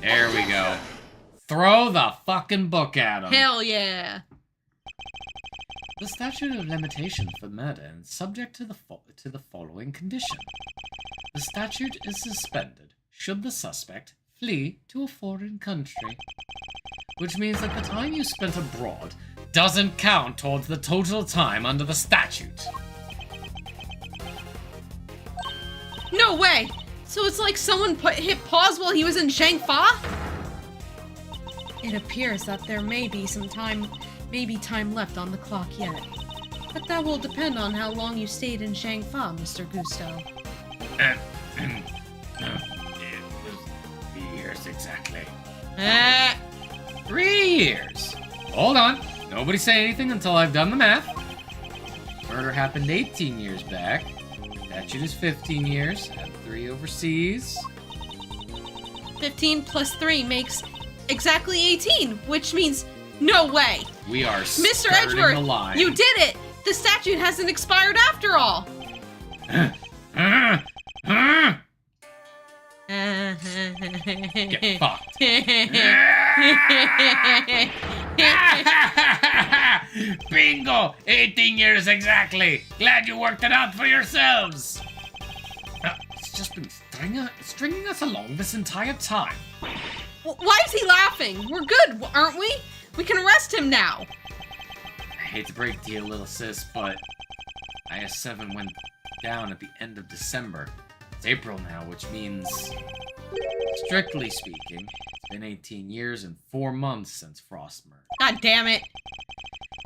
There we go. Throw the fucking book at him. Hell yeah. The statute of limitation for murder is subject to the following condition. The statute is suspended should the suspect flee to a foreign country. Which means that the time you spent abroad doesn't count towards the total time under the statute. No way! So it's like someone hit pause while he was in Zhengfa? It appears that there may be time left on the clock yet. But that will depend on how long you stayed in Zhengfa, Mr. Gusto. It was 3 years exactly. 3 years. Hold on. Nobody say anything until I've done the math. Murder happened 18 years back. Statute is 15 years. Add 3 overseas. 15 plus 3 makes exactly 18, which means no way. We are Mr. skirting Edgeworth, the line. you did it! The statute hasn't expired after all! Get fucked. Bingo! 18 years exactly! Glad you worked it out for yourselves! It's just been stringing us along this entire time. Why is he laughing? We're good, aren't we? We can arrest him now. I hate to break it to you, little sis, but IS-7 went down at the end of December. It's April now, which means, strictly speaking, it's been 18 years and 4 months since Frost murder. God damn it.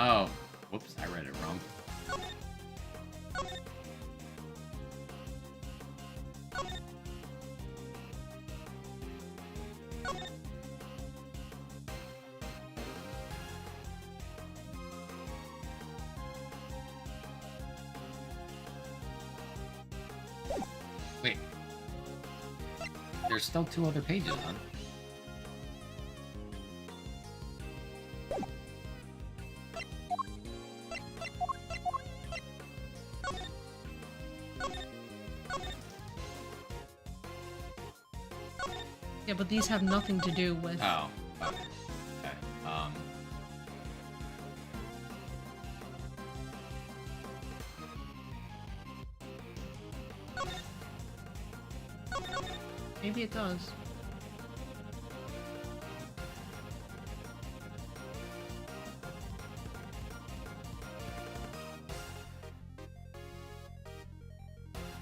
Oh, whoops, I read it wrong. Wait. There's still 2 other pages on. Yeah, but these have nothing to do with... Oh, okay. Okay. Maybe it does.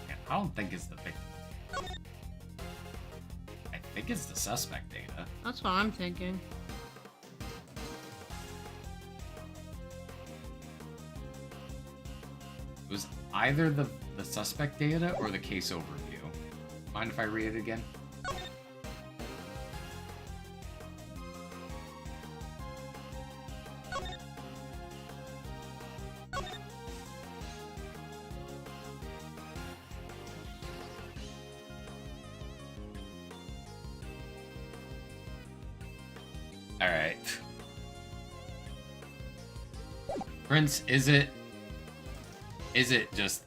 Yeah, I don't think it's the victim. I think it's the suspect data. That's what I'm thinking. It was either the suspect data or the case overview. Mind if I read it again? Alright. Prince, is it just...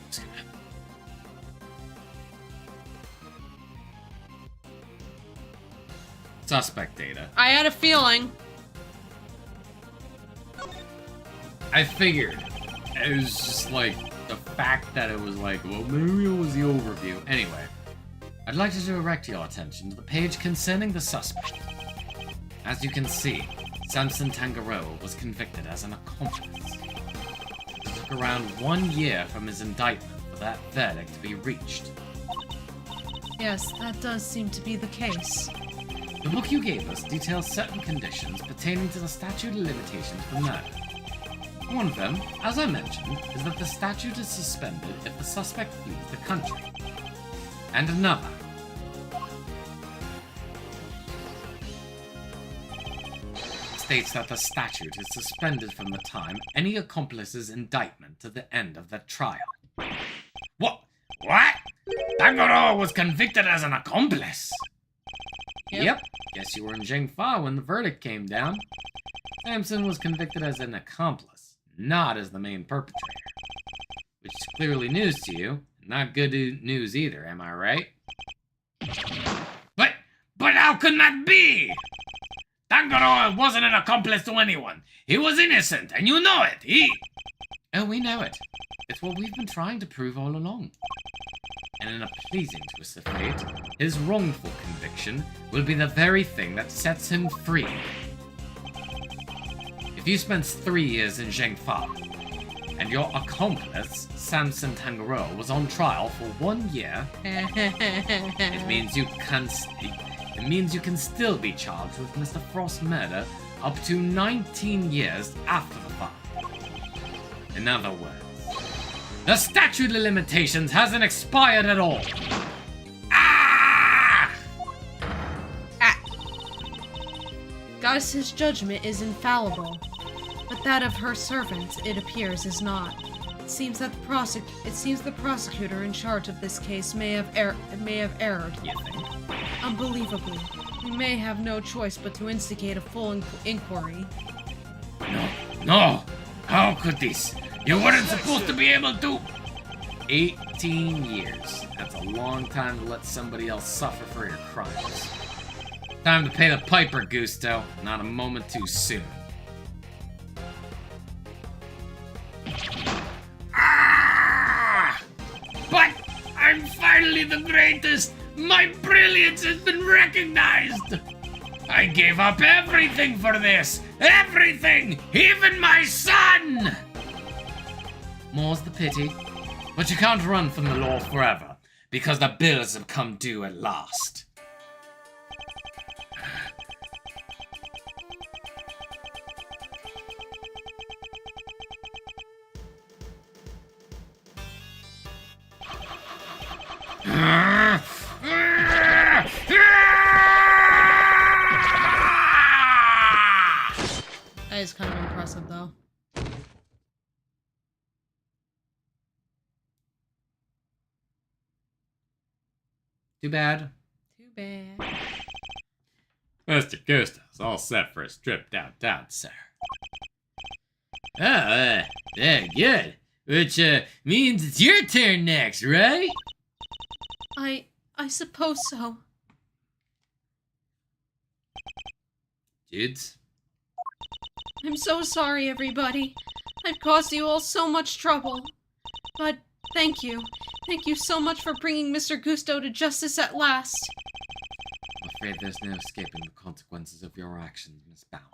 Just gonna... Suspect data. I had a feeling. I figured. It was just like the fact that it was like, well, maybe it was the overview. Anyway, I'd like to direct your attention to the page concerning the suspect. As you can see, Samson Tangaroa was convicted as an accomplice. It took around 1 year from his indictment for that verdict to be reached. Yes, that does seem to be the case. The book you gave us details certain conditions pertaining to the statute of limitations for murder. One of them, as I mentioned, is that the statute is suspended if the suspect flees the country. And another. States that the statute is suspended from the time any accomplice's indictment to the end of the trial. What? What? Tangaroa was convicted as an accomplice. Yep. Guess you were in Zhengfa when the verdict came down. Samson was convicted as an accomplice, not as the main perpetrator. Which is clearly news to you. Not good news either, am I right? But how can that be? Tangaroa wasn't an accomplice to anyone. He was innocent, and you know it. Oh, we know it. It's what we've been trying to prove all along. And in a pleasing twist of fate, his wrongful conviction will be the very thing that sets him free. If you spent 3 years in Zhengfa, and your accomplice, Samson Tangaroa, was on trial for 1 year, it means you can still be charged with Mr. Frost's murder up to 19 years after the fact. In other words, the statute of limitations hasn't expired at all. Ah! Goddess's judgment is infallible, but that of her servants, it appears, is not. It seems that the prosecutor in charge of this case may have erred. You think? Unbelievably, we may have no choice but to instigate a full inquiry. No. How could this? You weren't supposed to be able to... 18 years. That's a long time to let somebody else suffer for your crimes. Time to pay the piper, Gusto. Not a moment too soon. Ah! But I'm finally the greatest! My brilliance has been recognized! I gave up everything for this! Everything! Even my son! More's the pity. But you can't run from the law forever. because the bills have come due at last. That is kind of impressive, though. Too bad. Too bad. Mr. Gusta's all set for a trip downtown, sir. Oh, good. Which, means it's your turn next, right? I suppose so. Dudes? I'm so sorry, everybody. I've caused you all so much trouble. But thank you. Thank you so much for bringing Mr. Gusto to justice at last. I'm afraid there's no escaping the consequences of your actions, Miss Bound.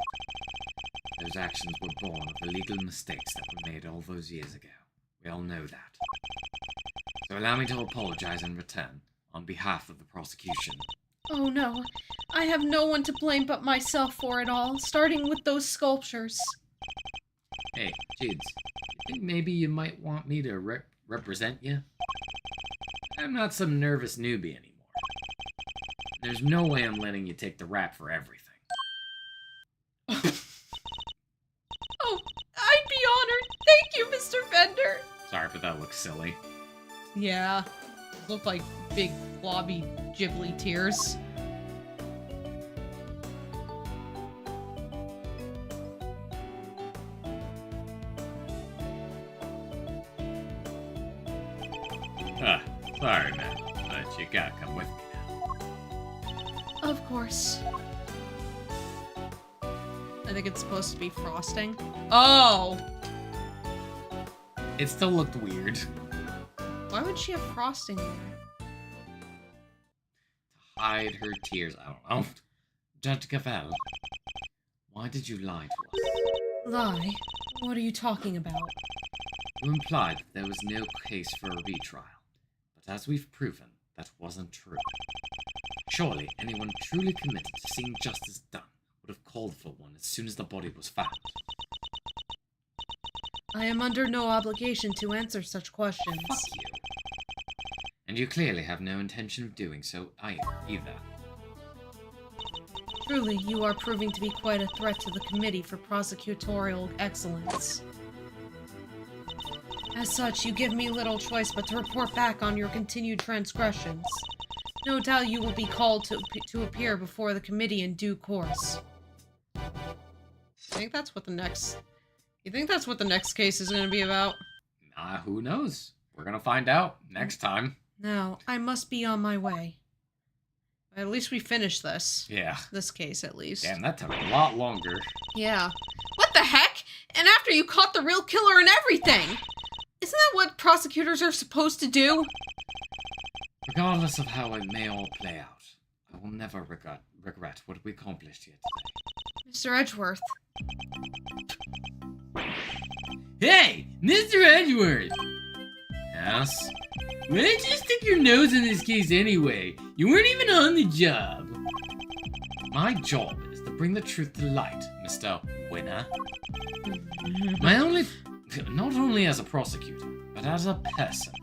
Those actions were born of illegal mistakes that were made all those years ago. We all know that. So allow me to apologize in return, on behalf of the prosecution. Oh no, I have no one to blame but myself for it all, starting with those sculptures. Hey, Judes, you think maybe you might want me to represent you? I'm not some nervous newbie anymore. There's no way I'm letting you take the rap for everything. Oh, I'd be honored. Thank you, Mr. Fender. Sorry, but that looks silly. Yeah, look like big, blobby, ghibli tears. Sorry, man, but you gotta come with me now. Of course. I think it's supposed to be frosting. Oh! It still looked weird. Why would she have frosting there? To hide her tears, I don't know. Judge Cavell, why did you lie to us? Lie? What are you talking about? You implied that there was no case for a retrial, but as we've proven, that wasn't true. Surely anyone truly committed to seeing justice done would have called for one as soon as the body was found. I am under no obligation to answer such questions. Fuck you. And you clearly have no intention of doing so either. Truly, you are proving to be quite a threat to the Committee for Prosecutorial Excellence. As such, you give me little choice but to report back on your continued transgressions. No doubt you will be called to appear before the committee in due course. I think that's what the next... You think that's what the next case is going to be about? Who knows? We're gonna find out next time. Now, I must be on my way. At least we finished this. Yeah. This case, at least. Damn, that took a lot longer. Yeah. What the heck? And after you caught the real killer and everything! Isn't that what prosecutors are supposed to do? Regardless of how it may all play out, I will never regret what we accomplished here today. Mr. Edgeworth. Hey, Mr. Edgeworth! Yes? Why did you stick your nose in this case anyway? You weren't even on the job. My job is to bring the truth to light, Mr. Winner. Not only as a prosecutor, but as a person.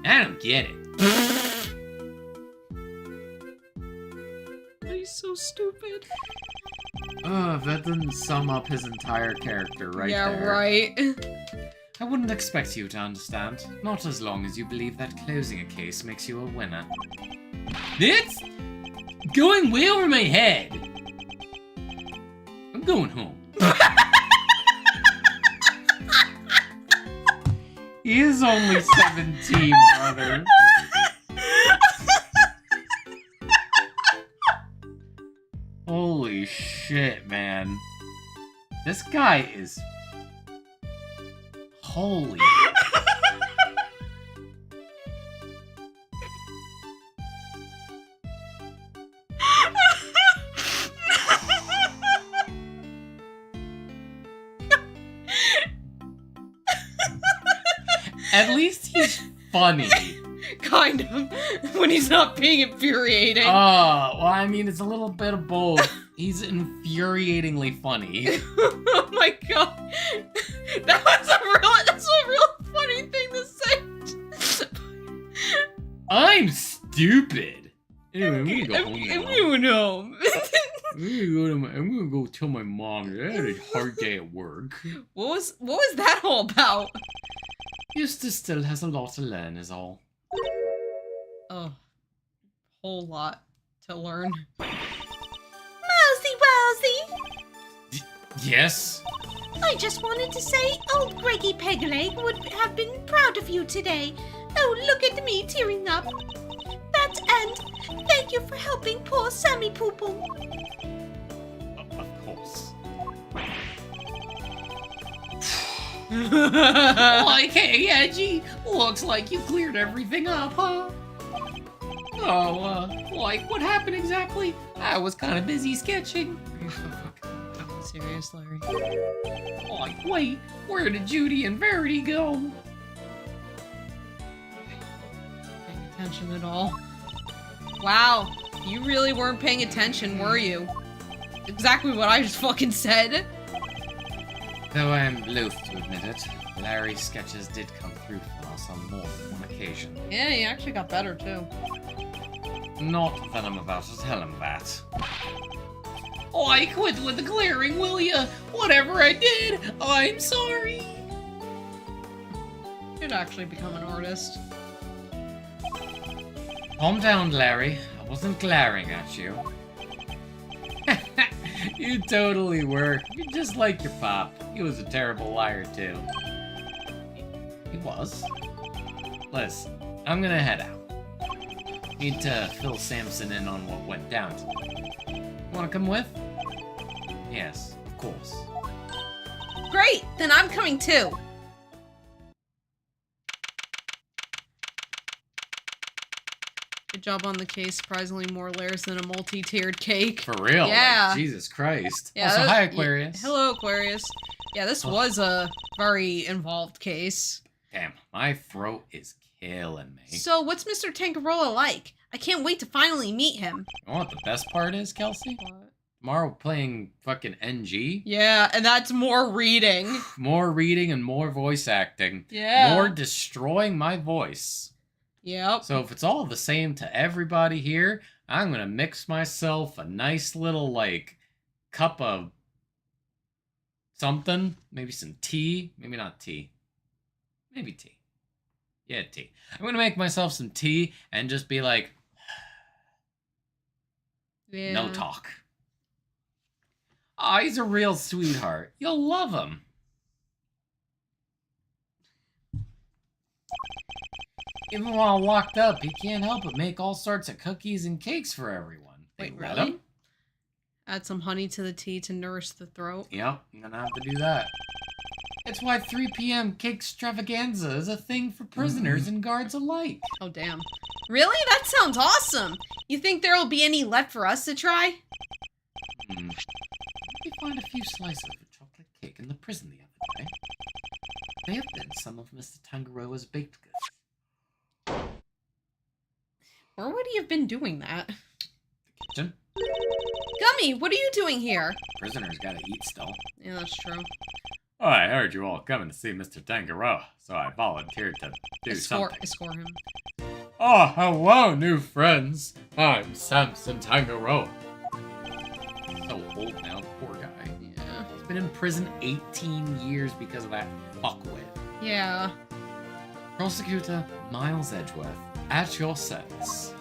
I don't get it. He's so stupid. That doesn't sum up his entire character right there. Yeah, right. I wouldn't expect you to understand. Not as long as you believe that closing a case makes you a winner. It's going way over my head. I'm going home. He is only 17, brother. Holy shit, man. This guy is... Holy... At least he's funny. Kind of. When he's not being infuriating. Oh, well, I mean, it's a little bit of both. He's infuriatingly funny. Oh my god. That's a real funny thing to say. I'm stupid. Anyway, I'm gonna go home now. I'm going home. I'm gonna go tell my mom that I had a hard day at work. What was that all about? Eustace still has a lot to learn, is all. Oh, whole lot to learn. Wowsy, wowsy. Yes? I just wanted to say old Greggy Pegleg would have been proud of you today. Oh, look at me tearing up. That's and thank you for helping poor Sammy Poople. Of course. Like, hey, Edgy, looks like you cleared everything up, huh? Oh, like, what happened exactly? I was kind of busy sketching. Serious, Larry. Like, wait, where did Judy and Verity go? Paying attention at all. Wow, you really weren't paying attention, were you? Exactly what I just fucking said. Though I am loath to admit it, Larry's sketches did come through for us on more than one occasion. Yeah, he actually got better too. Not that I'm about to tell him that. Oh, I quit with the glaring, will ya? Whatever I did, I'm sorry. Should actually become an artist. Calm down, Larry. I wasn't glaring at you. You totally were. You're just like your pop. He was a terrible liar, too. He was. Liz, I'm gonna head out. Need to fill Samson in on what went down today. Wanna come with? Yes, of course. Great, then I'm coming too. Good job on the case. Surprisingly more layers than a multi-tiered cake. For real? Yeah. Like, Jesus Christ. Yeah, also, hi, Aquarius. Hello, Aquarius. Yeah, this was a very involved case. Damn, my throat is killing me. So, what's Mr. Tangaroa like? I can't wait to finally meet him. You know what the best part is, Kelsey? What? Tomorrow we're playing fucking NG. Yeah, and that's more reading. More reading and more voice acting. Yeah. More destroying my voice. Yep. So if it's all the same to everybody here, I'm gonna mix myself a nice little, like, cup of something. Maybe some tea. Maybe not tea. Maybe tea. Yeah, tea. I'm gonna make myself some tea and just be like, Yeah. no talk. Aw, he's a real sweetheart. You'll love him. Even while locked up, he can't help but make all sorts of cookies and cakes for everyone. Wait, Let really? him? Add some honey to the tea to nourish the throat. Yep, I'm gonna have to do that. It's why 3 p.m. cake extravaganza is a thing for prisoners and guards alike. Oh, damn. Really? That sounds awesome. You think there'll be any left for us to try? We find a few slices of chocolate cake in the prison the other day. They have been some of Mr. Tangaroa's baked goods. Where would he have been doing that? The kitchen? Gummy, what are you doing here? Prisoners gotta eat still. Yeah, that's true. Oh, I heard you all coming to see Mr. Tangaroa, so I volunteered to do something. Escort him. Oh, hello, new friends. I'm Samson Tangaroa. So old now, poor guy. Yeah. He's been in prison 18 years because of that fuckwit. Yeah. Prosecutor Miles Edgeworth, at your service.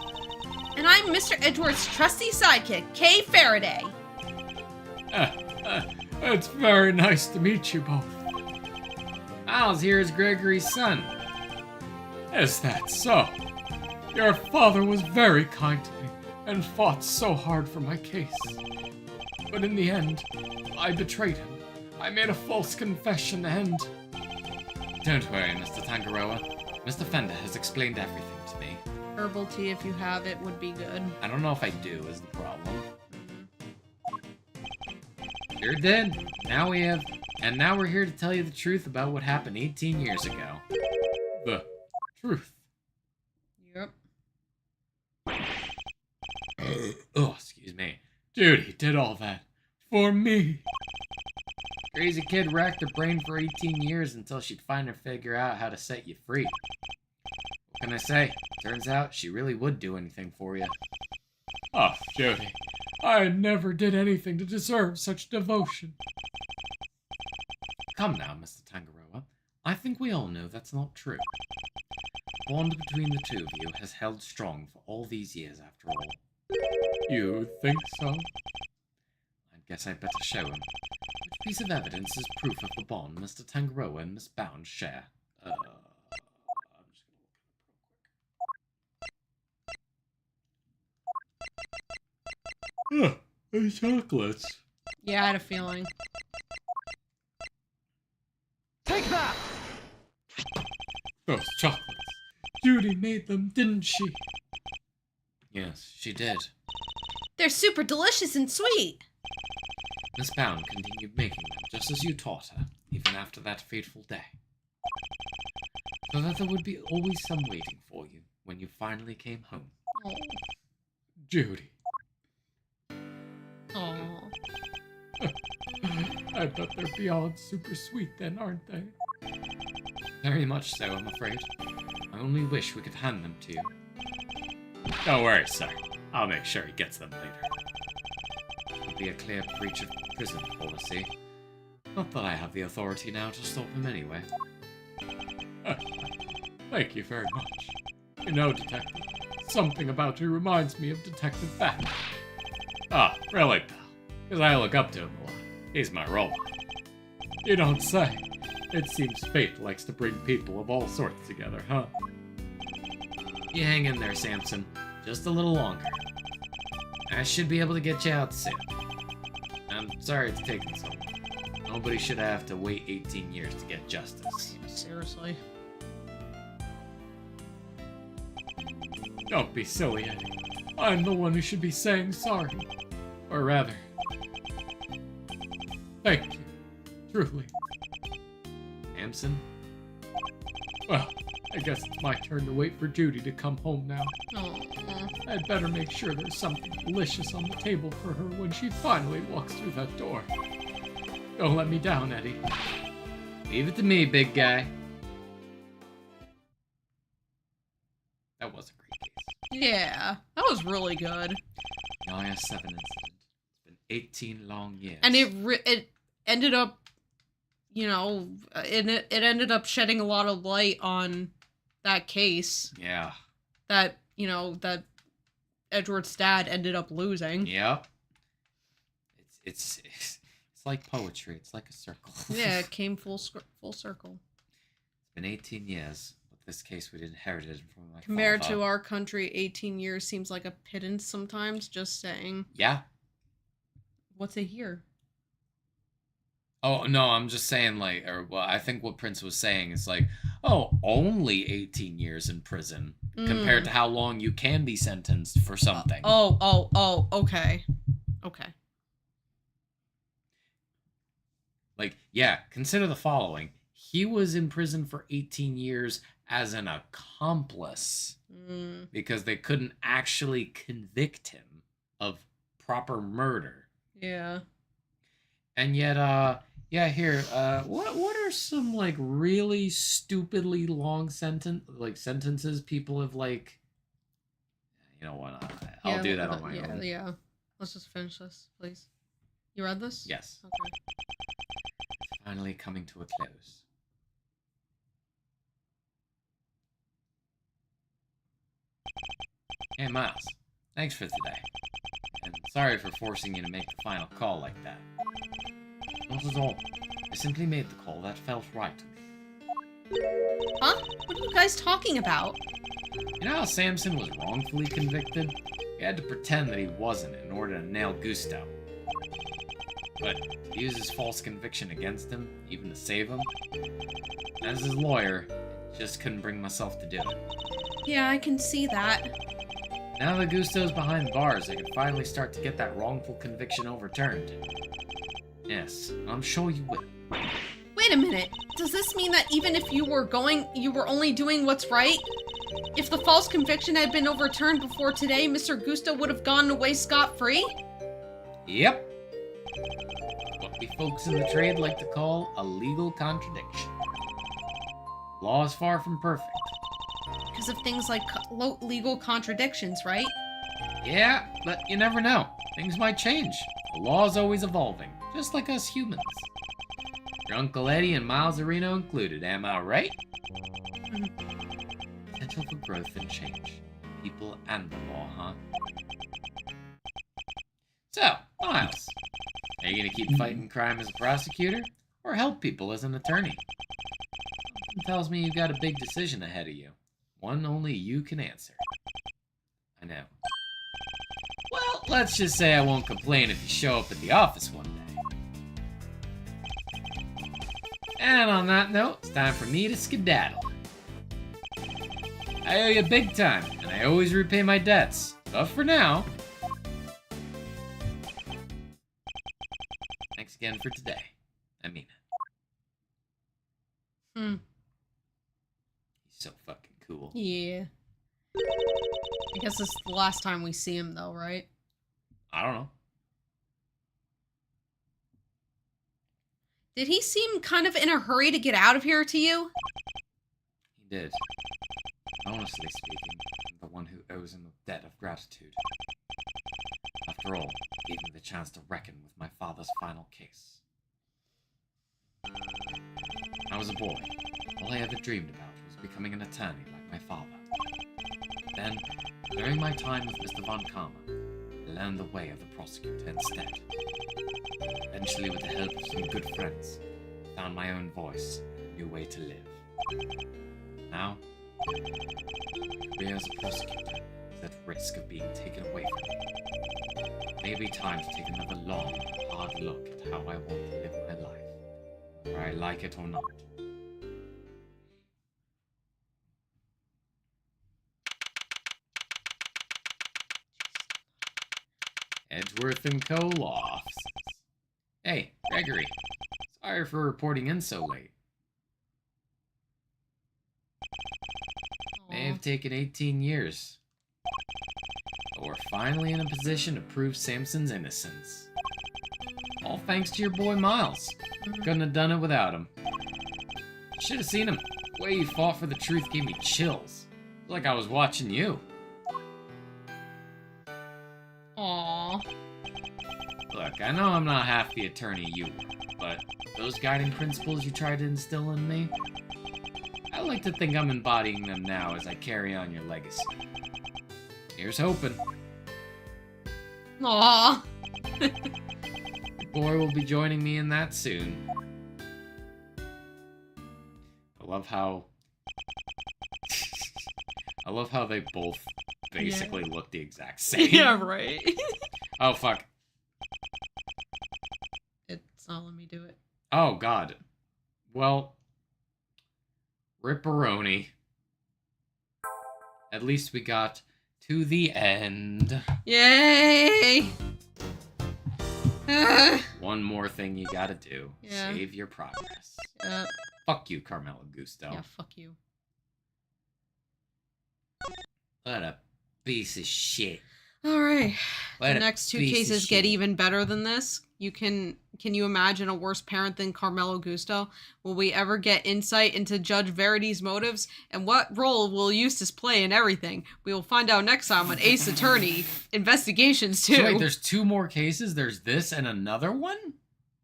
And I'm Mr. Edgeworth's trusty sidekick, Kay Faraday. It's very nice to meet you both. Miles here is Gregory's son. Is that so? Your father was very kind to me and fought so hard for my case. But in the end, I betrayed him. I made a false confession and... Don't worry, Mr. Tangaroa. Mr. Fender has explained everything to me. Herbal tea, if you have it, would be good. I don't know if I do, is the problem. You're dead. Now we're here to tell you the truth about what happened 18 years ago. The truth. Oh, excuse me. Judy did all that for me. Crazy kid racked her brain for 18 years until she'd finally figure out how to set you free. What can I say? Turns out she really would do anything for you. Oh, Judy, I never did anything to deserve such devotion. Come now, Mr. Tangaroa. I think we all know that's not true. The bond between the two of you has held strong for all these years after all. You think so? I guess I'd better show him. Which piece of evidence is proof of the bond Mr. Tangaroa and Miss Bound share? I'm just gonna look at it real quick. The chocolates. Yeah, I had a feeling. Take that! Those chocolates. Judy made them, didn't she? Yes, she did. They're super delicious and sweet. Miss Bound continued making them just as you taught her, even after that fateful day. So that there would be always some waiting for you when you finally came home. Oh. Judy. Oh. I bet they're beyond super sweet then, aren't they? Very much so, I'm afraid. I only wish we could hand them to you. Don't worry, sir. I'll make sure he gets them later. It would be a clear breach of prison policy. Not that I have the authority now to stop him anyway. Thank you very much. You know, Detective, something about you reminds me of Detective Bat. Ah, really, pal? Because I look up to him a lot. He's my role model. You don't say. It seems fate likes to bring people of all sorts together, huh? You hang in there, Samson. Just a little longer. I should be able to get you out soon. I'm sorry it's taken so long. Nobody should have to wait 18 years to get justice. Seriously. Don't be silly, Eddie. I'm the one who should be saying sorry. Or rather, thank you. Truly. Samson? Well, I guess it's my turn to wait for Judy to come home now. Oh. I'd better make sure there's something delicious on the table for her when she finally walks through that door. Don't let me down, Eddie. Leave it to me, big guy. That was a great case. Yeah, that was really good. The IS-7 incident. It's been 18 long years. And it ended up, you know, it ended up shedding a lot of light on that case. Yeah. That, you know, that Edward's dad ended up losing. Yep. It's like poetry. It's like a circle. Yeah, it came full circle. It's been 18 years, but this case we'd inherited from my Compared father. to our country, 18 years seems like a pittance sometimes, just saying. Yeah. What's a year? Oh, no, I'm just saying, like, or, well, I think what Prince was saying is, like, oh, only 18 years in prison compared to how long you can be sentenced for something. Okay. Okay. Like, yeah, consider the following. He was in prison for 18 years as an accomplice because they couldn't actually convict him of proper murder. Yeah. And yet, what are some, like, really stupidly long sentences people have, like, you know what, I'll do that on my own. Yeah. Let's just finish this, please. You read this? Yes. Okay. Finally coming to a close. Hey, Miles. Thanks for today. And sorry for forcing you to make the final call like that. Not at all. I simply made the call that felt right to me. Huh? What are you guys talking about? You know how Samson was wrongfully convicted? He had to pretend that he wasn't in order to nail Gusto. But to use his false conviction against him, even to save him, as his lawyer, I just couldn't bring myself to do it. Yeah, I can see that. Now that Gusto's behind bars, I can finally start to get that wrongful conviction overturned. Yes, I'm sure you will. Wait a minute. Does this mean that even if you were only doing what's right, If the false conviction had been overturned before today, Mr. Gusto would have gone away scot-free? Yep. What we folks in the trade like to call a legal contradiction. Law is far from perfect. Because of things like legal contradictions, right? Yeah, but you never know. Things might change. The law is always evolving, just like us humans. Your Uncle Eddie and Miles Areno included, am I right? Potential for growth and change. People and the law, huh? So, Miles, are you gonna keep fighting crime as a prosecutor, or help people as an attorney? Something tells me you've got a big decision ahead of you. One only you can answer. I know. Well, let's just say I won't complain if you show up at the office one day. And on that note, it's time for me to skedaddle. I owe you big time, and I always repay my debts. But for now... Thanks again for today. I mean it. He's so fucking cool. Yeah. I guess this is the last time we see him, though, right? I don't know. Did he seem kind of in a hurry to get out of here to you? He did. Honestly speaking, I'm the one who owes him a debt of gratitude. After all, he gave me the chance to reckon with my father's final case. When I was a boy, all I ever dreamed about was becoming an attorney like my father. Then, during my time with Mr. Von Karma, I learned the way of the prosecutor instead. Eventually, with the help of some good friends, I found my own voice and a new way to live. Now, my career as a prosecutor is at risk of being taken away from me. It may be time to take another long, hard look at how I want to live my life, whether I like it or not. Edgeworth & Co. Law Offices. Hey, Gregory. Sorry for reporting in so late. May have taken 18 years. But we're finally in a position to prove Samson's innocence. All thanks to your boy Miles. Couldn't have done it without him. Should have seen him. The way he fought for the truth gave me chills. It was like I was watching you. Aww. Look, I know I'm not half the attorney you were, but those guiding principles you tried to instill in me, I like to think I'm embodying them now as I carry on your legacy. Here's hoping. Aww. Your boy will be joining me in that soon. I love how they both basically look the exact same. Yeah, right. Oh, fuck. It's not letting me do it. Oh, God. Well, Ripperoni. At least we got to the end. Yay! One more thing you gotta do. Yeah. Save your progress. Yeah. Fuck you, Carmelo Gusto. Yeah, fuck you. What a piece of shit. Alright. What The a next two piece of cases get shit. even better than this. Can you imagine a worse parent than Carmelo Gusto? Will we ever get insight into Judge Verity's motives? And what role will Eustace play in everything? We will find out next time on Ace Attorney Investigations 2. So wait, there's two more cases? There's this and another one?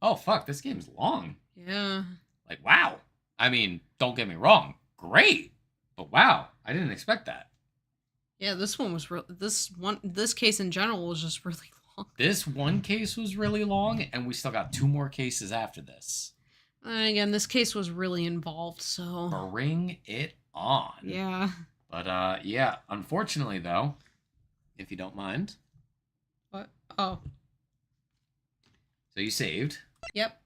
Oh, fuck, this game's long. Yeah. Like, wow. I mean, don't get me wrong. Great. But wow, I didn't expect that. Yeah, this one was this case in general was just really long. This one case was really long, and we still got two more cases after this. And again, this case was really involved, so Bring it on. yeah. But, yeah, unfortunately, though, if you don't mind. What? Oh. So you saved. Yep.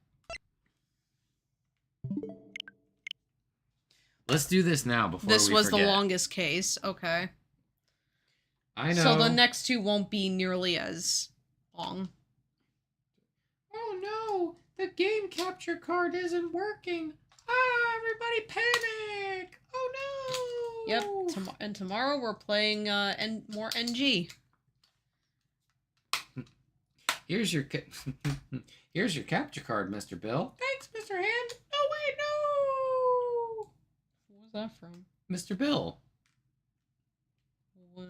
Let's do this now before This we was forget. the longest case. Okay. I know. So the next two won't be nearly as long. Oh no, the game capture card isn't working. Ah, everybody panic. Oh Yep. And tomorrow we're playing more NG. Here's your here's your capture card, Mr. Bill. Thanks, Mr. Hand. Oh wait, no. What was that from? Mr. Bill. What?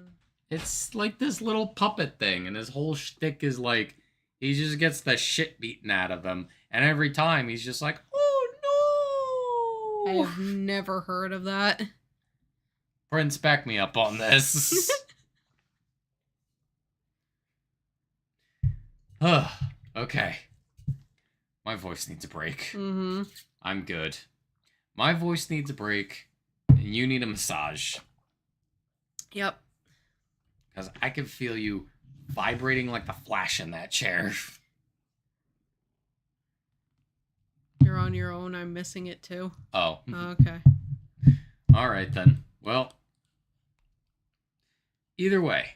It's like this little puppet thing, and his whole shtick is like he just gets the shit beaten out of him, and every time he's just like, "Oh no!" I've never heard of that. Prince, back me up on this. Okay. My voice needs a break. Mm-hmm. I'm good. My voice needs a break, and you need a massage. Yep. Because I can feel you vibrating like the Flash in that chair. You're on your own. I'm missing it too. Oh. Okay. Alright then. Well. Either way.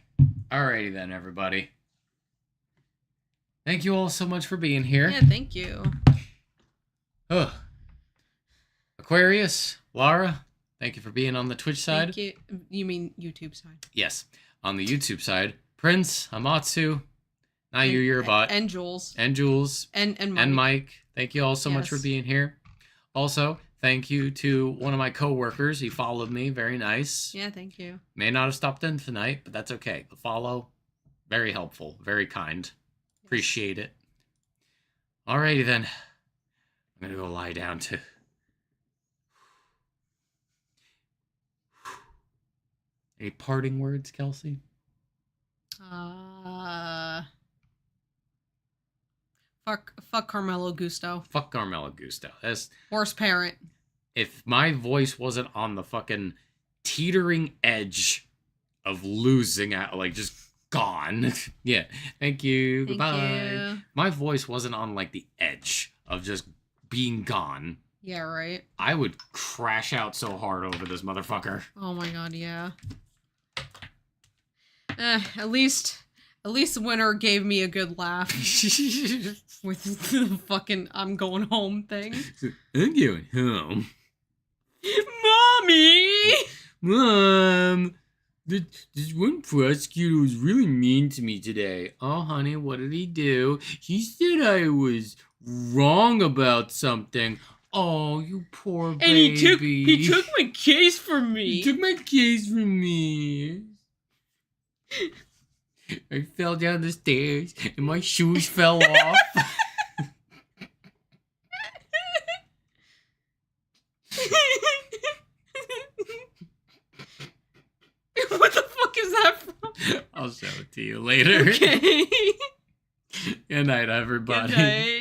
Alrighty then, everybody. Thank you all so much for being here. Yeah, thank you. Ugh. Aquarius, Lara, thank you for being on the Twitch side. Thank you. You mean YouTube side? Yes. On the YouTube side, Prince, Amatsu, Nayu, you're a bot. And Jules. And Jules. And Mike. And Mike. Thank you all so much for Yes. being here. Also, thank you to one of my co-workers. He followed me. Very nice. Yeah, thank you. May not have stopped in tonight, but that's okay. The follow, very helpful. Very kind. Appreciate it. Alrighty then. I'm gonna go lie down to... Any parting words, Kelsey? Fuck Carmelo Gusto. Fuck Carmelo Gusto. That's... Worst parent. If my voice wasn't on the fucking teetering edge of losing out, like just gone. Yeah. Thank you. Thank Goodbye. you. My voice wasn't on like the edge of just being gone. Yeah, right. I would crash out so hard over this motherfucker. Oh my god, yeah. At least the winner gave me a good laugh with the fucking I'm going home thing. I'm going home. Mommy! Mom! This one prosecutor was really mean to me today. Oh, honey, what did he do? He said I was wrong about something. Oh, you poor And baby. he took my case from me. He took my case from me. I fell down the stairs and my shoes fell off. What the fuck is that from? I'll show it to you later. Okay. Good night, everybody. Good night.